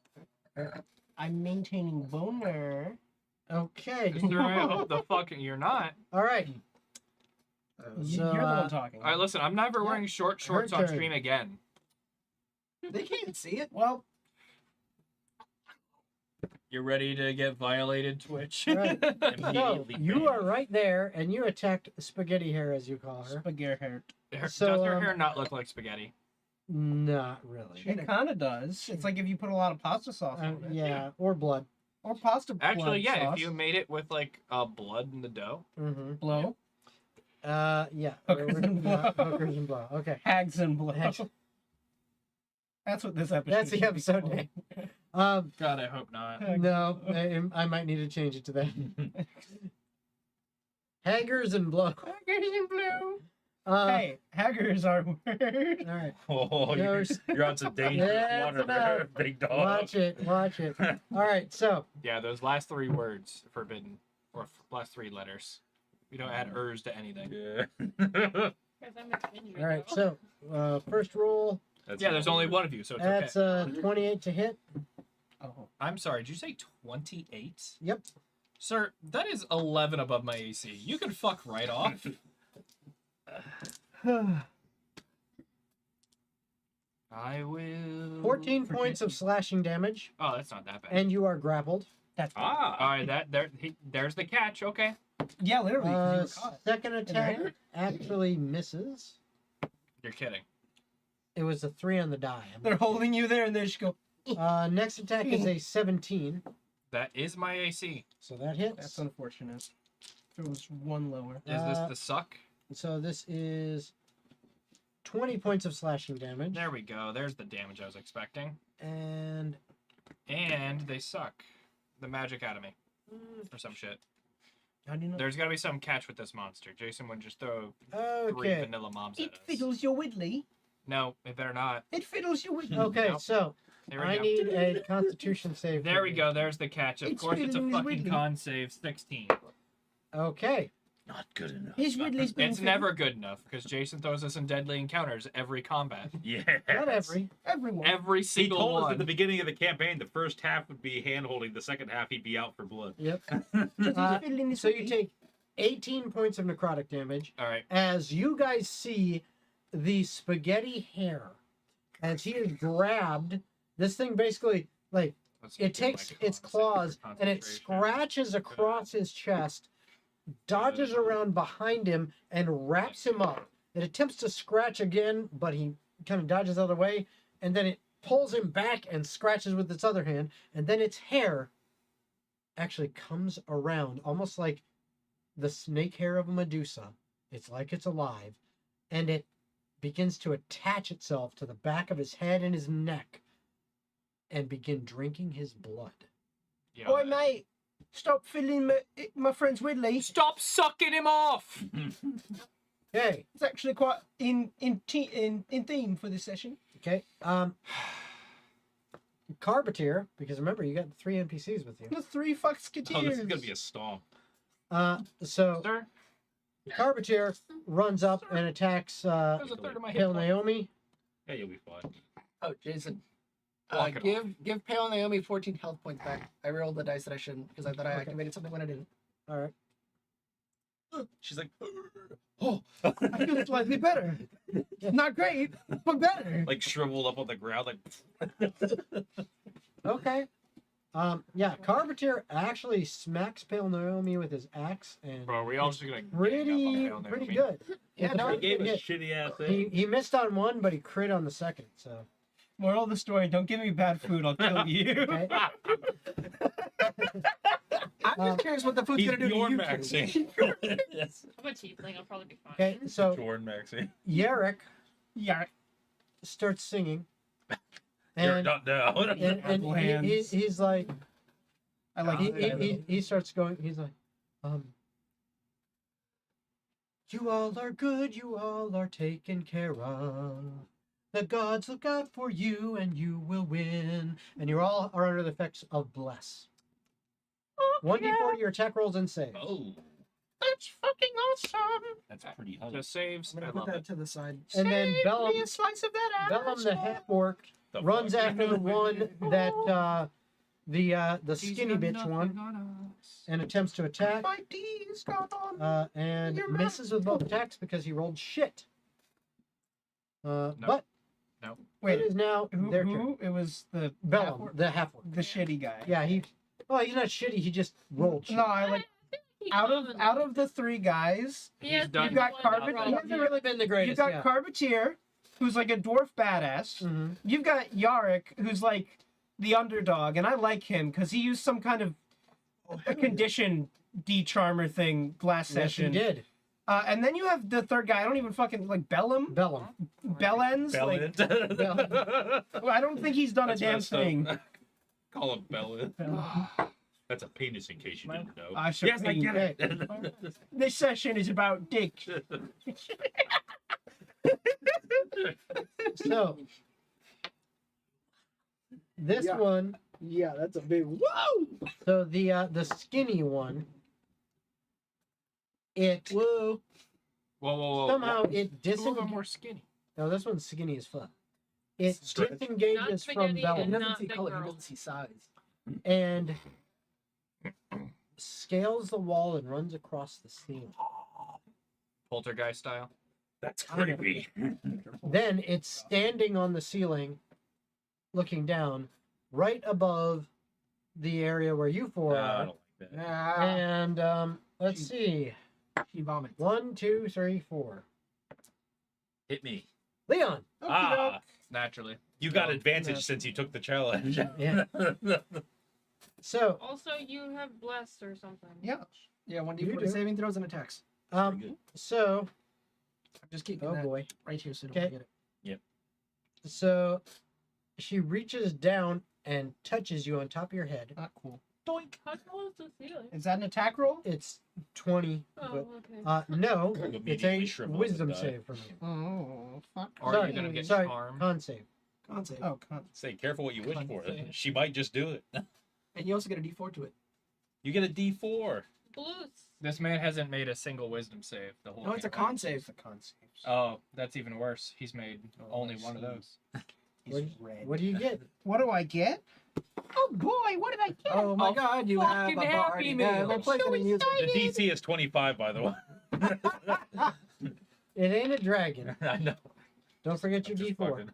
I'm maintaining boner. Okay. Sir, I hope the fucking you're not. All right. So, You're the one talking. All right, listen, I'm never wearing short shorts on turn. stream again. They can't see it. Well, You ready to get violated, Twitch? All right. So, Immediately you banned. are right there, and you attacked Spaghetti Hair, as you call her. spaghetti hair. Does So, her um, hair not look like spaghetti? Not really. It kind of does. It's like if you put a lot of pasta sauce on it. Yeah, or blood. Or pasta Actually, blood yeah, sauce. if you made it with like blood in the dough. Mm-hmm. Blow. Yeah. Hookers and blow. Hookers and blow. Okay. Hags and blow. Hags. That's what this episode That's the should be episode called. name. God, I hope not. No, I might need to change it to that. Haggers and blow. Haggers and blow. Hey. Hey, haggers are word. All right. Oh, you're on some dangerous That's water enough. there, big dog. Watch it. Watch it. All right. So, Yeah, those last 3 words forbidden, or last 3 letters. We don't add ers to anything. Yeah. Guys, I'm a twin all right. now. So, first roll. That's Yeah, there's only one of you, so it's That's okay. 28 to hit. Oh. I'm sorry, did you say 28? Yep. Sir, that is 11 above my AC. You can fuck right off. I will. 14 points of slashing damage, Oh, that's not that bad. and you are grappled. That's All Ah. right, there's the catch. Okay. yeah, literally. 'cause you were caught. Second your attack hand? actually misses. You're kidding. It was a 3 on the die. They're holding you there, and they just go. Next attack is a 17, That is my AC. so that hits. That's unfortunate. If it was one lower. Is this the suck? So this is 20 points of slashing damage, There we go. There's the damage I was expecting. and And they suck the magic out of me or some shit. How do you know? There's got to be some catch with this monster. Jason would just throw 3 okay. vanilla mobs at It us. fiddles your widdly. No, it better not. It fiddles your widdly. Okay, Nope. so There we I go. need a Constitution save. There from we you. go. There's the catch. Of It's course, it's a fiddling fucking widdly. con save. 16. Okay. Not good enough. His Ridley's been It's never good enough because Jason throws us in deadly encounters every combat. Yeah. Not every. everyone. Every He single told us one. at the beginning of the campaign the first half would be hand holding, the second half he'd be out for blood. Yep. He's Uh, fiddling his So you Ridley. take 18 points of necrotic damage All right. as you guys see the spaghetti hair as he is grabbed. This thing basically, like, Let's it get my takes con its save for claws and it concentration. scratches across his chest, dodges around behind him, and wraps him up. It attempts to scratch again, but he kind of dodges the other way, and then it pulls him back and scratches with its other hand, and then its hair actually comes around, almost like the snake hair of a Medusa. It's like it's alive, and it begins to attach itself to the back of his head and his neck and begin drinking his blood. Yeah. Oi, mate. Stop fiddling my friend's Ridley. Stop sucking him off! Okay, It's actually quite in theme for this session. okay. Carbateer, because remember you got 3 NPCs with you. The 3 fucksketeers. Oh, this is gonna be a storm. So Sir, Carbateer runs up and attacks there's a third of my hit Pale points. Naomi. Yeah, you'll be fine. Oh, Jason. Block it Give Pale Naomi 14 health points back. I rolled the dice that I shouldn't because I thought I Okay. activated something when I didn't. All right. She's like, Oh, I feel slightly better. Not great, but better. like shriveled up on the ground, like. Okay. Yeah, Carbateer actually smacks Pale Naomi with his axe, and Bro, we all just gonna gang up on pretty Pale pretty Naomi. good. Yeah, With the no, He first gave a hit. shitty ass He missed on one, but he crit on the second. So Moral of the story: don't give me bad food. I'll kill you. okay. I'm just curious what the food's He's gonna do to Bjorn you. maxing. I'm a tiefling. I'll probably be fine. Okay, so Bjorn maxing. Yarrick Yeah. starts singing, You're and not down. and Purple hands. he's like I like he starts going. He's like, you all are good. You all are taken care of. The gods look out for you, and you will win. And you all are under the effects of bless. 1d4 your attack rolls and saves. Oh, That's fucking awesome. that's pretty high. Just saves. I'm I gonna put love that it. to the side. And then Save Bellum, me a slice of that Bellum the asshole. half orc The runs fuck? after the one that the skinny bitch one and attempts to attack My D's gone. and You're misses with both attacks because he rolled shit. But Wait, it is now who? their turn. Who? It was the Bellum, half-orc? the half orc. the shitty guy. Yeah, he's not shitty. He just rolled shit. No, I like He out doesn't- of the 3 guys. He has He's done been got one Carbon- wrong. He hasn't really been the You greatest. got yeah. Carbateer, who's like a dwarf badass. Mhm. You've got Yarrick, who's like the underdog, and I like him because he used some kind of a condition de-charmer thing last Yes, he session. did. And then you have the 3rd guy. I don't even fucking like Bellum. Bellum. Bellends. Like, Bellin. well, I don't think he's done That's a damn messed up. thing. Call him Bellin. That's a penis, in case you didn't know. I should Yes, I be- get it. This session is about dick. So this Yeah. one, Yeah, that's a big whoa. so the skinny one, it Whoa. Whoa. somehow it Two of them disengages. more skinny. No, this one's skinny as fuck. It Stretch. disengages from spaghetti He Bellum and- doesn't not see big color. He girl. doesn't see size. and scales the wall and runs across the ceiling. Poltergeist style. That's creepy. Then it's standing on the ceiling, looking down, right above the area where you four I are. don't like that. Ah, And let's see, she vomits. 1, 2, 3, 4. Hit me. Leon. Ah, Naturally. you got No. advantage since you took the challenge. Yeah. So Also, you have blessed or something. Yeah. Yeah, You 1d4 do. saving throws and attacks. um, good. so I'm just keeping oh that boy. right here so you Okay. don't forget it. So she reaches down and touches you on top of your head. Not cool. Doink. How tall is the ceiling? Is that an attack roll? It's 20. Oh, But, okay. no, You it's immediately a shrivel up wisdom and die. save from you. Oh fuck. Or Sorry, you're gonna get sorry, charmed. con save. Con save. Oh, con. Say, careful what you wish for. Consave. She might just do it. And you also get a D4 to it. You get a D4. Blues. This man hasn't made a single wisdom save the whole No, it's a campaign. con save. It's a con save. Oh, that's even worse. He's made only I one of see. those. He's red. What do you get? What do I get? Oh boy, what did I get? Oh my A God, you have a fucking Happy party. Meal. They're playing music. The DC is 25, by the way. It ain't a dragon. I know. Don't forget your Just D4. fucking-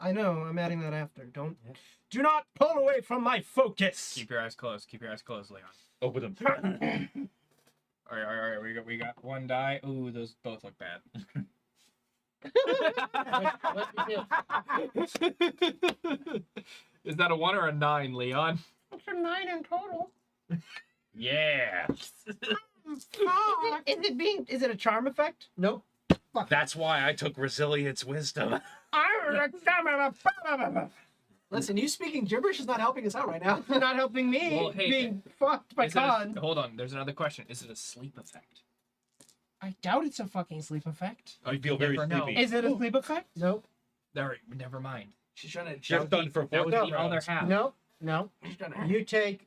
I know. I'm adding that after. Don't. Yeah. Do not pull away from my focus. Keep your eyes closed. Keep your eyes closed, Leon. Open them. All right. We got one die. Ooh, those both look bad. What you get? Is that a 1 or a 9, Leon? It's a 9 in total. Yeah. Is it a charm effect? Nope. That's why I took resilience wisdom. Listen, you speaking gibberish is not helping us out right now. You're not helping me. Well, hey, being fucked by Is it a- con. hold on. There's another question. Is it a sleep effect? I doubt it's a fucking sleep effect. I feel very never know. sleepy. Is it a sleep effect? Nope. Never mind. She's trying to. Just done for That 4 was No. the other rounds. half. Nope. No. She's trying to. You take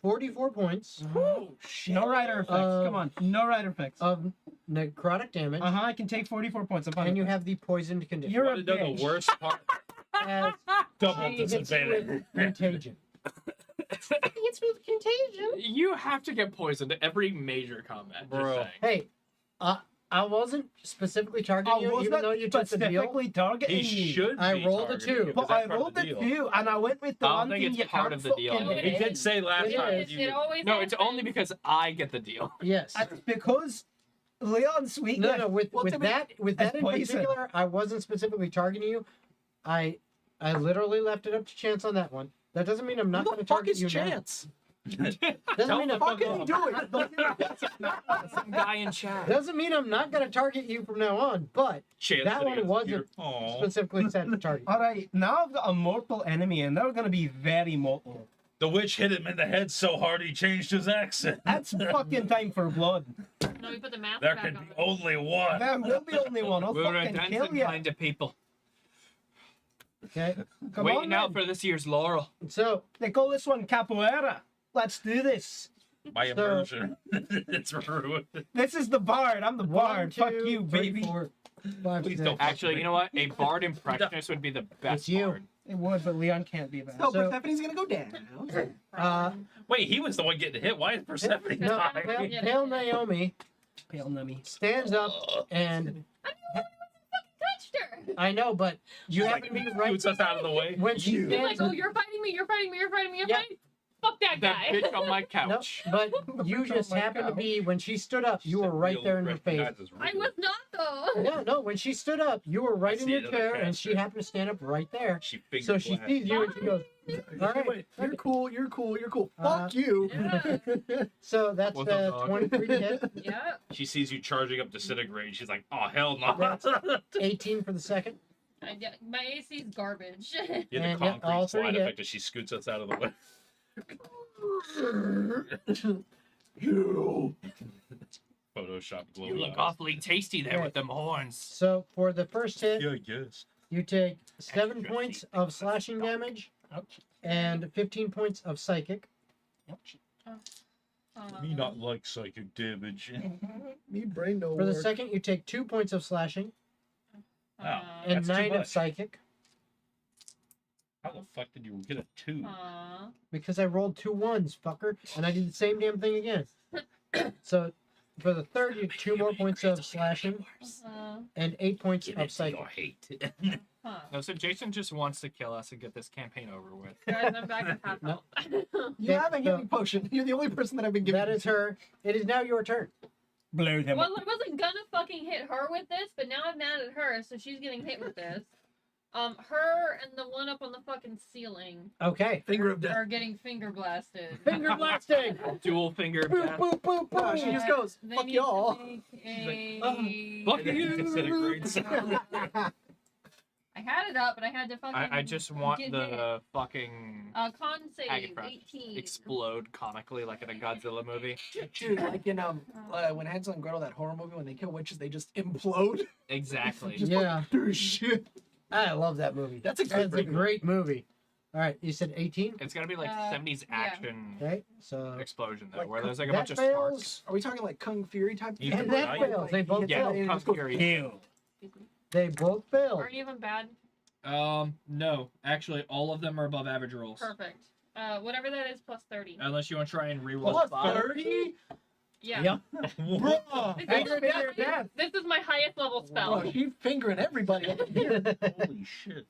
44 points Oh shit! No rider effects. Come on. No rider effects. of necrotic damage, I can take 44 points. I'm fine and you with that. have the poisoned condition. You're a Want to know bitch. the worst part? As Double she hits you disadvantage. with contagion. It's with contagion. You have to get poisoned every major combat. Bro. Just saying. Hey, I wasn't specifically targeting you, even though you took the deal. specifically targeting He you. should. I be rolled a targeting 2. you, 'cause But that's I part of rolled the a deal. 2, and I went with the I don't one think thing it's you part can't of the deal. fucking It He hit. did say last It time. is. you It did- always No, it's only happens. because I get the deal. Yes. It's because Leon's sweet. No, with Well, to me, that in that's poison. particular, I wasn't specifically targeting you. I literally left it up to chance on that one. That doesn't mean I'm not Who going to the fuck target is you Chance? now. Doesn't Tell mean the I'm What is he doing? Some guy in chat. doesn't mean I'm not going to target you from now on. But Chance That sitting one in his wasn't computer. Aw. specifically set to target. All right, now I've got a mortal enemy, and they're gonna be very mortal. The witch hit him in the head so hard he changed his accent. That's fucking time for blood. No, we put the mask There back can on. be only one. There will be only one. I'll We're a fucking kill dancing you. kind of people. Okay. Come Waiting on, out then. for this year's laurel. So They call this one capoeira. Let's do this. My So- immersion. It's ruined. This is the bard. I'm the 1, bard. 2, Fuck you, 3, baby. 4, 5, Please 6. don't. Actually, you know what? A bard impressionist would be the best It's you. bard. It would, but Leon can't be that. No, So- Persephone's gonna go down. Wait, he was the one getting hit. Why is Persephone No, dying? Pale Naomi Pale nummy. stands up and Touched her. I know, but you happen to be right Shoots us out of the way. when she He's like, stands. oh, you're fighting me. You're fighting me. You're fighting me. You're Yeah. fighting. Fuck that That guy. bitch on my No, couch. but you just Oh my happened to God. be when she stood up. You were right there in her face. I was not though. Yeah, no, when she stood up, you were right I in see your another chair, and cat she there. happened to stand up right there. She fingered So she Flash. sees you and she goes, "All right." You're cool. You're cool. You're cool. Uh, Fuck you. Yeah. So that's What's up, dog? 23 to hit, Yeah. She sees you charging up disintegrate. She's like, oh, hell no. That's 18 for the second. My AC's garbage. You're the And, yeah, concrete all three slide hit. effect as she scoots us out of the way. Photoshop glow. You look eyes. awfully tasty there Yeah. with them horns. So for the first hit, Yeah, I guess. you take 7 Extra points seat. of slashing damage Ouch. and 15 points of psychic. Ouch. Me not like psychic damage. Me brain no For the work. second, you take 2 points of slashing Wow. and That's too 9 of much. psychic How the fuck did you get a 2? because I rolled 2 1s, fucker, and I did the same damn thing again. So for the third, you 2 more points of slashing and 8 points Give of it to psychic. your hate. No, so Jason just wants to kill us and get this campaign over with. Guys, I'm back to half No. health. You have a Okay, healing potion. You're the only person that I've been giving. That is her. It is now your turn. Blow them Well, up. I wasn't gonna fucking hit her with this, but now I'm mad at her, so she's getting hit with this. Her and the one up on the fucking ceiling Okay. Finger of death. are getting finger blasted. Finger blasting. Dual finger Boop, death. boop, boop, Oh, boop. she just goes, They fuck need y'all. to make Fuck a- you. Disintegrates. I had it up, but I had to fucking. I just want get the hit. fucking Con save Agatha 18. explode comically like in a Godzilla movie. Dude, like in when Hansel and Gretel, that horror movie, when they kill witches, they just implode. Exactly. Just Yeah. do shit. I love that movie. That's a great movie. great movie. All right, you said 18. It's gonna be like 70s yeah. action Okay, so explosion though, Like, where there's like a that bunch of fails. sparks. Are we talking like Kung Fury type? You thing? And can that die. fails. They both Yeah, fail. Kung Fury. Ew. They both fail. Aren't even bad. No, actually, all of them are above average rolls. Perfect. Whatever that is, plus 30. Unless you want to try and reroll. Plus five. 30? Yeah. Yep. Bro, This, Finger is, death, death. this is my highest level spell. Bro, she's fingering everybody up in here. Holy shit!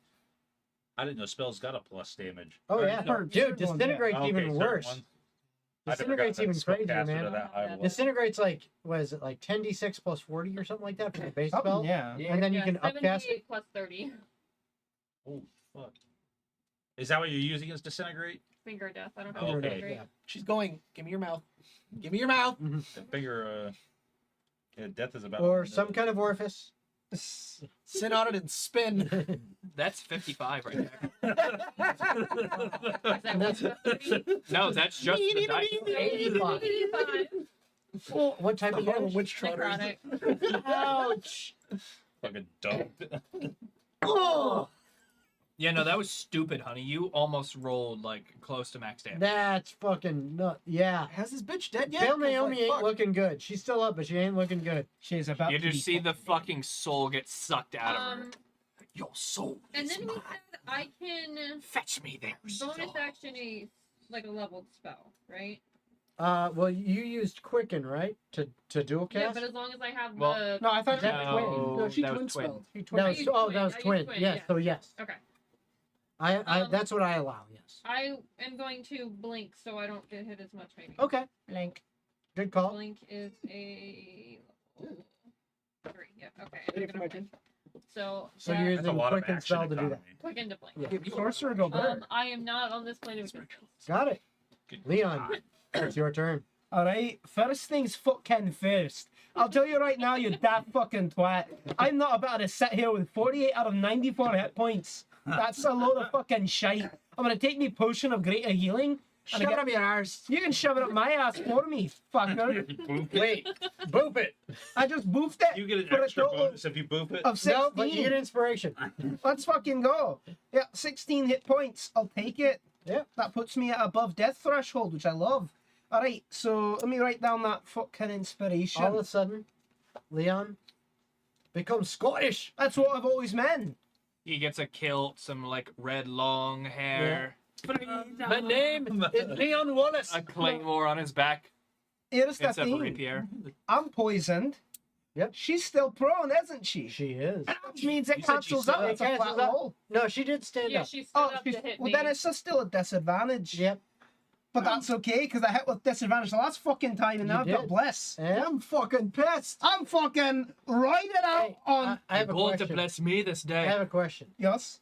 I didn't know spells got a plus damage. Oh yeah, For dude, certain ones, yeah. disintegrate's Okay, even certain worse. ones. I never Disintegrate's got even that spell crazier, casted man. to that high level. Disintegrate's like, what is it, like 10d6 plus 40 or something like that for the base spell? yeah. And then you Yeah, can upcast 78 plus 30. Oh fuck! Is that what you're using as disintegrate? Finger death. I don't have Okay. finger death. Yeah. She's going, give me your mouth. Give me your mouth. I figure, yeah, death is about. Or some kind of orifice. Sit on it and spin. That's 55 right there. Is that That's- plus 30? No, that's just the dice. 85. 85. Oh, what type of Harlem damage? Witch Trotters. Necrotic. Ouch! Fucking dumb. Oh, Yeah, no, that was stupid, honey. You almost rolled like close to max damage. that's fucking nut. Yeah. Has this bitch dead yet? Pale 'Cause, Naomi like, ain't fuck. looking good. She's still up, but she ain't looking good. She's about You to be just see the fucking soul get sucked out of her. Your soul And is then he mine. said I can Fetch me there. bonus action a like a leveled spell, right? Well, you used Quicken, right? To dual Yeah, cast? but as long as I have Well, the No, I thought That that was No, No, she that twin was twin. spelled. she That twin. was, used oh, twin. that was I used twin. twin, Yes, yeah. so yes. okay. That's what I allow, yes. I am going to blink so I don't get hit as much. Maybe. Okay, Link. good call. Blink is a level 3. Yeah. Okay. Ready I'm for gonna my blink. turn? So So yeah, you're That's a using lot of Quicken action spell to do that. economy. quick into blink. Yeah. Give you Sorcerer go better. I am not on this plane of existence. Got it. Good Leon, God. it's your turn. All right, first things fucking first. I'll tell you right now, you daft fucking twat. I'm not about to sit here with 48 out of 94 hit points. That's a load of fucking shite. I'm gonna take me potion of greater healing. Shove it up your arse. You can shove it up my ass for me, fucker. Wait, boop it. I just boofed it. You get an for a extra total bonus if you boop it. of 16. No, but you get inspiration. Let's fucking go. Yeah, 16 hit points. I'll take it. Yeah. That puts me at above death threshold, which I love. All right, so let me write down that fucking inspiration. All of a sudden, Leon becomes Scottish. That's what I've always meant. He gets a kilt, some like red long hair, My name is Leon Wallace. a claymore on his back. Here's the It's a thing. rapier. I'm poisoned. Yep. She's still prone, isn't she? She is. Which means it You said she cancels stood out. up. It's a It cancels flat out. roll. No, she did stand Yeah, up. she stood Oh, up to she's, hit well, me. then it's still a disadvantage. Yep. But that's okay, because I hit with disadvantage the last fucking time, and You now I've got did. bliss. Yeah. I'm fucking pissed. I'm fucking riding out Hey, on... I have a Going to question. bless me this I day. have a question. Yes?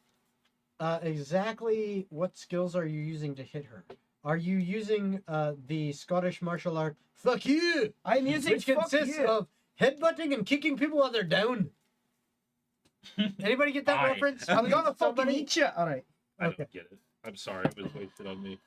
Exactly what skills are you using to hit her? Are you using the Scottish martial art fuck you, I'm using which fuck consists you. of headbutting and kicking people while they're down? Anybody get that Aye. reference? I'm gonna fucking Somebody? eat you. All right. I Okay. don't get it. I'm sorry, it was wasted on me.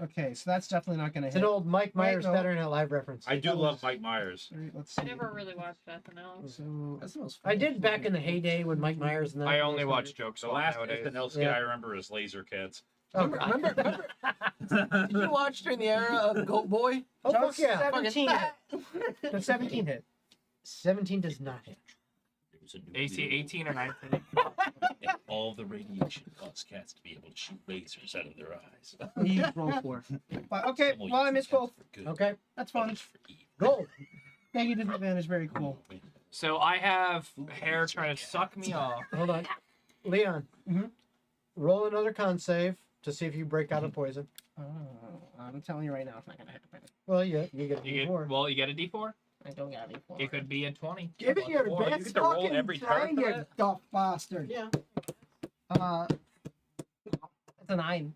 Okay, so that's definitely not gonna It's hit. an old Mike Myers no. Saturday Night Live reference. I do love Mike Myers. All right, let's I see. never really watched SNL. So That's the most I did back in the heyday when Mike Myers and that. I only watch jokes The last nowadays. SNL skit Yeah. I remember is Laser Cats. Oh, Remember, did you watch during the era of Goat Boy? oh fuck just yeah! 17 hit. The 17 hit. 17 does not hit. There was a new AC rule, 18 or 19. and all the radiation caused cats to be able to shoot lasers out of their eyes. You roll 4. But okay, well I missed both. Okay, That's fun. One's for evil. gold. Negative advantage, very cool. So I have hair trying to suck me off. Hold on, Leon. Mhm. Roll another con save to see if you break out of poison. Oh, I'm telling you right now, it's not gonna happen. Well, yeah, you get a You D4. get, well, you get a D4. I don't got any for It could be a 20. Give it your Boy, you best get to roll fucking every try, turn for you that? dumb bastard. Yeah. It's a 9.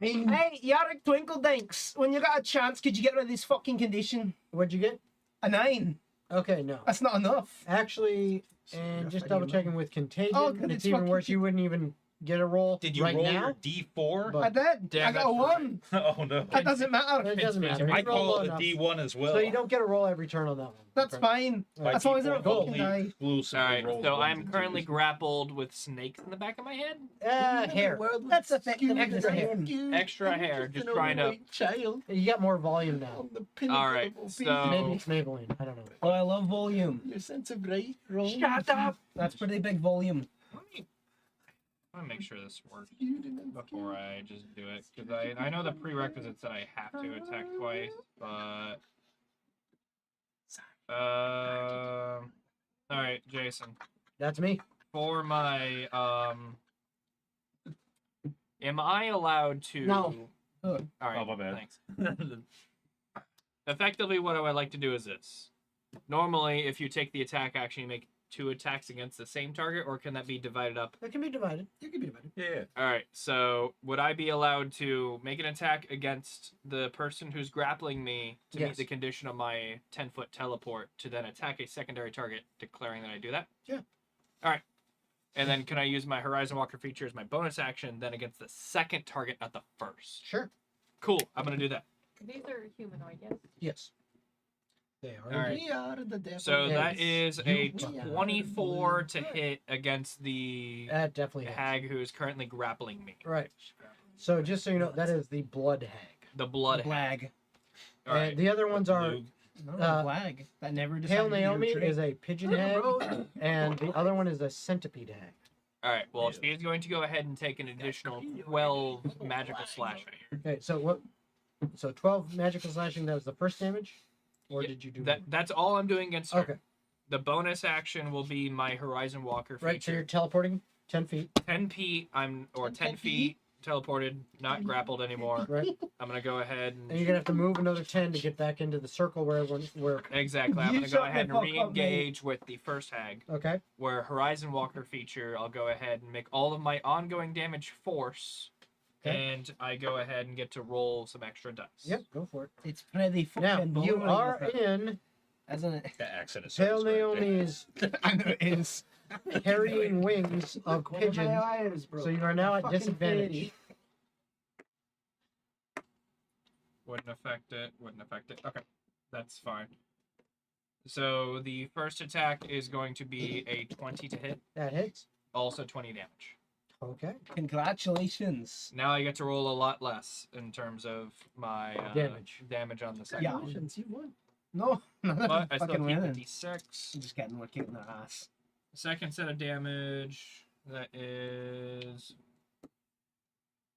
Hey, Yarrick Twinkledinks, when you got a chance, could you get rid of this fucking condition? What'd you get? A 9. Okay, no. That's not enough. Actually, And just double checking with contagion. Oh, and good, it's it's even fucking worse. You wouldn't even get a roll. Did you right roll now. your D4? But- I did. Damn, I got a that's right. 1. Oh no. That doesn't matter. It doesn't matter. I You roll call low it a enough. D1 as well. So you don't get a roll every turn on that one. That's Okay. fine. By That's always default, a fucking only die. exclusively All right, rolls so ones I'm and currently twos. grappled with snakes in the back of my head. Hair. That's effective. Extra hair. Extra hair, just trying to. Child You got more volume now. on the pinnacle All right, of so- obedience. Maybe it's Maybelline. I don't know. Oh, I love volume. Your sense of right, wrong. Shut up! That's pretty big volume. I want to make sure this works You didn't before I just do it, because I know the prerequisites that I have to attack twice, but all right, Jason, That's me. for my am I allowed to? No. All right. Oh, my bad. Thanks. Effectively, what I would like to do is this. Normally, if you take the attack action, you make 2 attacks against the same target, or can that be divided up? It can be divided. You can be divided. Yeah. All right. So, would I be allowed to make an attack against the person who's grappling me to meet Yes. the condition of my 10-foot teleport to then attack a secondary target, declaring that I do that? Yeah. All right. And then can I use my Horizon Walker feature as my bonus action, then against the second target, not the first? Sure. Cool. I'm gonna do that. These are humanoid, yes? Yes. They are. All right. We are the devil. So that Yes. is a You- 24 to hit against the That definitely hits. hag who is currently grappling me. Right. So just so you know, that is the blood hag. The blood hag. Blag. All right. And the other ones are Lug. No, Uh, blag. That never Pale decided to be your Naomi trait. is a pigeon hag, and the other one is a centipede hag. All right. Well, she is going to go ahead and take an additional 12 magical slashing. Okay, so what? So 12 magical slashing. That was the first damage, or Yeah, did you do That's all I'm doing against her. Okay, The bonus action will be my Horizon Walker right. So you're feature. teleporting 10 feet. 10 feet. 10 feet teleported, not grappled anymore. Right, I'm gonna go ahead and and you're gonna have to move another 10 to get back into the circle where everyone. Where exactly. I'm You gonna go shut ahead the and fuck up, mate. re-engage with the first hag. okay, Where Horizon Walker feature, I'll go ahead and make all of my ongoing damage force, Okay. and I go ahead and get to roll some extra dice. yep, go for it. It's pretty Now fucking you boring are with it. in As an The accent is Pale so descriptive. Naomi's I know it is. carrying wings of Corner of my pigeons, eyes, bro. so you are now at Fucking disadvantage. fairy. Wouldn't affect it. Wouldn't affect it. Okay, that's fine. So the first attack is going to be a 20 to hit, That hits. also 20 damage. Okay, Congratulations. Now I get to roll a lot less in terms of my Damage. on the second. Yeah. Congratulations, you won. No, none of But them I still fucking keep the winning. D6. I'm just getting what kicked in their ass. Second set of damage, that is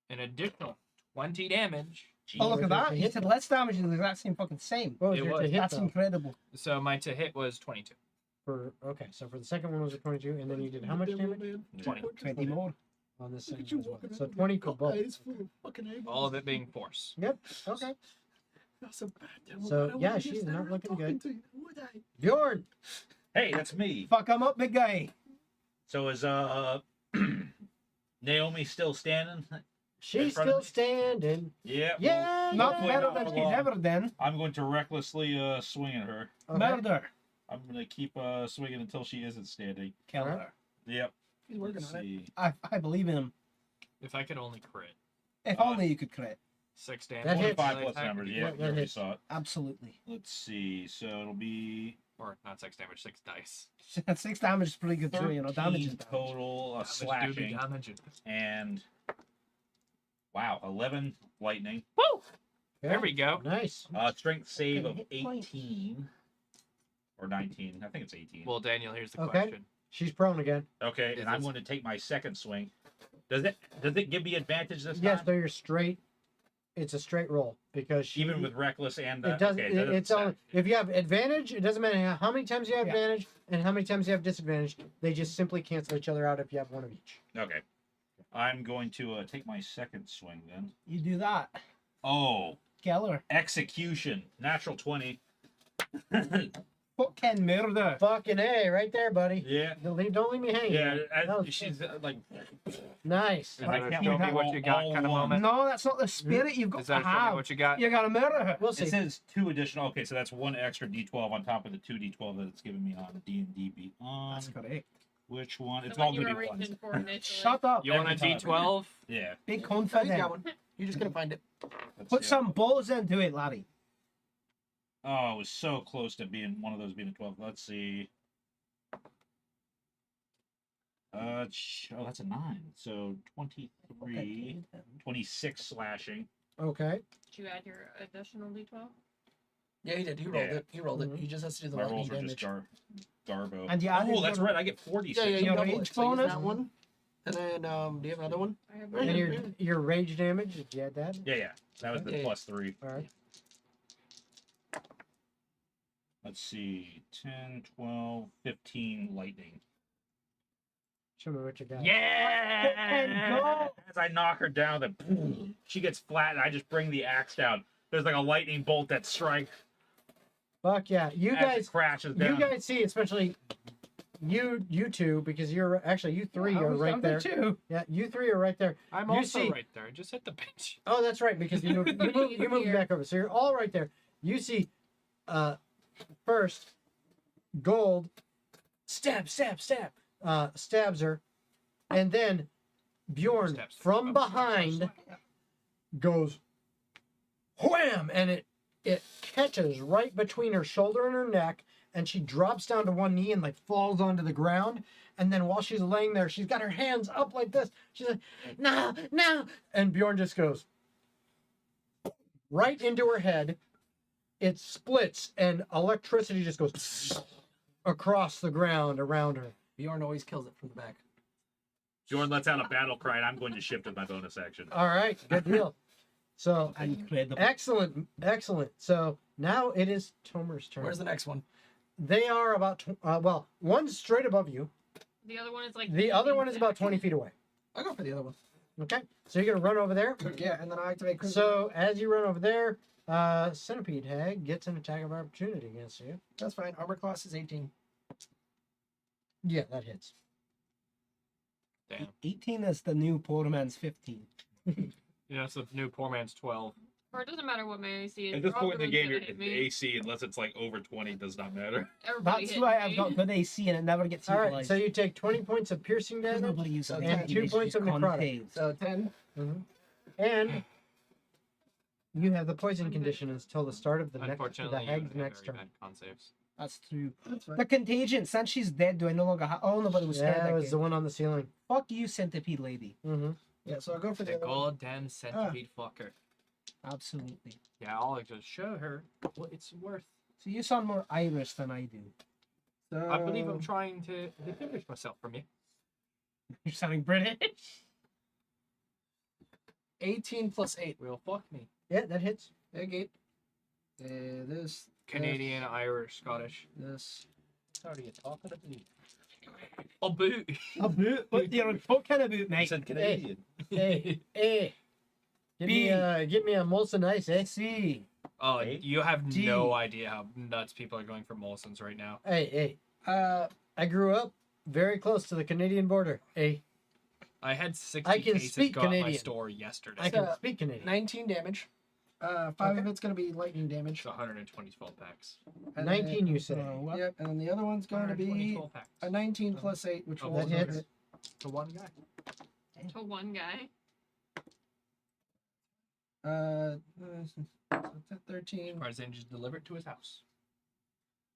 an additional 20 damage. Oh, look Jeez. at that. To You hit said them. less damage and the exact same fucking same. what was It your was. to hit That's though? incredible. So my to hit was 22. Okay, so for the second one was a 22, and then you did how much damage 20. 20 more. on this Look second at you one as well? walking So around 20 with for your both. eyes full of fucking eyeballs. All of it being force. Yep. Okay. That's a bad devil, So, but I yeah, wouldn't she's just not stand looking talking good. to you, would I? Bjorn. Hey, that's me. Fuck, I'm up, big guy. So is Naomi still standing? She's front of still me? standing. Yeah. Yeah. Not hopefully better not than for she long. never done. I'm going to recklessly swing at her. Okay. Murder. I'm going to keep swinging until she isn't standing. Kill Alright. her. Yep. He's working Let's on it. see. I believe in him. If I could only crit. If Uh, only you could crit. 6 damage. That Only hits. 5 plus numbers. Yeah, That you already hits. saw it. Absolutely. Let's see. So it'll be Or not 6 damage, 6 dice. 6 damage is pretty good too, you know. Damage is 13 damage. total Damage do be slashing damaging. and wow, 11 lightning. Woo! Yeah. There we go. Nice. Strength save of Hit points. 18 or 19. I think it's 18. Well, Daniel, here's the Okay. question. She's prone again. Okay, Is and I'm this- going to take my second swing. Does it give me advantage this Yes, time? though you're straight. It's a straight roll because she, Even with reckless and it doesn't. okay, that It's doesn't only if you have advantage. It doesn't matter how many times you have Yeah. advantage and how many times you have disadvantage. They just simply cancel each other out if you have one of each. okay. I'm going to take my second swing then. You do that. Oh, Kill her. execution, natural 20. Fucking murder. Fucking A, right there, buddy. Yeah. Don't leave me hanging. Yeah, That was she's like. nice. Is I that a can't show me remember what you got all kind of one. moment? No, that's not the spirit you've got Is to that show me have. what you got? You gotta murder her. We'll see. It says 2 additional. Okay, so that's 1 extra D12 on top of the 2 D12 that it's giving me on D&D. That's correct. Which one? It's The one all you gonna were be ones. reaching for initially. Shut up. You want a Every time. D12? Yeah. Be Oh, he's confident. got one. You're just gonna find it. Put some balls into it, laddie. Oh, it was so close to being one of those being a 12. Let's see. Oh, that's a 9. So 23, 26 slashing. Okay. Did you add your additional D12? Yeah, he did. He rolled Yeah. it. He rolled Mhm. it. He just has to do the My lightning rolls are damage. just Garbo. And you added Oh, that's your- right. I get 46. Yeah, yeah, you Your double rage it. So use bonus? that one. And then, do you have another one? I have And And your rage damage, did you add that? Yeah. That was the Yeah. +3. All right. Let's see. 10, 12, 15 lightning. Show me what you got. Yeah! As I knock her down, then she gets flat, and I just bring the axe down. There's like a lightning bolt that strikes. Fuck yeah. You as guys it crashes down. You guys see, especially you two, because you're actually you three I are was right down there. too. Yeah, you three are right there. I'm You also see- right there. I just hit the bench. Oh, that's right, because you moved Here. back over. So you're all right there. You see, first, Gold stabs her, and then Bjorn Steps from up. behind goes wham, and it catches right between her shoulder and her neck, and she drops down to one knee and like falls onto the ground. And then while she's laying there, she's got her hands up like this. She's like, no, no. And Bjorn just goes right into her head. It splits, and electricity just goes across the ground around her. Bjorn always kills it from the back. Bjorn lets out a battle cry, and I'm going to shift with my bonus action. All right, good deal. So Incredible. excellent. So now it is Tomer's turn. Where's the next one? They are about one's straight above you. The other one is like. The other one is about 20 feet away. I'll go for the other one. Okay, so you're gonna run over there. Yeah, and then I activate Crimson. So as you run over there, Centipede Hag gets an attack of opportunity against you. That's fine. Armor class is 18. Yeah, that hits. Damn. 18 is the new poor man's 15. Yeah, so the new poor man's 12. Or it doesn't matter what my AC is. At this they're all point in the gonna game, hit the me. AC, unless it's like over 20, does not matter. Everybody That's hit why I've me. got good AC and it never gets All right, utilized. so you take 20 points of piercing Because damage, nobody uses and it. 2 It's points of just necrotic. contained. So 10. and you have the poison I'm good. condition until the start of the Unfortunately, the you hag's have next very turn. bad con saves. That's true. That's fine. The contagion, since she's dead, do I no longer have... Oh, nobody was scared Yeah, that it was game. the one on the ceiling. Fuck you, centipede lady. Mm-hmm. Yeah, so I'll go for the The other one. goddamn centipede fucker. Absolutely. Yeah, I'll just show her what it's worth. So you sound more Irish than I do. So, I believe I'm trying to distinguish myself from you. You're sounding British. 18 plus 8. Well, fuck me. Yeah, that hits. Okay. This. Canadian, Irish, Scottish. This. How are you talking about me? A boot. A boot? What you're talking about, I mate? said Canadian. Hey, hey. Give B. me a Molson Ice, eh? C. Oh, Eight? you have D. no idea how nuts people are going for Molsons right now. Hey. I grew up very close to the Canadian border. Hey, I had 60 I can cases speak go out my Canadian. store yesterday. I can So- speak Canadian. 19 damage. 5 of it's going to be lightning damage. It's 120 12 packs. And 19, you Uh, say? what? Yep, and then the other one's going to 120 be 12 packs. a 19 plus 8, which Oh, will that also hits. hit. To one guy. To one guy. So 13. Surprised they didn't just deliver it to his house.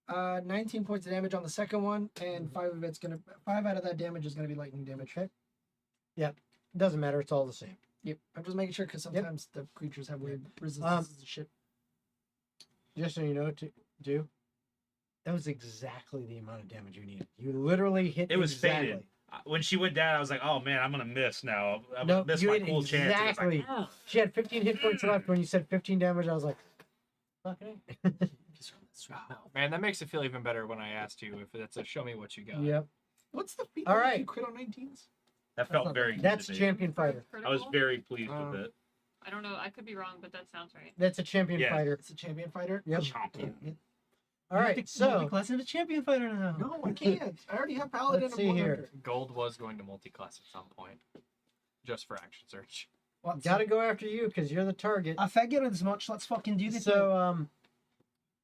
19 points of damage on the second one, and 5 of it's going to. 5 out of that damage is going to be lightning damage. Okay. Doesn't matter. It's all the same. Yep. I'm just making sure because Yep. sometimes the creatures have weird resistances and shit. Just so you know, that was exactly the amount of damage you needed. You literally hit. It was exactly. fated. When she went down, I was like, oh man, I'm going to miss now. I'm No, going to miss you my hit cool chance. And it's like, exactly. She had 15 hit points left. When you said 15 damage, I was like, okay. Man, that makes it feel even better when I asked you if that's a show me what you got. Yep. What's the feat? All that right. You crit on 19s? that felt very good. That's to me. champion fighter. I was Critical? very pleased with it. I don't know. I could be wrong, but that sounds right. That's a champion Yeah. fighter. It's a champion fighter. Yep. Champion. All right, so class into champion fighter now. No, I can't. I already have paladin. Let's and see Blood here. Hunter. Gold was going to multi-class at some point, just for action search. What? gotta go after you because you're the target. I figured as much. Let's fucking do this. So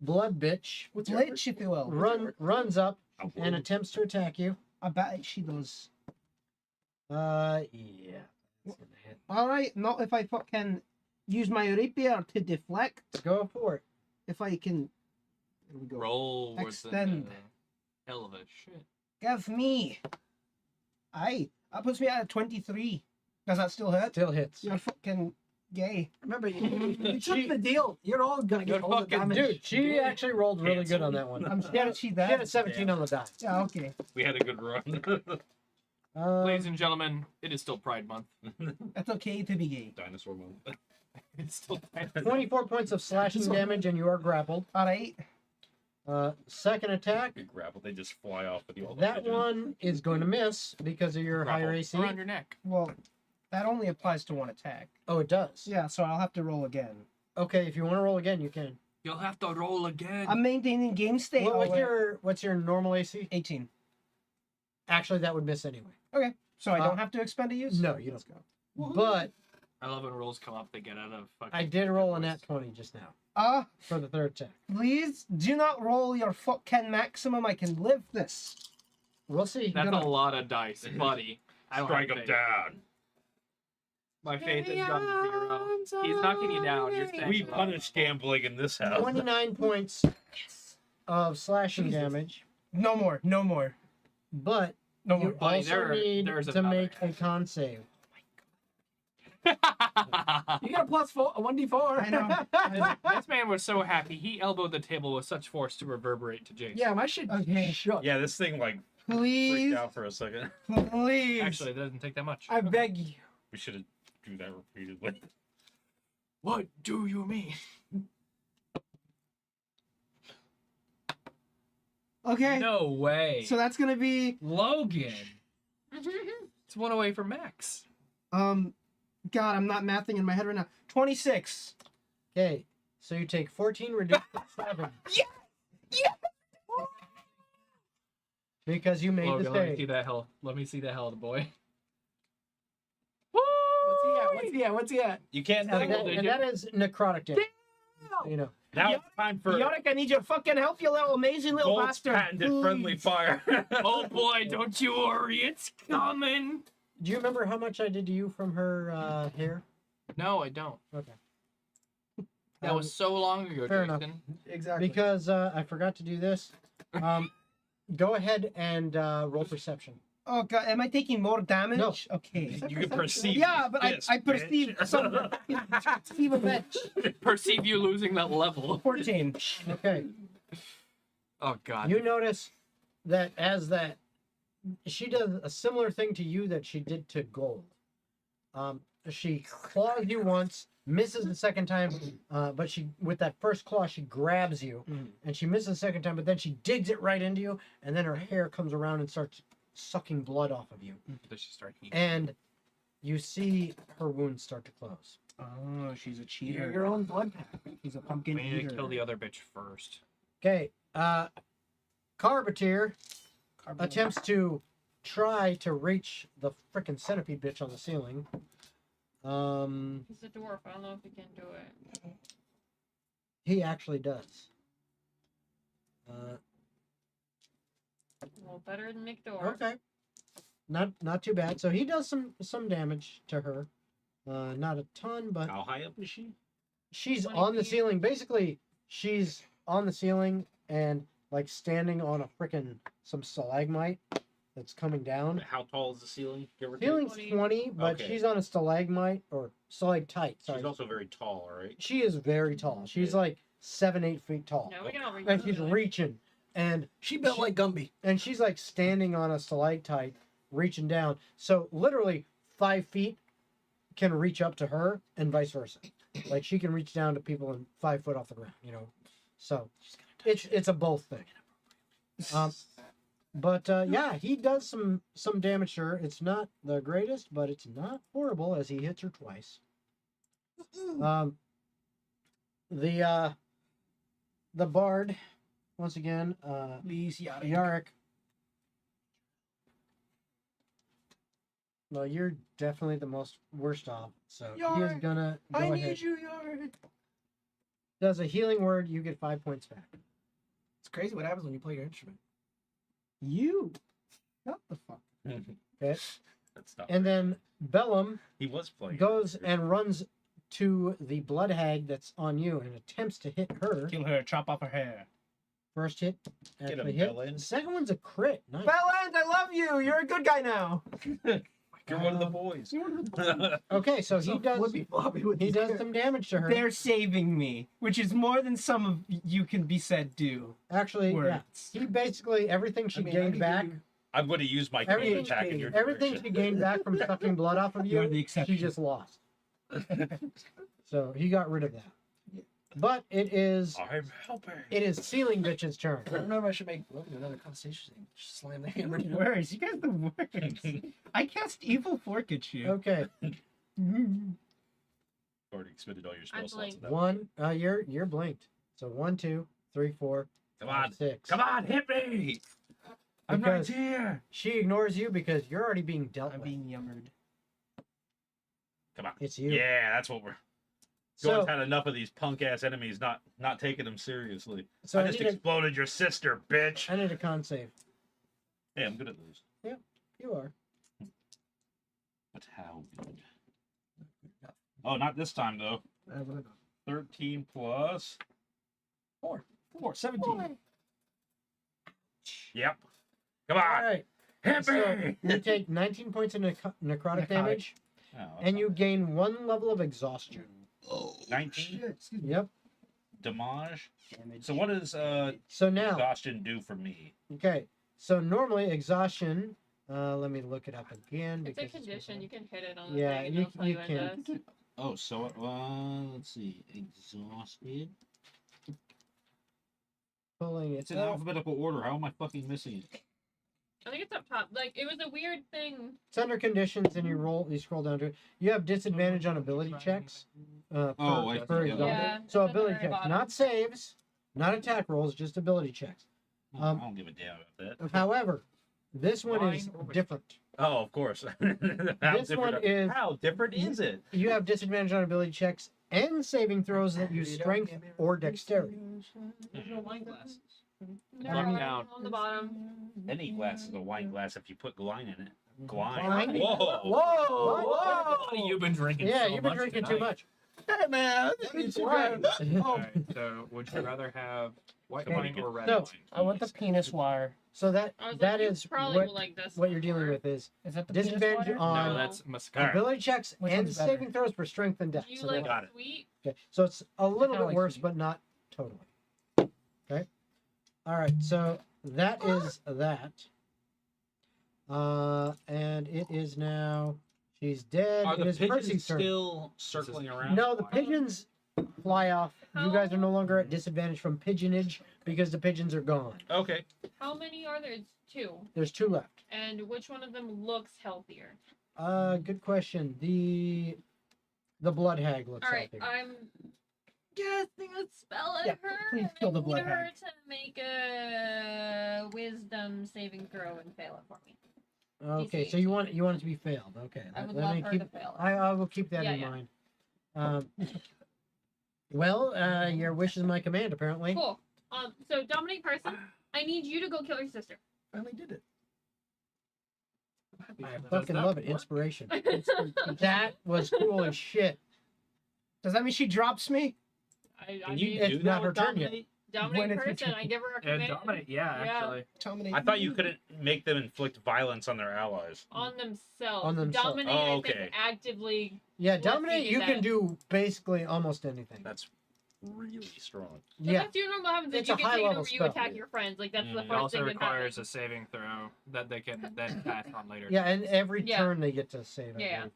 Blood Bitch What's your Glitch, if you will. runs up Oh, and attempts to attack you. I bet she does. Yeah. All right, not if I fucking use my rapier to deflect. Go for it. If I can. There we go. Roll was Extend. hell of a shit. Give me. Aye, that puts me at a 23. Does that still hit? Still hits. You're fucking gay. Remember, you took the deal. You're all gonna get Good all the fucking damage. Dude, she actually rolled really good Cancel. on that one. I'm She scared had, she she had a that. 17 on the die. Yeah, okay. We had a good run. Ladies and gentlemen, it is still Pride Month. It's okay to be gay. Dinosaur month. It's still 24 points of slashing damage, and you are grappled. All right. Second attack. Good grapple. They just fly off with the all the That pigeons. one is going to miss because of your higher AC. Around your neck. Well, that only applies to one attack. Oh, it does. Yeah, so I'll have to roll again. Okay, if you want to roll again, you can. You'll have to roll again. I'm maintaining game state. What's your normal AC? 18. Actually, that would miss anyway. Okay, so I Uh, don't have to expend a use? No, you Let's don't. go. But I love when rolls come up. They get out of fucking. I did roll a nat 20 just now for the third attack. Please do not roll your fucking maximum. I can live this. We'll see. That's a lot of dice, buddy. I don't Strike have him faith. down. My faith has gone to 0. He's knocking you down. You're staying We low. punish gambling in this house. 29 points of slashing Jesus. damage, No more. No more. but No you more. buddy, also need there's to another. make a con save. You got a plus 4, a 1d4. I know. This man was so happy. He elbowed the table with such force to reverberate to Jason. Yeah, my shit Okay. shook. Yeah, this thing like Please. freaked out for a second. Please. Actually, it doesn't take that much. I beg you. We should have do that repeatedly. What do you mean? Okay. No way. So that's gonna be Logan. It's one away from Max. God, I'm not mathing in my head right now. 26. Okay, so you take 14 reduced to 7. Yeah! Yeah! Because you made Logan, the let me see save. that hell. Let me see that hell, the boy. What's he at? What's he at? You can't And like, that is necrotic damage. You know. now it's time for Yorick, I need your fucking help, you little amazing little Gold's bastard. patented friendly Please. fire. Oh boy, don't you worry, it's coming. Do you remember how much I did to you from her hair? No, I don't. Okay. That was so long ago, fair enough. Jason. Exactly. Because I forgot to do this. Go ahead and roll perception. Oh God, am I taking more damage? No. Okay. You can perceive. Yeah, but this, I perceive bitch. something. Perceive a bitch. Perceive you losing that level. 14. Okay. Oh god. You notice that she does a similar thing to you that she did to Gold. She claws you once, misses the second time, but she with that first claw she grabs you, and she misses the second time, but then she digs it right into you, and then her hair comes around and starts sucking blood off of you, Does she start heating? and you see her wounds start to close. Oh, she's a You're cheater. your own blood pack. She's a pumpkin We need eater. to kill the other bitch first. Okay, Carbatir attempts to try to reach the frickin' centipede bitch on the ceiling. He's a dwarf. I don't know if he can do it. He actually does. Well, better than McDorf. Okay. Not too bad. So he does some damage to her. Not a ton, but How high up is she? she's 20 on the feet. ceiling. Basically, she's on the ceiling and like standing on a frickin' some stalagmite that's coming down. How tall is the ceiling? Give or take? Ceiling's 20. 20, but Okay. she's on a stalagmite or stalactite. Sorry. She's also very tall, right? She is very tall. She's like 7-8 feet tall. No, we can all reach And out she's to it. reaching, and She built like Gumby. she's like standing on a stalactite, reaching down. So literally 5 feet can reach up to her, and vice versa. Like she can reach down to people and 5 foot off the ground. You know, so it's a both thing. But yeah, he does some damage to her. It's not the greatest, but it's not horrible as he hits her twice. The bard once again, Please, Yara. Yarrick. Well, you're definitely the most worst off, so he is Yarrick, gonna go I ahead. need you, Yara. Does a healing word, you get 5 points back. It's crazy what happens when you play your instrument. You. What the fuck? Okay. That's not. And then Bellum He was playing. goes and runs to the blood hag that's on you and attempts to hit her. Kill her, chop off her hair. First hit, Get actually him, hit. Bellend. The second one's a crit. Nice. Bellend, I love you. You're a good guy now. You're one of the boys. Okay, so he does. Flippy floppy with He these does characters. some damage to her. They're saving me, which is more than some of you can be said do. Actually, yeah. Words. He basically everything she I mean, I gained can back, give you- I'm going to use my Everything- attack in your everything direction. she gained back from sucking blood off of You're you, the exception. she just lost. So he got rid of that. But it is I'm helping. Ceiling Bitch's turn. I don't know if I should make Logan another conversation thing. Just slam the hammer down. Words. You guys are the worst. I cast evil fork at you. Okay, Already expended all your spell slots. blinked. in that. one. You're blinked. So 1, 2, 3, 4, Come 5, on. 6. Come on, hit me. I'm right Because here. she ignores you because you're already being dealt I'm with. being yummered. Come on. It's you. Yeah, that's what we're. So, Gone's had enough of these punk ass enemies not taking them seriously. so I I just need, a, exploded your sister, bitch. I need a con save. Hey, I'm good at those. You are. But how good? Oh, not this time though. 13 plus 4. 17. Yep. Come All on. right. Hit So me. you take 19 points of necrotic damage, Oh, that's and you not gain 1 level of exhaustion. bad. 19 Yep. damage. So what does So now, exhaustion do for me? okay. So normally exhaustion. Let me look it up again It's a because condition. You can hit it on the Yeah, thing and you- it'll tell you you what can. it does. Oh, so let's see. Exhausted. pulling it It's in up. alphabetical order. How am I fucking missing it? I think it's up top. Like, it was a weird thing. It's under conditions, and you scroll down to it. You have disadvantage on ability checks. Oh, I per see. exhaustion. Yeah, So it's at the ability very checks, bottom. not saves, not attack rolls, just ability checks. Oh, I don't give a damn about that. However, this one is Line or different. Oh, of course. This one is- How different is it? You have disadvantage on ability checks and saving throws that use strength or dexterity. There's no wine glasses. No, Look down. on the bottom. Any glass is a wine glass if you put gline in it. Gline. Gline? Whoa. Whoa! What? You've been drinking. Yeah, so you've been much drinking tonight. too much. Hey man, It's you wine. Alright, so would you rather have white Okay, wine or red so- wine? I want the penis wire. So that I was that like, you is probably what, will like this what you're one dealing more. with is Is that the disadvantage penis wire? on No, that's Alright. mascara. ability checks Which and one's better? saving throws for strength and dex. Do you So, like Got it. sweet? okay. So it's a little kinda bit like worse, sweet. but not totally. Okay. All right. So that is that. And it is now. She's dead. Are It the is pigeons Percy's turn. still circling around? No, the pigeons fly off. You guys are no longer at disadvantage from pigeonage because the pigeons are gone. Okay. How many are there? It's 2. There's 2 left. And which one of them looks healthier? Good question. The blood hag looks Alright, healthy. I'm casting a spell at Yeah, her. please and kill the I need blood her hag. to make a wisdom saving throw and fail it for me. Okay, DC so you want it to be failed. Okay. I would let love me her keep to fail it. I will keep that Yeah, in yeah. mind. Well, your wish is my command, apparently. Cool. So Dominic Person, I need you to go kill your sister. finally did it. I Does fucking that love it. work? Inspiration. That was cool as shit. Does that mean she drops me? I Can you it's do not that her with turn yet. Dominate? When Dominic it's your Person, turn. I give her a Yeah, command dominate. Yeah, Yeah. actually. Dominate. I thought you couldn't make them inflict violence on their allies. on themselves. On themselves. Dominate, Oh, I okay. think, actively. Yeah, Let's see dominate. You can that. do basically almost anything. That's really strong. So Yeah. that's your normal happens. It's you a can take it high-level over, you spell. attack your friends. Like that's the It It first also thing that requires happens. a saving throw that they can then pass on later. Yeah, and every Yeah. turn they get to save it. Yeah.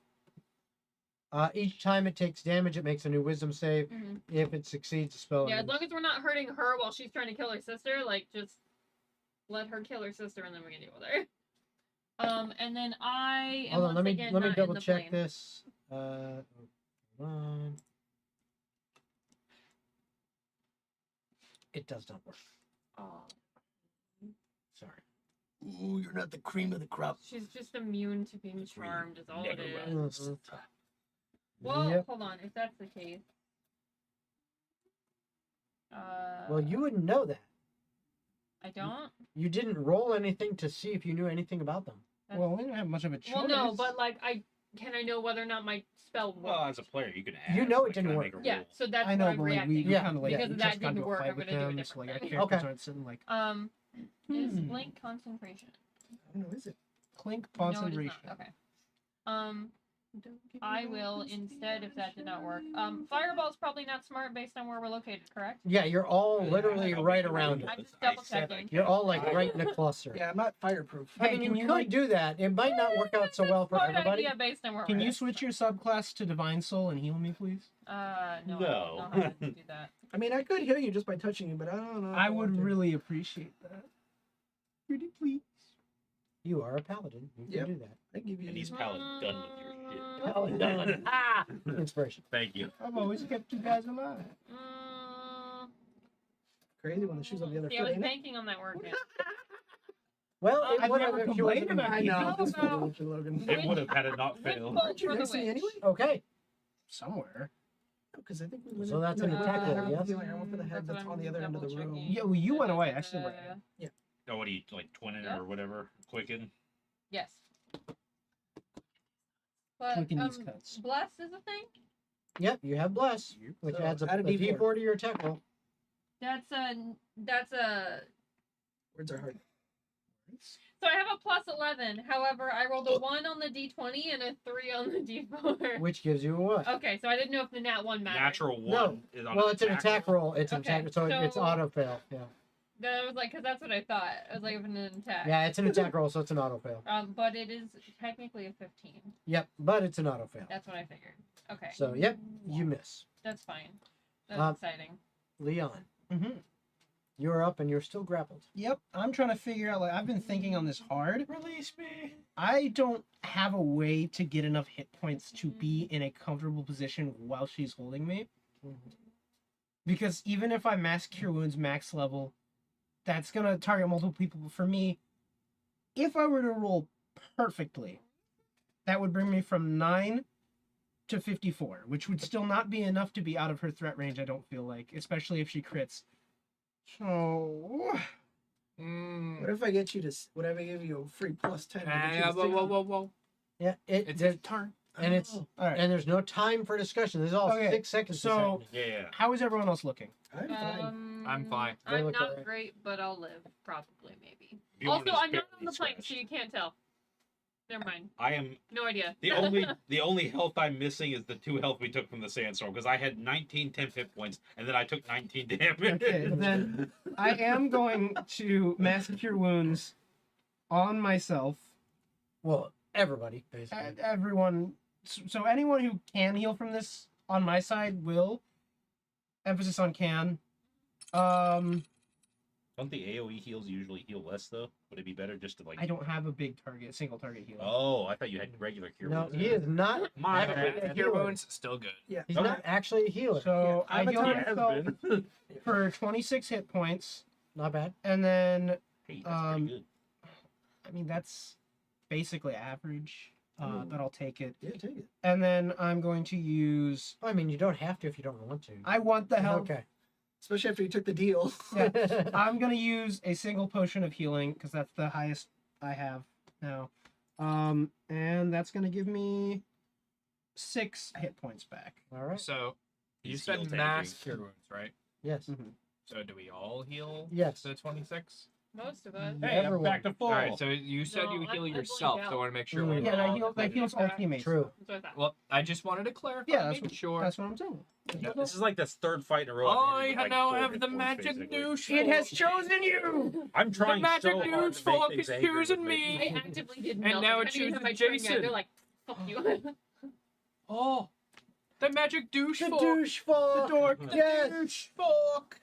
Each time it takes damage, it makes a new wisdom save. Mhm. If it succeeds, the spell Yeah, as ends. long as we're not hurting her while she's trying to kill her sister, like just let her kill her sister and then we can deal with her. And then I am Hold on, once let again me not in double the check plane. this. Hold on. It does not work. Oh, Sorry. Ooh, you're not the cream of the crop. she's just immune to being charmed. Is all it is. Mhm. Well, Yep. hold on. If that's the case, Well, you wouldn't know that. I don't. You didn't roll anything to see if you knew anything about them. Well, we didn't have much of a choice. Well, no, but like, can I know whether or not my spell works? Well, as a player, you can ask. You know it like, didn't can I work. make a Yeah, roll? so that's I know, what I'm but like, reacting. we Yeah, kind of like because we that just got didn't into a work, fight I'm with gonna do a them, so like our different characters Okay. aren't sitting like Is Hmm. blink concentration? I don't know, is it? clink No, it is concentration. not. Okay. I will instead, if that did not work. Fireball's probably not smart based on where we're located, correct? Yeah, you're all literally I'll right make a around roll. it. I'm just double I said I checking. You're all like right in a cluster. Yeah, I'm not fireproof. I Hey, mean, can you you, could like- do that. It might not work out so well for Smart everybody. idea based on where Can we're you at. switch your subclass to divine soul and heal me, please? No. I don't No. know how to do that. I mean, I could heal you just by touching you, but I don't know. if I want would to. really appreciate that. Pretty please. You are a paladin. You can Yep. do that. I give you. And he's paladin done with your shit. Paladin. Ah! Inspiration. Thank you. I've always kept you guys alive. Crazy when the shoes on the other See, I foot. was ain't it? banking on that working. Well, I've it would never have if you wasn't. complained about I know. How This about- one, Logan. It would have had it not failed. Windfall Aren't you for the next to me witch. anyway? Okay. Somewhere. Because I think we went So that's an attack roll, yes? I went for the head that's on the other end of the room. Yeah, well, you went away. I still went. Oh, what do you like, twinning Yeah. or whatever? Quicken? Yes. But Clicking these cuts. bless is a thing. Yep, you have bless, which So, adds a add a D4. D4 to your attack roll. That's a. Words are hard. So I have a plus 11. However, I rolled a 1 on the D20 and a 3 on the D4. Which gives you a what? Okay, so I didn't know if the nat 1 mattered. Natural one No. is on Well, it's an attack roll. It's an Okay, attack, so it's so- auto fail. Yeah. That was like, because that's what I thought. I was like, if an attack. Yeah, it's an attack roll, so it's an auto fail. But it is technically a 15. Yep, but it's an auto fail. That's what I figured. Okay. So, yep, you miss. That's fine. That's Um, exciting. Leon, Mm-hmm. you're up and you're still grappled. Yep, I'm trying to figure out. Like, I've been thinking on this hard. Release me. I don't have a way to get enough hit points to be in a comfortable position while she's holding me. Because even if I mass cure wounds max level, that's gonna target multiple people. But for me, if I were to roll perfectly, that would bring me from 9 to 54, which would still not be enough to be out of her threat range. I don't feel like, especially if she crits. So What if I get you to? What if I give you a free plus 10? to get you to Whoa. Yeah, It's his turn. and it's Oh, all right. and there's no time for discussion. There's all Okay, 6 seconds. so- this happening. Yeah. How is everyone else looking? I'm fine. I'm fine. They I'm look not alright. great, but I'll live. Probably, maybe. If you want Also, to I'm not spare on the me plane, scratch. so you can't tell. Never mind. I am No idea. the only health I'm missing is the 2 health we took from the sandstorm because I had 19 temp hit points and then I took 19 damage. Okay, then I am going to mass cure wounds on myself. Well, everybody basically. And everyone, so anyone who can heal from this on my side will. Emphasis on can. Don't the AoE heals usually heal less though? Would it be better just to like? I don't have a big target, single target healer. Oh, I thought you had regular cure. No, wounds. he is not. My actually bad. a Cure healer. wounds still good. Yeah. He's Okay. not actually a healer. So I'm I a heal target. myself for 26 hit points, Not bad. and then Hey, that's pretty good. I mean that's basically average, but I'll take it. Yeah, take it. And then I'm going to use. I mean, you don't have to if you don't want to. I want the health. Okay. Especially after you took the deal. Yeah. I'm gonna use a single potion of healing because that's the highest I have now, and that's gonna give me 6 hit points back. All right. So you He's said heal mass tanking. cure wounds, right? Yes. So do we all heal? Yes. The 26. Most of us. Hey, I'm everyone. back to full. All right. So you said No, you heal I blinked yourself, out. so I want to make sure. Mm. we're Yeah, all- that heals all teammates. True. That's what I thought. Well, I just wanted to clarify. Yeah, that's make sure. That's what I'm saying. This is like the 3rd fight in a row. I've I ended with, like, now 4 have hit the points, magic basically. douche. It has chosen you. I'm The trying magic so hard douche to make folk things is angry choosing with me. I actively did And nothing. now I it didn't even chooses have my turn yet. Jason. They're like, fuck you. Oh, the magic douche The folk. douche fuck. The dork. Yes. Douche folk.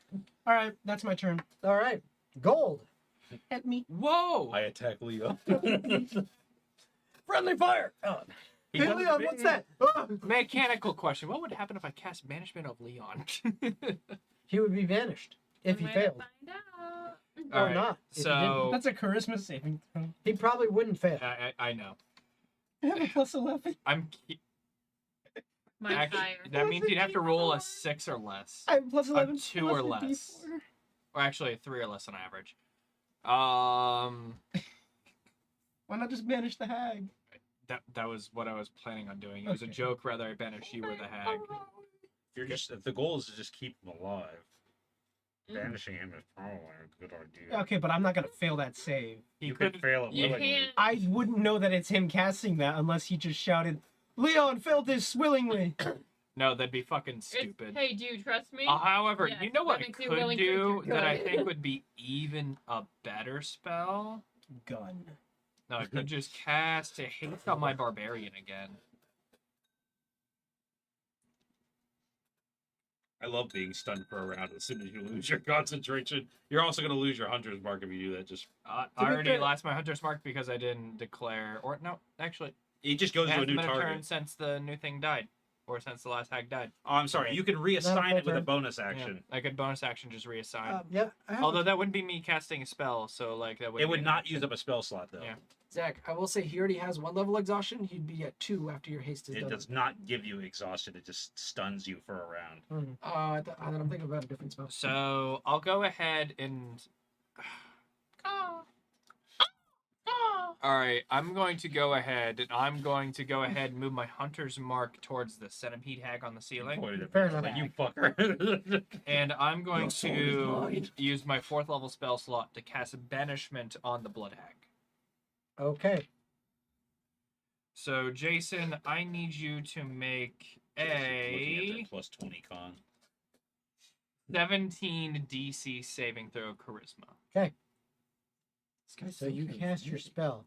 All right, that's my turn. All right. Gold. Hit me. Whoa. I attack Leo. Friendly fire. Oh. He Hey, does Leon, it what's big. that? Ah! Mechanical question. What would happen if I cast Banishment of Leon? He would be vanished. if he One way to failed, find out. or All right, not. If he, so That's a charisma saving throw. didn't. He probably wouldn't fail. I know. I have a plus 11. My Actually, fire. that means you'd have to roll a 6 or less, I have a plus 11. 2 or plus a less. D4. or actually a 3 or less on average. Why not just banish the hag? That was what I was planning on doing. It was a Okay. joke rather I banished you or the hag. If the goal is to just keep him alive, banishing him is probably a good idea. Okay, but I'm not gonna fail that save. He You could could fail it You willingly. can't. I wouldn't know that it's him casting that unless he just shouted, "Leon failed this willingly." No, that'd be fucking It's, stupid. hey, do you trust me? However, Yes, you know what that I makes you could willing do creature. that I Good. think would be even a better spell? Gun. No, I could just cast a haste on my barbarian again. I love being stunned for a round. As soon as you lose your concentration, you're also going to lose your hunter's mark if you do that. Just I be already fair- lost my hunter's mark because I didn't declare, or no, actually, it just goes it to a hasn't new been a turn target. since the new thing died, or since the last hag died. Oh, I'm sorry. You can reassign full it with a turn. bonus Yeah, action. I could bonus action just reassign. Yeah. I have Although that wouldn't be me casting a spell, so like that would. It would not use up a spell slot though. Yeah. Zach, I will say he already has 1 level exhaustion. He'd be at 2 after your haste is It done. does not give you exhaustion. It just stuns you for a round. I'm thinking about a different spell. So I'll go ahead and. All right, I'm going to go ahead and move my hunter's mark towards the centipede hag on the ceiling, Pointed at Fair me, enough. like, you fucker. and I'm going Your soul is to mine. use my 4th level spell slot to cast banishment on the blood hag. Okay. So Jason, I need you to make Looking at a that plus 20 con. 17 DC saving throw charisma. Okay. So you cast your spell,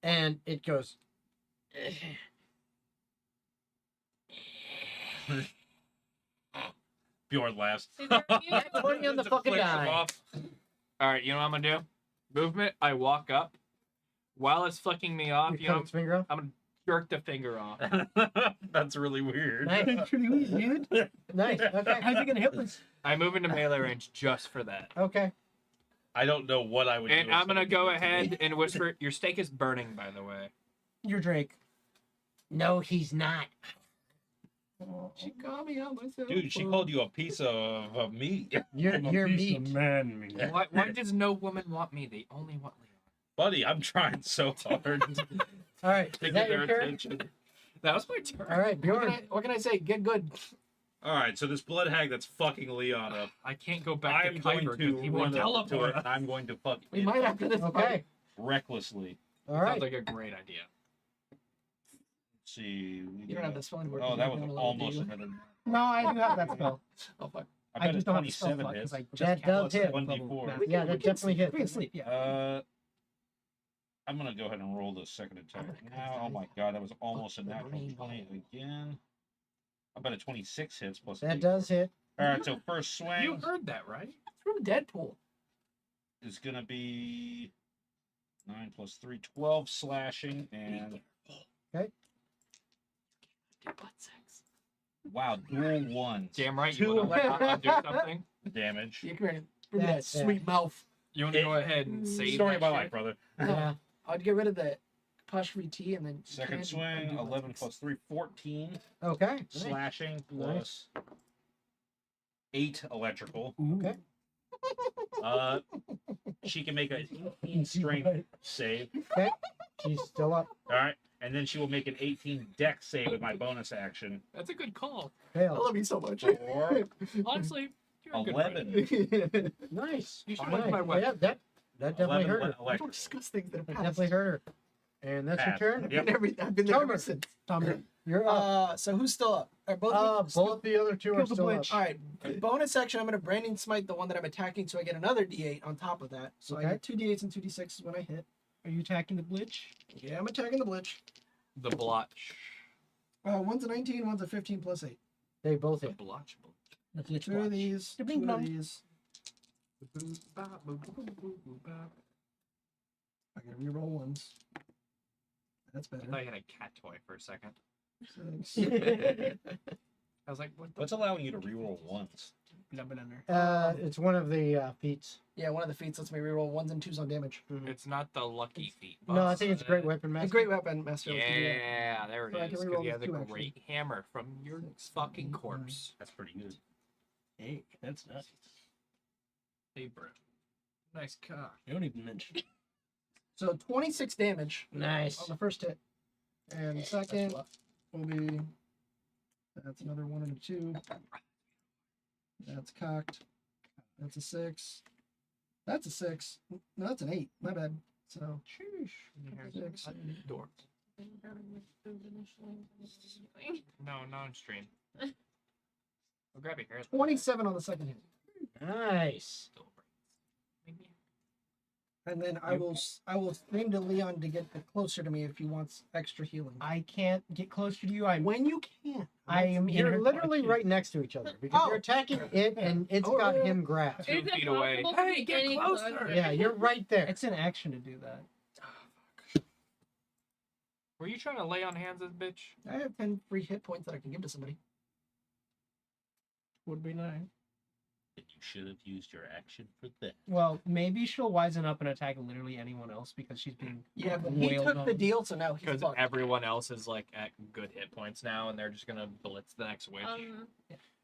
and it goes. Bjorn laughs. See, there you Nat 20 on the fucking die. All right, you know what I'm gonna do? Movement. I walk up. While it's flicking me off, You you know, cut its finger off. I'm gonna jerk the finger off. That's really weird. Nice. Pretty weird, dude. Nice. Okay. How's it gonna help us? I move into melee range just for that. Okay. I don't know what I would do. And if I'm gonna somebody go did that to me. ahead and whisper. Your steak is burning, by the way. You're Drake. No, he's not. She called me on myself. Dude, she called you a piece of meat. You're meat. Man, me. Why does no woman want me? They only want Leon. Buddy, I'm trying so hard All right. to Is get that their your turn? attention. That was my turn. All right, What Bjorn. can I say? Get good. All right, so this blood hag that's fucking Leon up. I can't go back I'm to going Kyber to because he will run up to teleport. it, and I'm going to fuck We it might after this. Okay. fight. recklessly. All Sounds right. like a great idea. Let's see. You don't have the spelling word. Oh, that was almost another. No, I do have that spell. Oh fuck. I bet just it's don't have the spell 27 slot hits. because I just That does cast hit. second level 1d4. math. Yeah, that definitely hits. We can sleep. Yeah. I'm gonna go ahead and roll the second attack Oh my now. God. Oh my god, that was almost a the natural brain 20 again. I bet a 26 hits plus. That 8. does hit. All right, so first You swing heard that, right? From Deadpool. is gonna be 9 plus 3, 12 slashing, and Get butt sex. wow, dual ones. Damn right. You Two want to let I'll do something? damage. Yeah, come here. Bring that That's sweet mouth. You want to go ahead and save Story that of my shit? life, brother. Yeah. I'd get rid of the apostrophe T and then Second I'd swing, do butt 11 sex. plus 3, 14 Okay. slashing Nice. plus 8 electrical. Okay. She can make a 18 strength save. She's still up. All right, and then she will make an 18 dex save with my bonus action. That's a good call. I Failed. love you so much. Or Honestly, you're a good friend. 11. Nice. You should Nice. like my Yeah, weapon. that definitely 11 hurt her. I don't electrical. discuss things that have That passed. definitely hurt her. And that's Pass. your turn. Yep. I've been there Tomer. ever since. Tom, You're up. So who's still up? Are both? Both the other two Kill are the still up. Blitch. All right. Bonus action. I'm gonna branding smite the one that I'm attacking, so I get another D8 on top of that. So I Okay. get 2 D8s and 2 D6s when I hit. are you attacking the Blitch? Yeah, I'm attacking the Blitch. The blotch. One's a 19, one's a 15 plus 8. They both The hit. blotch. The Blitch. Two of these. The Two bling of blong. these. I gotta reroll ones. That's I better. thought you had a cat toy for a second. 6. I was like, what the? What's allowing you to reroll once? It's one of the feats. Yeah, one of the feats lets me reroll 1s and 2s on damage. It's not the lucky feat. No, I think it's Great Weapon A Master. great weapon, Master. lets me do that. Yeah, there it So I is. can 'Cause reroll you have the this too, great actually. hammer from your fucking corpse. That's pretty good. Hey, that's nice. Hey, bro. Nice cock. You don't even mention. So 26 damage Nice. on the first hit. And the second will be. That's another 1 and a 2. That's cocked. That's a 6. That's a 6. No, that's an 8. My bad. So. Six. Door. No, on stream. We'll grab your hair. 27 on the second hit. Nice. And then I will scream to Leon to get closer to me if he wants extra healing. I can't get closer to you. I'm. When you can. I am. in You're her literally clutches. right next to each other because Oh. you're attacking it and it's Oh, got yeah. him grabbed. 2 Is it feet away. possible to Hey, be get any closer! Yeah, you're right there. It's an action to do that. Were you trying to lay on hands, this bitch? I have 10 free hit points that I can give to somebody. Would be nice. You should have used your action for that. Well, maybe she'll wisen up and attack literally anyone else because she's being Yeah, but he wailed took on. the deal, so now he's Because fucked. everyone else is like at good hit points now, and they're just gonna blitz the next witch.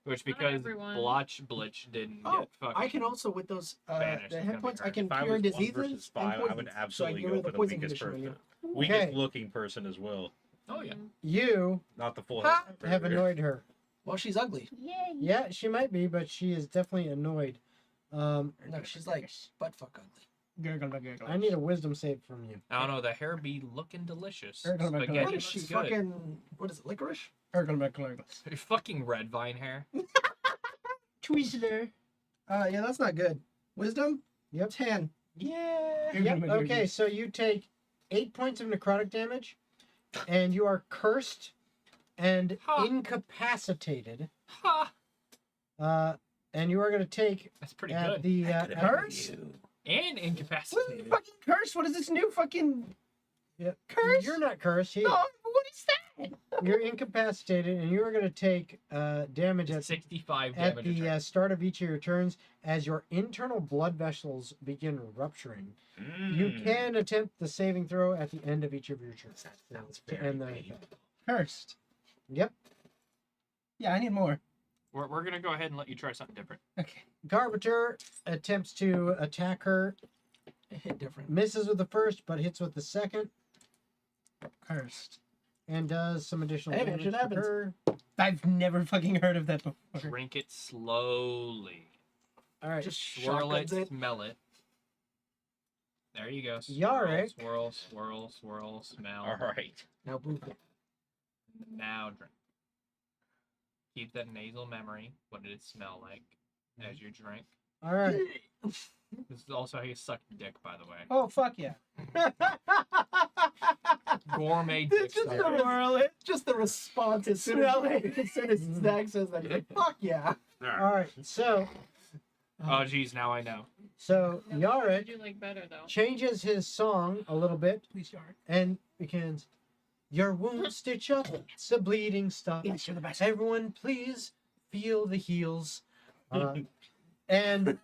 Which not because everyone. Blitch didn't Oh, get fucking. I can also with those Banished. the It's hit gonna points be I can If I cure was 1 diseases versus and 5, I would poisons. So I absolutely get rid go of for the the poison weakest condition on person. you. Weakest Okay. looking person as well. Oh yeah. You Not the full Ha! hit. have annoyed her. Well, she's ugly. Yay. Yeah, she might be, but she is definitely annoyed. No, she's like butt fuck ugly. Gurgle, gurgle. I need a wisdom save from you. I don't know. The hair be looking delicious. Gurgle, gurgle. Spaghetti What is she looks good. fucking? What is it? Licorice? Gurgle, gurgle. Fucking red vine hair. Twizzler. Yeah, that's not good. Wisdom? Yep. 10. Yeah. Yep. Okay, so you take 8 points of necrotic damage, and you are cursed and Ha. incapacitated. Ha. And you are going to take That's pretty at good. the Curse? And What is the incapacitated. fucking curse? What is this new fucking curse? You're not cursed. No, what is that? You're incapacitated, and you are going to take damage at 65 at damage. the a turn. start of each of your turns as your internal blood vessels begin rupturing. You can attempt the saving throw at the end of each of your turns. sounds to very end the painful. effect. Cursed. Yep. Yeah, I need more. We're gonna go ahead and let you try something different. Okay. Garbiter attempts to attack her, It hit different. misses with the first, but hits with the second, Cursed. and does some additional Hey, man, damage shit to happens. her. I've never fucking heard of that before. Drink it slowly. All right. Just Swirl it, shotguns it. smell it. There you go. Yarick. Swirl, swirl, swirl, smell. All right. Now boop it. Now drink. Keep that nasal memory. What did it smell like as you drink? All right. This is also how you suck dick, by the way. Oh, fuck yeah. Gourmet dick It's just sucker. just the response as soon as, as soon as Zach says that. He's like, fuck yeah. All right. All right. So Oh, geez, now I know. Would Yarick you like better though? changes his song a little bit Please, Yard. and begins, "Your wounds stitch up, it's a bleeding stuff. Yes, you're the best. Everyone, please feel the heals." And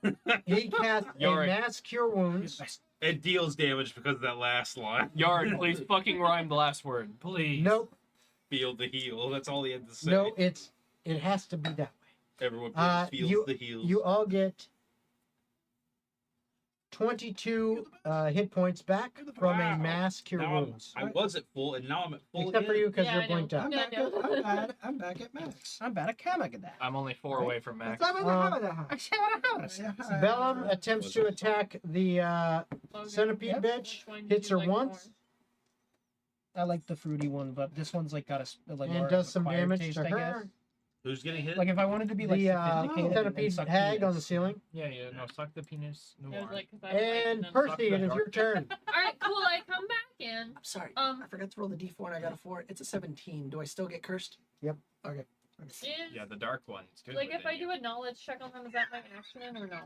he casts a Yarick. mass cure wounds. It deals damage because of that last line. Yard, please fucking rhyme the last word, please. Nope, Feel the heal. That's all he had to say. no, it has to be that way. Everyone please feels the heals. You all get 22 hit points back from a Wow. mass cure Now wounds. I was at full, and now I'm at full Except for again. you because Yeah, you're I know. blinked out. I'm Yeah, back, no. I'm back at max. I'm bad at Kamagada. I'm only 4 away from max. Bellum attempts to attack the Logan, centipede which bitch, one hits do her you like once, I like the fruity one, but this one's like got a like and more does some acquired damage taste, to I her. guess. Who's getting hit? Like if I wanted to be like The sophisticated and centipede suck hag penis. on the ceiling. Yeah, no, suck the penis. No more? It was more. like, 'cause I was like, And then- Percy, it is your turn. Alright, cool, I come back in. I'm sorry. Um, I forgot to roll the d4 and I got a 4. It's a 17. Do I still get cursed? Yep. Okay. Is, Yeah, the dark one's good. like if within I do you. a knowledge check on them, is that my action or no?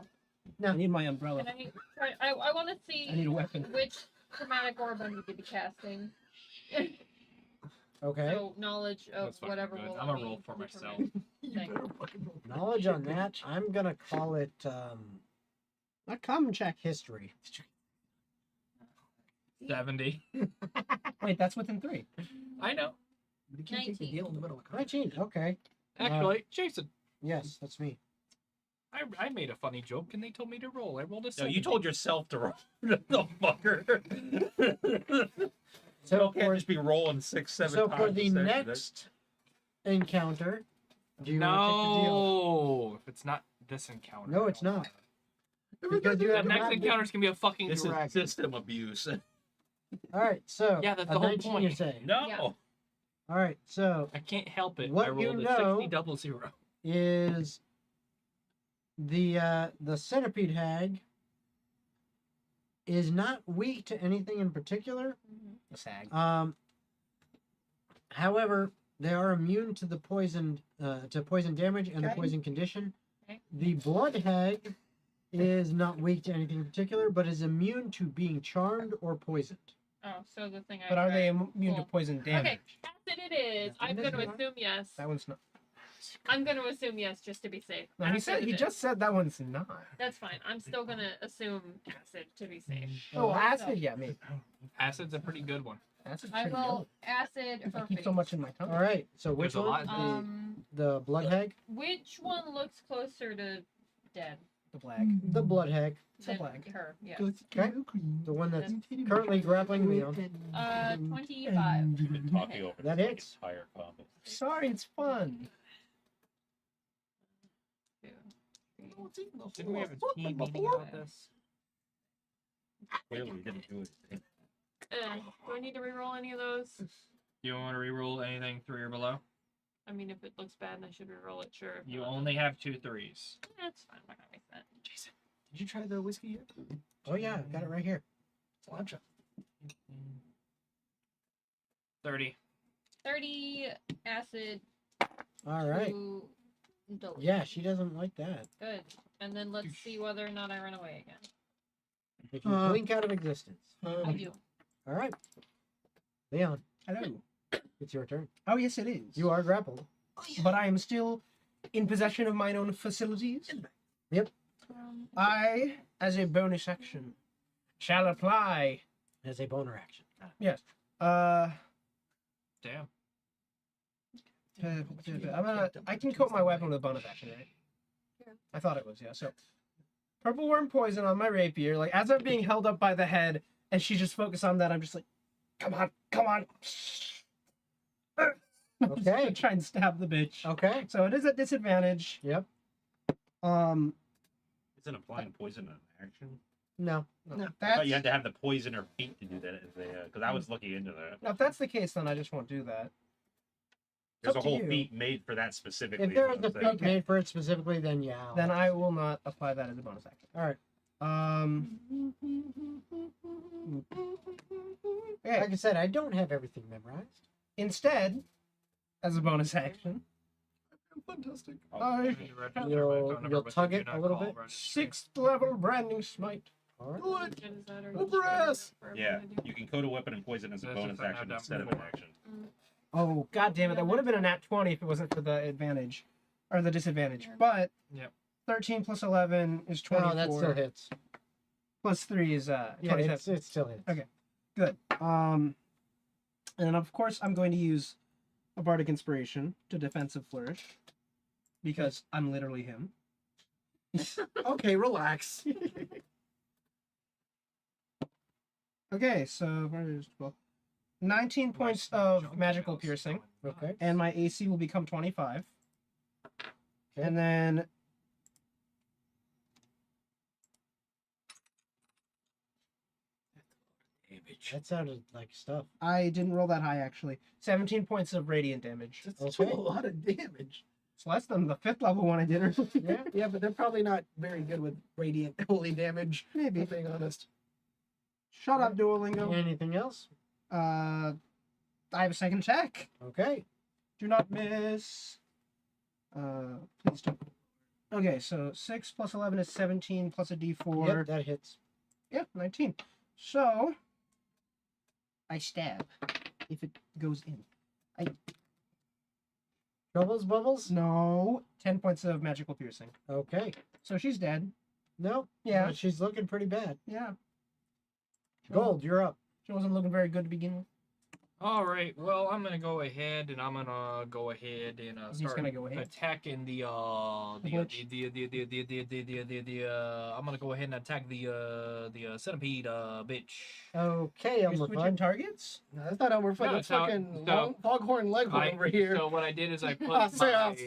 I need my umbrella. Can I try? I want to I need see a weapon. which chromatic orb I need to be casting. Okay. So knowledge of That's fucking whatever good. will I'm let gonna me roll for myself. determine. thing. Knowledge on that, I'm gonna call it A common check. history. 70. Wait, that's within 3. I know. But you can't take the 19. deal in the middle of a 19. Okay. Actually, Jason, Yes, that's me. I made a funny joke and they told me to roll. I rolled a No, 70. you told yourself to roll. No, fucker. So You can't for, just be rolling 6, 7 so times. for the a session. next encounter, do you want to take the deal? No, if it's not this encounter. No, I it's don't not. want it. Because you The have next not encounter is gonna be a fucking This is dragon. system abuse. All right, so Yeah, that's a the whole 19 point. you say. No. Yeah. All right, so I can't help it. What I you rolled know- a 60 00. is the centipede hag is not weak to anything in particular. Mhm. A sag. However, they are immune to the poison damage and the Okay. poison condition. Okay. The blood hag is not weak to anything in particular, but is immune to being charmed or poisoned. Oh, so the thing I But are they tried. immune to Cool. poison damage? Okay, acid it is. I'm This going to one? assume yes. That one's not. I'm going to assume yes just to be safe. No, he Acid said it he is. just said that one's not. That's fine. I'm still going to assume acid to be safe. Oh, Alright. acid, yeah, maybe. Acid's a pretty good one. Acid's I pretty will good. acid I her keep so face. much in my tongue. All right, so which There's a one? lot. The blood hag? Which one looks closer to dead? The black. The blood hag. So Than black. her, yeah. Okay. The one that's currently grappling Leon. 25. We've been talking over That this hits. entire combat. Sorry, it's fun. 2, 3. Didn't we have a team meeting about this? Clearly, we didn't do it. Do I need to reroll any of those? You want to reroll anything 3 or below? I mean, if it looks bad and I should reroll it, sure. If You not, only have 2 3s. That's fine. I'm not gonna waste that. Jason. Did you try the whiskey yet? Oh yeah, got it right here. Slancha. 30. 30 acid. All right. To delete. Yeah, she doesn't like that. Good. And then let's see whether or not I run away again. If you blink out of existence. I do. All right. Leon, Hello. it's your turn. Oh, yes, it is. You are grappled. But I am still in possession of mine own facilities. I, as a bonus action, shall apply. As a boner action. Yes. Damn. I can coat my weapon with a bonus action, right? Yeah. I thought it was, yeah. So, purple worm poison on my rapier. Like, as I'm being held up by the head, and she just focused on that, I'm just like, come on, come on. I'm just gonna Okay. try and stab the bitch. Okay. So it is at disadvantage. Yep. Isn't applying poison an action? No. No, I that's, thought you had to have the poison or feet to do that. Because I was looking into that. if that's the case, then I just won't do that. There's up a to whole you. feat made for that specifically. If there is is what a I'm saying. feat made for it specifically, then yeah. Then I will not apply that as a bonus action. All right. Okay. Like I said, I don't have everything memorized. Instead, as a bonus action, Fantastic. I You'll tug it a little bit? 6th level branding smite. All right. Good. Is that or Over ass. Yeah, you can coat a weapon and poison as a That's bonus if I have action that instead of an before. action. Oh, god damn it. That would have been a nat 20 if it wasn't for the advantage. Or the disadvantage. Yeah. But Yep. 13 plus 11 is 24. No, that still hits. Plus 3 is Yeah, 27. it still hits. Okay. Good. And of course, I'm going to use a bardic inspiration to defensive flourish. Because I'm literally him. Okay, relax. Okay, so 19 points of magical piercing. Okay. And my AC will become 25. Okay. And then That sounded like stuff. I didn't roll that high actually. 17 points of radiant damage. That's Okay. a lot of damage. It's less than the 5th level one I did earlier. Yeah. Yeah, but they're probably not very good with radiant holy damage. Maybe. If I'm being honest. Shut up, Duolingo. Anything else? I have a second check. Okay. Do not miss. Please don't. Okay, so 6 plus 11 is 17 plus a d4. Yep, that hits. Yeah, 19. So, I stab if it goes in. Bubbles? No. 10 points of magical piercing. Okay. So she's dead. No. Yeah. But she's looking pretty bad. Yeah. Gold, you're up. She wasn't looking very good to begin with. All right. Well, I'm gonna go ahead and He's start gonna go ahead. attacking the I'm gonna go ahead and attack the centipede bitch. Okay, You're Elmer switching Fudd. targets? No, that's not Elmer Fudd. No, That's so- fucking so- Foghorn Leghorn over here. So what I did is I put I say, my Say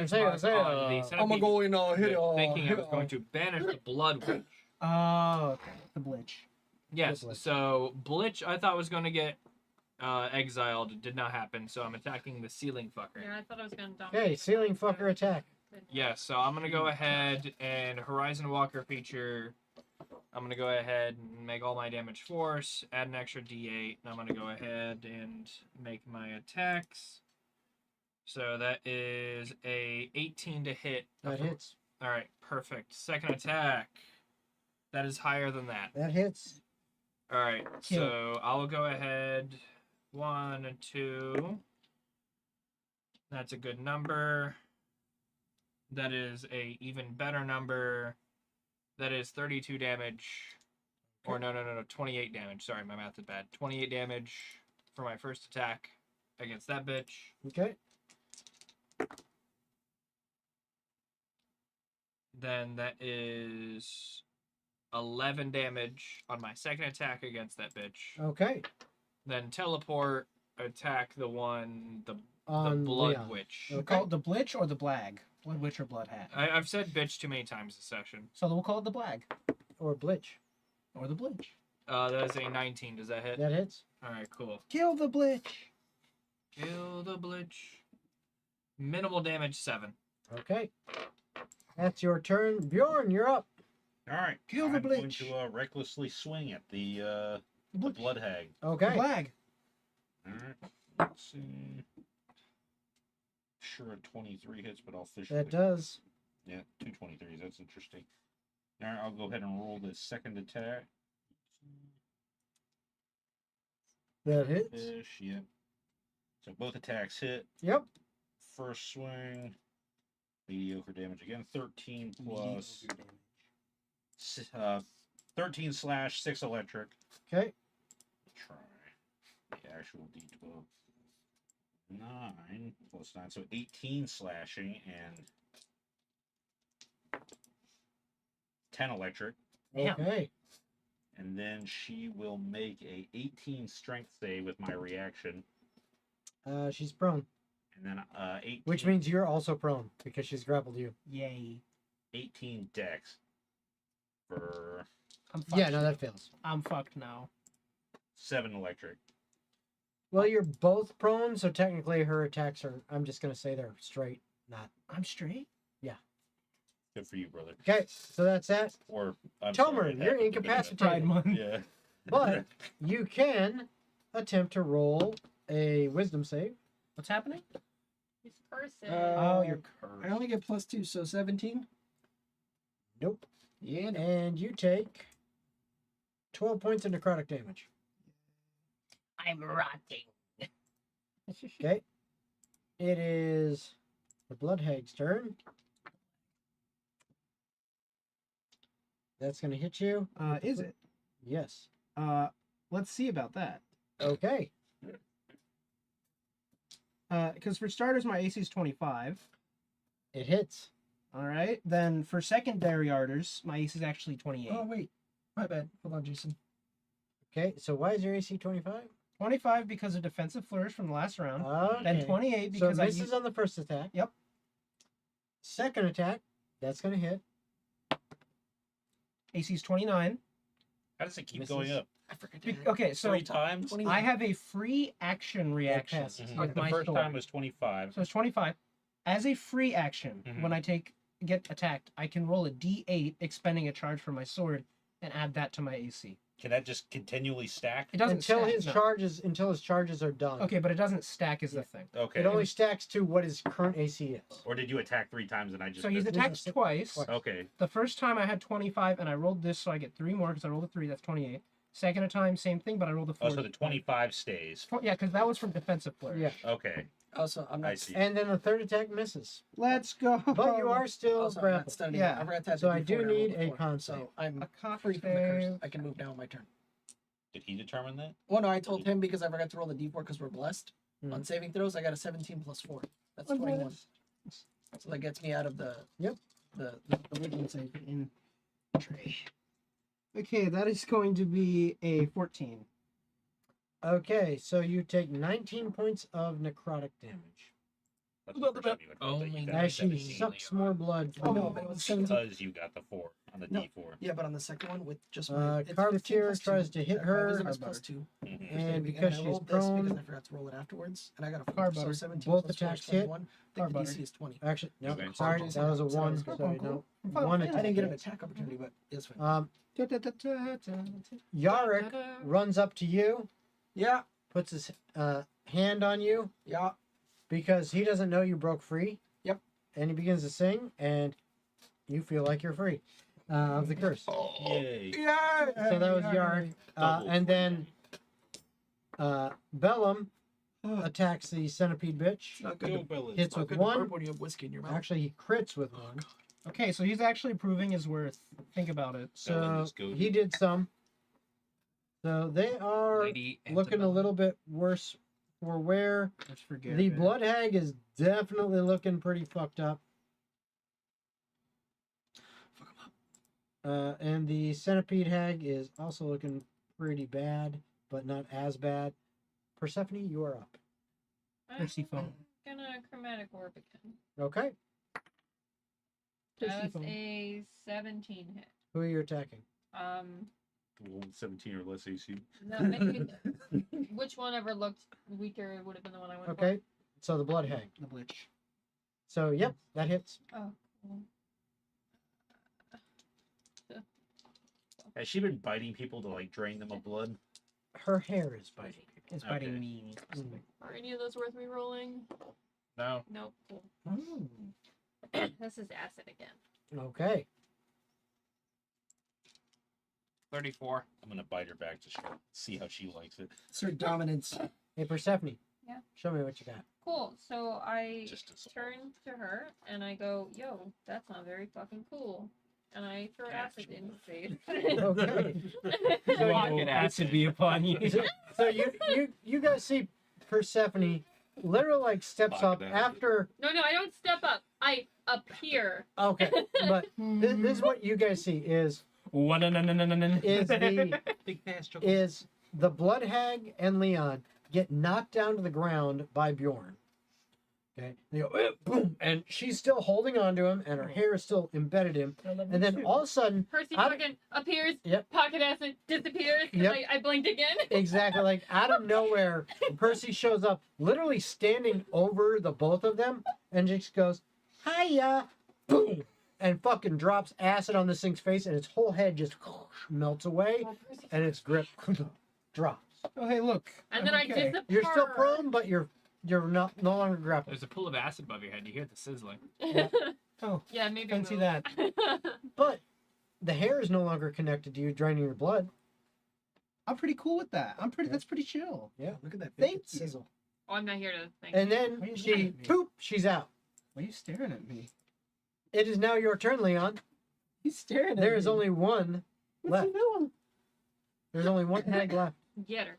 it, say it, say it. on the I'm centipede, gonna go in hit it. thinking I was going to banish the blood witch. Oh, okay. The Blitch. Yes. Blitch. So Blitch, I thought was going to get exiled. It did not happen. So I'm attacking the ceiling fucker. Yeah, I thought I was gonna dump. Okay, ceiling fucker attack. Yes. So I'm gonna go ahead and Horizon Walker feature. I'm gonna go ahead and make all my damage force, add an extra D8, and I'm gonna go ahead and make my attacks. So that is a 18 to hit. That hits. All right, perfect. Second attack. That is higher than that. That hits. All right, Kill. so I will go ahead. 1 and 2. That's a good number. That is a even better number. That is 32 damage. Or no, 28 damage. Sorry, my math is bad. 28 damage for my first attack against that bitch. Okay. Then that is 11 damage on my second attack against that bitch. Okay. Then teleport, attack the On blood Leon. witch. We'll Okay. call it the Blitch or the Blag. Blood Witch or Blood Hat. I've said bitch too many times this session. So we'll call it the Blag. Or Blitch. Or the Blitch. That is a 19. Does that hit? That hits. All right, cool. Kill the Blitch. Kill the blitch. Minimal damage 7. Okay. That's your turn. Bjorn, you're up. All right. Kill the I'm going Blitch. to recklessly swing at the Blitch. blood hag. The Okay. Blag. All right. Let's see. Sure, a 23 hits, but I'll fish. That does. Yeah, 2 23s. That's interesting. All right, I'll go ahead and roll the second attack. That hits. Fish, yep. So both attacks hit. Yep. First swing, mediocre damage again. 13 plus 13 slash 6 electric. Okay. Try the actual D12. 9 plus 9, so 18 slashing and 10 electric. Damn. Okay. And then she will make a 18 strength save with my reaction. She's prone. And then 18, Which means you're also prone because she's grappled you. Yay. 18 dex for I'm fucked. Yeah, no, that fails. I'm fucked now. 7 electric. Well, you're both prone, so technically her attacks are, I'm just going to say they're straight, not. I'm straight. Good for you, brother. Okay, so that's that. Or I'm Tomer, sorry, it you're happened to be incapacitated. Pride month. Yeah. But you can attempt to roll a wisdom save. What's happening? He's cursed. Oh, you're I cursed. only get +2, so 17. Nope. Yeah. No. And you take 12 points of necrotic damage. I'm rotting. Okay. It is the Blood Hag's turn. That's going to hit you. Is it? Yes. Let's see about that. Okay. Because for starters, my AC is 25. It hits. All right. Then for secondary arters, my AC is actually 28. Oh wait, my bad. Hold on, Jason. Okay, so why is your AC 25? 25 because of defensive flourish from the last round. Okay. Then 28 So because I this is on the first attack. Yep. Second attack, that's going to hit. AC is 29. How does it keep Misses. going up? I forget. Okay, so 3 times? I have a free action reaction. passes. Mhm. with The my first sword. time was 25. So it's 25. As a free action, Mhm. when I get attacked, I can roll a D8, expending a charge from my sword, and add that to my AC. Can that just continually stack? It doesn't Until stack, his no. until his charges are done. Okay, but it doesn't stack is the thing. Okay. It only stacks to what his current AC is. Or did you attack 3 times and I just So he's missed it? attacked twice. Twice. Okay. The first time I had 25 and I rolled this, so I get 3 more because I rolled a 3, that's 28. Second time, same thing, but I rolled a 4. Oh, so the 25 stays. Yeah, because that was from defensive flourish. Yeah. Okay. Also, I'm I not. see. And then the third attack misses. Let's go. But you are still Also, I'm not grappled. stunning. Yeah. I forgot to add So the I D4 do and I rolled need a a 4. con So save. I'm A cock free from the curse. save. I can move now on my turn. Did he determine that? Well, no, I told him because I forgot to roll the D4 because we're blessed. Mhm. On saving throws, I got a 17 plus 4. That's I'm 21. blessed. So that gets me out of the Yep. the Wisdom save in tray. Okay, that is going to be a 14. Okay, so you take 19 points of necrotic damage That's the first time you would roll that Only you that got as she 17. sucks more blood. Oh, from no, you. but it was 17. Because you got the 4 on the No. D4. Yeah, but on the second one with just my it's 15 Carpetier plus 2. tries to hit My her, wisdom is plus 2. Mhm. and I because she's rolled this because prone, I forgot to roll it afterwards, and I got a 4. Car So butter. 17 Both plus 4 is attacks hit. 21. I Car think the butter. DC is 20. actually, no, Okay. sorry, Apologies. that was a So I 1. was So cool. no, Fine, one fine. I didn't get an attack. attack opportunity, but it's fine. Yarick runs up to you, Yeah, puts his hand on you yeah. because he doesn't know you broke free. Yep. And he begins to sing, and you feel like you're free of the curse. Yay. Yeah. So that was Yarick. Double And free. then Bellum attacks the centipede bitch. Not good. Go, To, Bellas. Hits not with good to burp one. when you have whiskey in your mouth. Actually, he crits with one. Okay, so he's actually proving his worth. Think about it. So Bellum is goated. he did some. So they are Lady looking a Antebellum. little bit worse for wear. Let's forget The it. blood hag is definitely looking pretty fucked up. Fuck 'em up. And the centipede hag is also looking pretty bad, but not as bad. Persephone, you are up. Persephone. I'm gonna chromatic orb again. Okay. That's Persephone. a 17 hit. Who are you attacking? The one with 17 or less AC. No, maybe which one ever looked weaker would have been the one I went Okay. So the blood hag. The Blitch. So yep, that hits. for. Oh, cool. Has she been biting people to like drain them of blood? Her hair is biting. It's biting Okay. me. Are any of those worth me rolling? No. Nope. Cool. Mm. This is acid again. Okay. 34. I'm gonna bite her back to see how she likes it. It's her dominance. Hey Persephone. Yeah. Show me what you got. Cool. So I Just as turn to her and I go, "Yo, that's not very fucking cool." And I throw acid in his face. Okay. Rocket acid. be upon you. So you guys see Persephone literally like steps up Pocket acid. after. No, I don't step up. I appear. Okay, but this is what you guys see is the Big fast chocolate. is the blood hag and Leon get knocked down to the ground by Bjorn. Okay, they go boom, and she's still holding on to him, and her hair is still embedded in him. And then all of a sudden, Percy Out- fucking appears. Yep. Pocket acid disappears. 'Cause Yep. I blinked again. exactly like out of nowhere, Percy shows up, literally standing over the both of them, and just goes, "Hiya!" Boom, and fucking drops acid on this thing's face, and its whole head just melts away, Well, Percy- and its grip drops. Oh, hey, look. and then I'm I okay. disappear. You're still prone, but you're not no longer grappled. There's a pool of acid above your head. You hear the sizzling. Oh, Yeah, maybe. fancy move. that. But the hair is no longer connected to you, draining your blood. I'm pretty cool with that. That's pretty chill. Look at that. Thank big sizzle. Oh, I'm not here to thank And you. Why then are you she looking at me? poop, she's out. Why are you staring at me? It is now your turn, Leon. He's staring at me. There is only one What's he left. doing? There's only one hag left. Get her.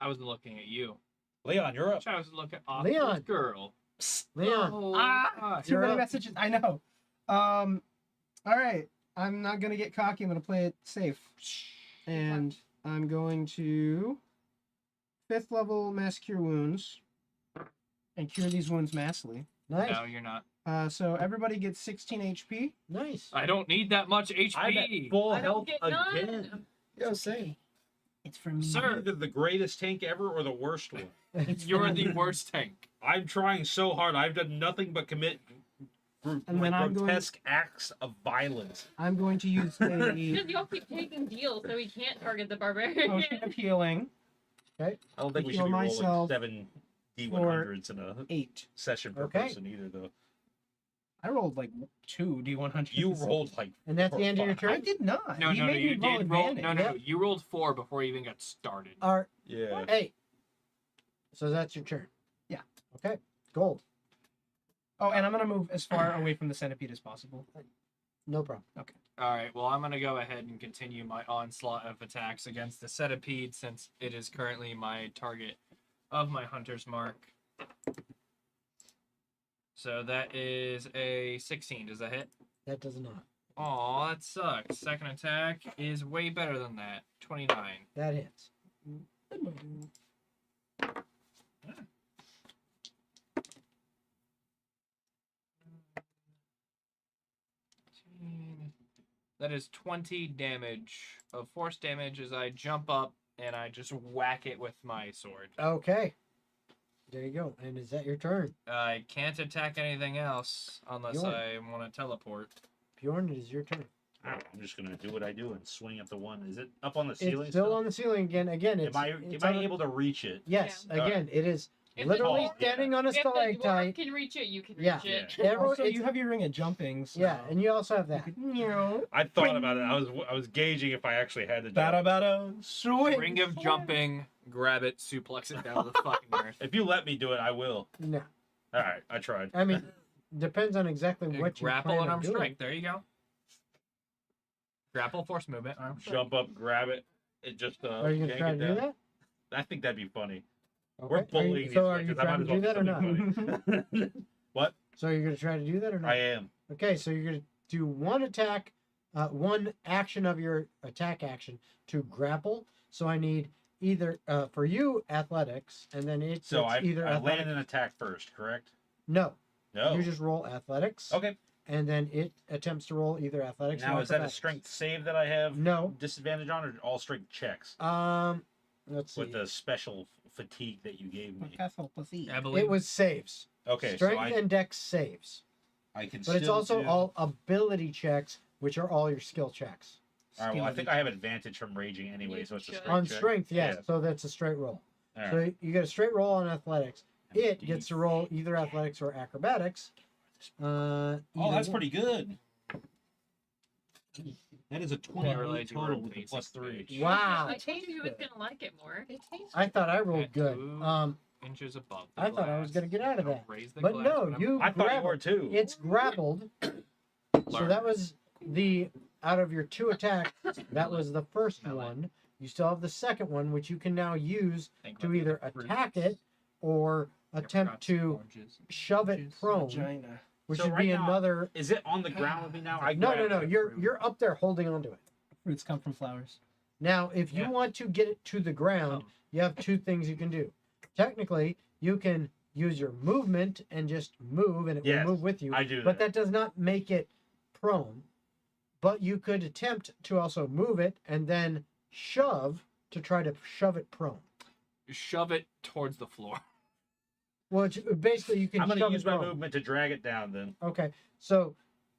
I was looking at you. Leon, you're up. I was looking off Leon. this girl. Leon. Oh, gosh. Too You're many up. messages. I know. All right. I'm not gonna get cocky. I'm gonna play it safe, and I'm going to 5th level mass cure wounds, and cure these wounds massively. Nice. No, you're not. So everybody gets 16 HP. Nice. I don't need that much I'm at HP. full I don't health get again. none. Yo, same. It's for me. Sir. Either the greatest tank ever or the worst one. You're the worst tank. I'm trying so hard. I've done nothing but commit And then I'm going- grotesque acts of violence. I'm going to use a Because y'all keep taking deals, so he can't target the barbarian. potion of healing. I don't think we Heal should be rolling myself 7 D100s in a 8. session per Okay. person either, though. I rolled like 2 D100. You rolled like. And that's the end of your I turn? did not. No, He no, no. made You me roll did roll. advantage. No, no, no. Yep. You rolled 4 before you even got started. All right. Yeah. Hey. So that's your turn. Yeah. Okay, gold. Oh, and I'm gonna move as far away from the centipede as possible. No problem. All right. Well, I'm gonna go ahead and continue my onslaught of attacks against the centipede since it is currently my target of my hunter's mark. So that is a 16. Does that hit? That does not. Aw, that sucks. Second attack is way better than that. 29. That hits. That is 20 damage of force damage as I jump up and I just whack it with my sword. Okay. There you go. And is that your turn? I can't attack anything else unless Bjorn. I want to teleport. Bjorn, it is your turn. I'm just gonna do what I do and swing at the one. Is it up on the ceiling? It's still on the ceiling again. Again, it's. Am it's I on- able to reach it? Yes. Yeah. Again, it is If literally the- yeah. standing on a If the dwarf stalactite. can reach it, you can reach Yeah. it. Everyone- Also, it's- you have your ring of jumping. So. Yeah, and you also have that. I thought about it. I was gauging if I actually had to. Bada Jump. bada, swing. Ring of jumping, grab it, suplex it down to the fucking earth. If you let me do it, I will. No, All right, I tried. I mean, depends on exactly what you Grapple plan and on arm doing. strike. There you go. Grapple, force movement, arm strike. Jump up, grab it. It just. Are you gonna yank try it to do down. that? I think that'd be funny. Okay. We're bullying So these are you guys, 'cause I trying to do might that or as not? well do something funny. What? So you're gonna try to do that or not? I am. Okay, so you're gonna do one attack, one action of your attack action to grapple. So I need either for you athletics, and then it's So either I athletics. land an attack first, correct? No, No. you just roll athletics. Okay. And then it attempts to roll either athletics. Now or is that a acrobatics. strength save that I have No. disadvantage on, or all strength checks Let's see. with the special fatigue that you gave me? I believe. It was saves. Okay, Strength so and dex saves. I can. But it's still also do... all ability checks, which are all your skill checks. All right. Well, I think I have advantage from raging anyway, You so it's a should. strength On check. strength, yes. Yeah. So that's a straight roll. All So right. you get a straight roll on athletics. It gets to roll either athletics or acrobatics. Oh, either that's one. pretty good. That is a Didn't 20 realize you were total a with the basic plus 3. mage. Wow. I told you was gonna like it more. I thought I rolled At good. 2 inches above the I thought I was glass. gonna get out of Don't that. raise the But glass no, when I'm you I thought you were grappled. too. It's grappled. So learning. that was the out of your 2 attacks. That was the first Melee. one. You still have the second one, which you can now use Think to about the either other fruits. attack it or attempt Apricots, to oranges, shove it peaches. prone, Vagina. which So would right be now- another. Is it on the ground with me now? I No, grabbed it. You're up there holding onto it. Fruits come from flowers. Now, if you Yeah. want to get it to the ground, you have 2 things you can do. Technically, you can use your movement and just move, and it Yes, will move with you. I do But that. that does not make it prone. But you could attempt to also move it and then shove to try to shove it prone. Shove it towards the floor. Which basically you can I'm going shove to use it my prone. movement to drag it down then. Okay, so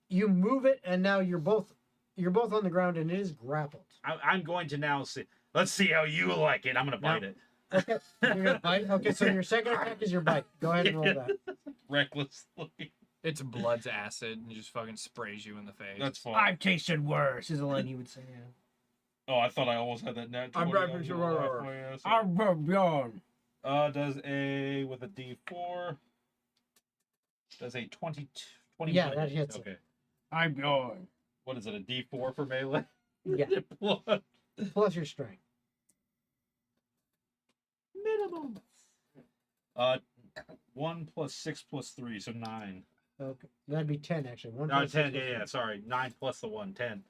you move it, and now you're both on the ground, and it is grappled. I'm going to now see. Let's see how you like it. I'm going to bite it. Okay, you're gonna bite. Okay, so your second attack is your bite. Go ahead and roll that. Recklessly. It's blood's acid and just fucking sprays you in the face. That's fine. I've tasted worse, is the line he would say. Oh, I thought I almost had that net. I'm 20 grabbing on your the roller. halfway, yeah, so- I'm Does a with a D4. Does a 20. Yeah, that hits it. Okay. Bjorn. What is it? A D4 for melee? Yeah, Plus- plus your strength. Minimum. 1 plus 6 plus 3, so 9. Okay, that'd be 10 actually. One No, plus 10. six is- Yeah, sorry. 9 plus the 1, 10.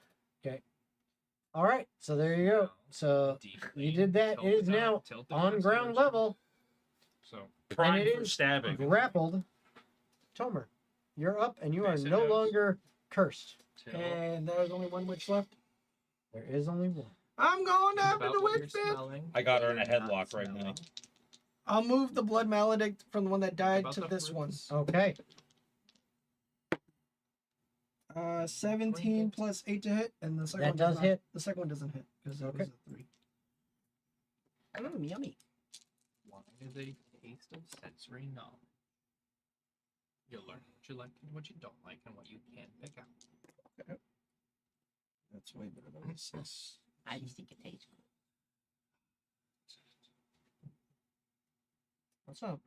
All right, so there you go. So you did that. It is now on ground level, So Prime it for is stabbing. grappled. Tomer, you're up, and you are Basic no notes. longer cursed. And there's only one witch left. There is only one. I'm going after About the what witch you're bitch. smelling, I got her in a what you're not headlock right now. smelling. I'll move the blood maledict from the one that died About to the this one. fruits. Okay, 17 plus 8 to hit, and the second That one does not. hit. The second one doesn't hit because it Okay. was a 3. Yummy. Wine is a taste of sensory knowledge. You'll learn what you like and what you don't like and what you can't pick out. That's way better than a 6. I just think it tastes good. What's up?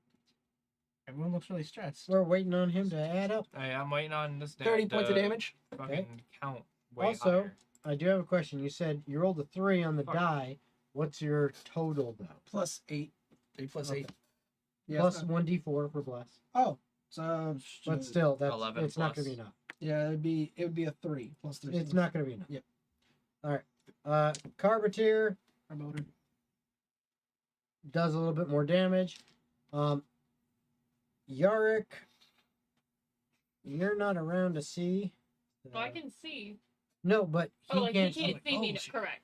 Everyone looks really stressed. We're waiting on him to add up. Hey, I'm waiting on this. 30 points of damage. Fucking count way Also, higher. I do have a question. You said you rolled a 3 on the Fuck. die. What's your total though? Plus 8. 8 plus Okay. 8. Yeah, Plus it's not- 1d4 for bless. Oh, so But still, that's 11 it's not plus. going to be enough. yeah, it would be a 3 plus 3. It's not going to be enough. Yep. All right. Carbertier Our motor. does a little bit more damage. Yarick, you're not around to see. Oh, I can see. No, but he Oh, like can't. he can't see me. Oh, No, shit. correct.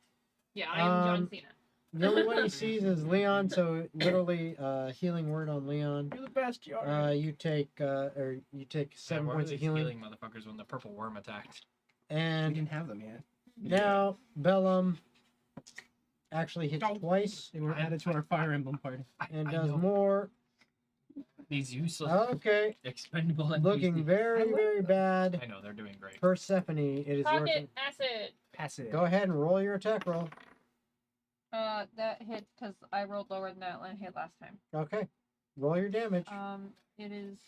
Yeah, I am John Um, Cena. The only one he sees is Leon, so literally healing word on Leon. You're the best, Yara. You take 7 why points were of they healing. motherfuckers when the purple worm attacked. We And didn't have them yet. now Bellum actually hits Oh. twice They were added to our Fire Emblem party. and I does know. more. These useless Okay, expendable looking NPCs. very, very bad. I know they're doing great. Persephone, it is your turn. Pocket acid. Passive. Go ahead and roll your attack roll. That hit because I rolled lower than that and hit last time. Okay, roll your damage. It is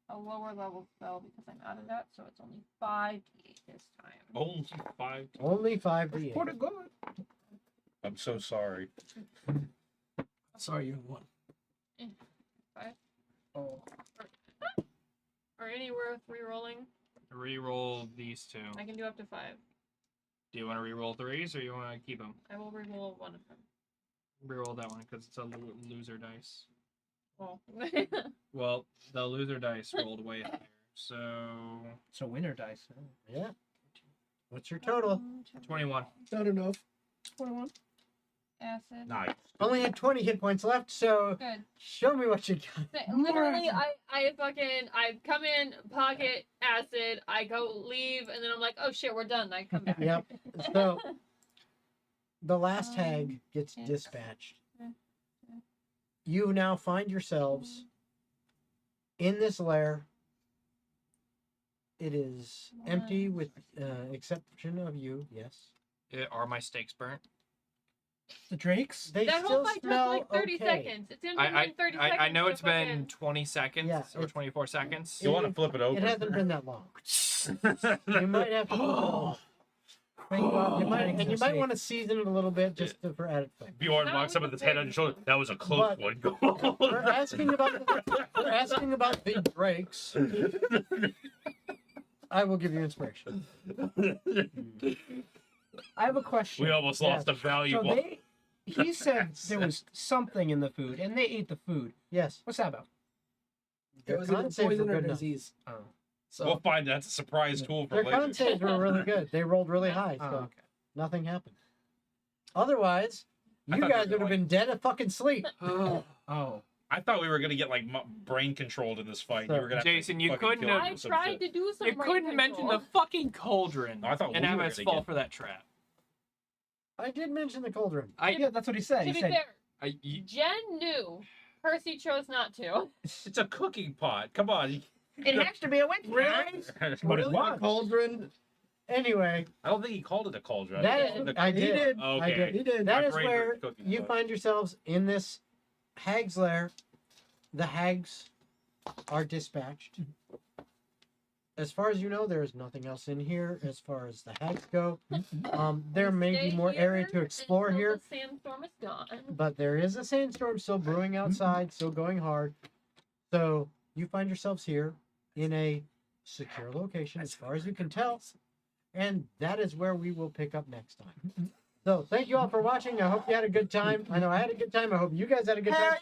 a lower level spell because I'm out of that, so it's only 5d8 this time. Only 5. Only 5d8. Pretty good. I'm so sorry. Sorry, you won. Oh. Or anywhere with re-rolling, Reroll these two. I can do up to 5. Do you want to reroll 3s or you want to keep them? I will re-roll one of them. Reroll that one because it's a loser dice. Well, Well, the loser dice rolled way higher. So So winner dice. Yeah. What's your total? 21. Not enough. 21. acid. Nice. Only had 20 hit points left, so Good. show me what you got. Literally, I come in, pocket acid, I go leave, and then I'm like, oh shit, we're done. I come back. Yep. So the last hag gets yes. dispatched. You now find yourselves in this lair. It is empty with exception of you, yes. Are my steaks burnt? The Drakes? They That still whole fight took smell like 30 okay. seconds. It's gonna be like 30 seconds. I know to it's been fucking- 20 seconds Yeah, or it's- 24 seconds. You want to flip it over? It hasn't been that long. You might have to. You might want to season it a little bit just for added flavor. Bjorn walks up with his head on your shoulder. That was a close But- one. We're asking about the drakes. I will give you inspiration. I have a question. We almost lost a So valuable. he said there was something in the food, and they ate the food. Yes. What's that about? Their It was either con saves were poison or good enough. disease. Oh. So We'll find that's a surprise tool for Their later. con saves were really good. They rolled really high, so Oh, okay. nothing happened. Otherwise, I you thought guys they were would have been dead of fucking sleep. Oh. I thought we were gonna get like brain controlled in this fight. So- You were gonna have to Jason, you fucking couldn't kill have- him I with some tried shit. to do some. You brain couldn't mention control. the fucking cauldron No, I thought and we have were us gonna fall get- for that trap. I did mention the cauldron. Yeah, that's what he said. To He be said fair, Jen knew. Percy chose not to. It's a cooking pot. Come on. it has to be a witch. Really? But it Really? was. A cauldron. Anyway, I don't think he called it a cauldron. that did. is, I He did. did. Okay. I did. He did. That My is brain where hurt cooking you pot. find yourselves in this hag's lair. The hags are dispatched. As far as you know, there is nothing else in here as far as the hags go. There may Stay be more here area to explore until here, The sandstorm is gone. but there is a sandstorm still brewing outside, still going hard. So you find yourselves here in a secure location as far as you can tell. And that is where we will pick up next time. So thank you all for watching. I hope you had a good time. I know I had a good time. I hope you guys had a good time.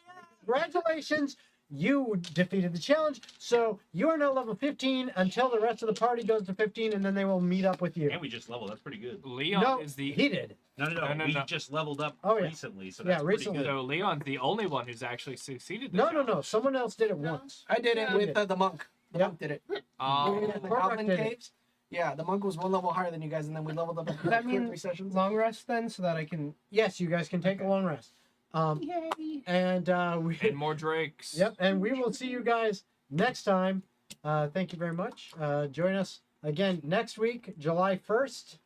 Congratulations. You defeated the challenge. So you are now level 15 until the rest of the party goes to 15, and then they will meet up with you. And we just leveled. That's pretty good. Leon No, is the he did. No. No. We just leveled up Oh, yeah. recently, so Yeah, that's pretty recently. good. so Leon's the only one who's actually succeeded. The No. challenge. Someone else did it No. once. I did it Yeah. with the monk. The Yep. monk did it. Oh. We Um, did it in the Cormac goblin did it. caves. Yeah, the monk was one level higher than you guys, and then we leveled up. Does that two or mean 3 sessions? long rest then, so that I can? Yes, you guys can take a long rest. Yay! And we. and more drakes. Yep, and we will see you guys next time. Thank you very much. Join us again next week, July 1st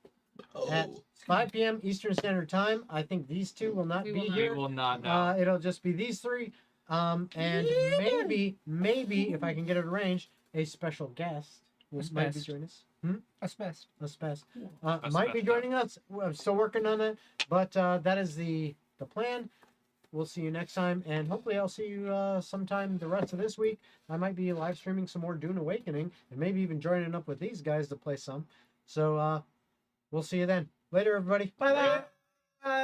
at 5 p.m. Eastern Standard Time. I think these two will not We be will not. We here. will not know. It'll just be these three. And maybe if I can get it arranged, a special guest might be spest. joining us. A spest. A spec A might be spec, joining us. I'm still working on it, but that is the plan. We'll see you next time, and hopefully I'll see you sometime the rest of this week. I might be live streaming some more Dune Awakening, and maybe even joining up with these guys to play some. So we'll see you then. Later, everybody. Bye bye.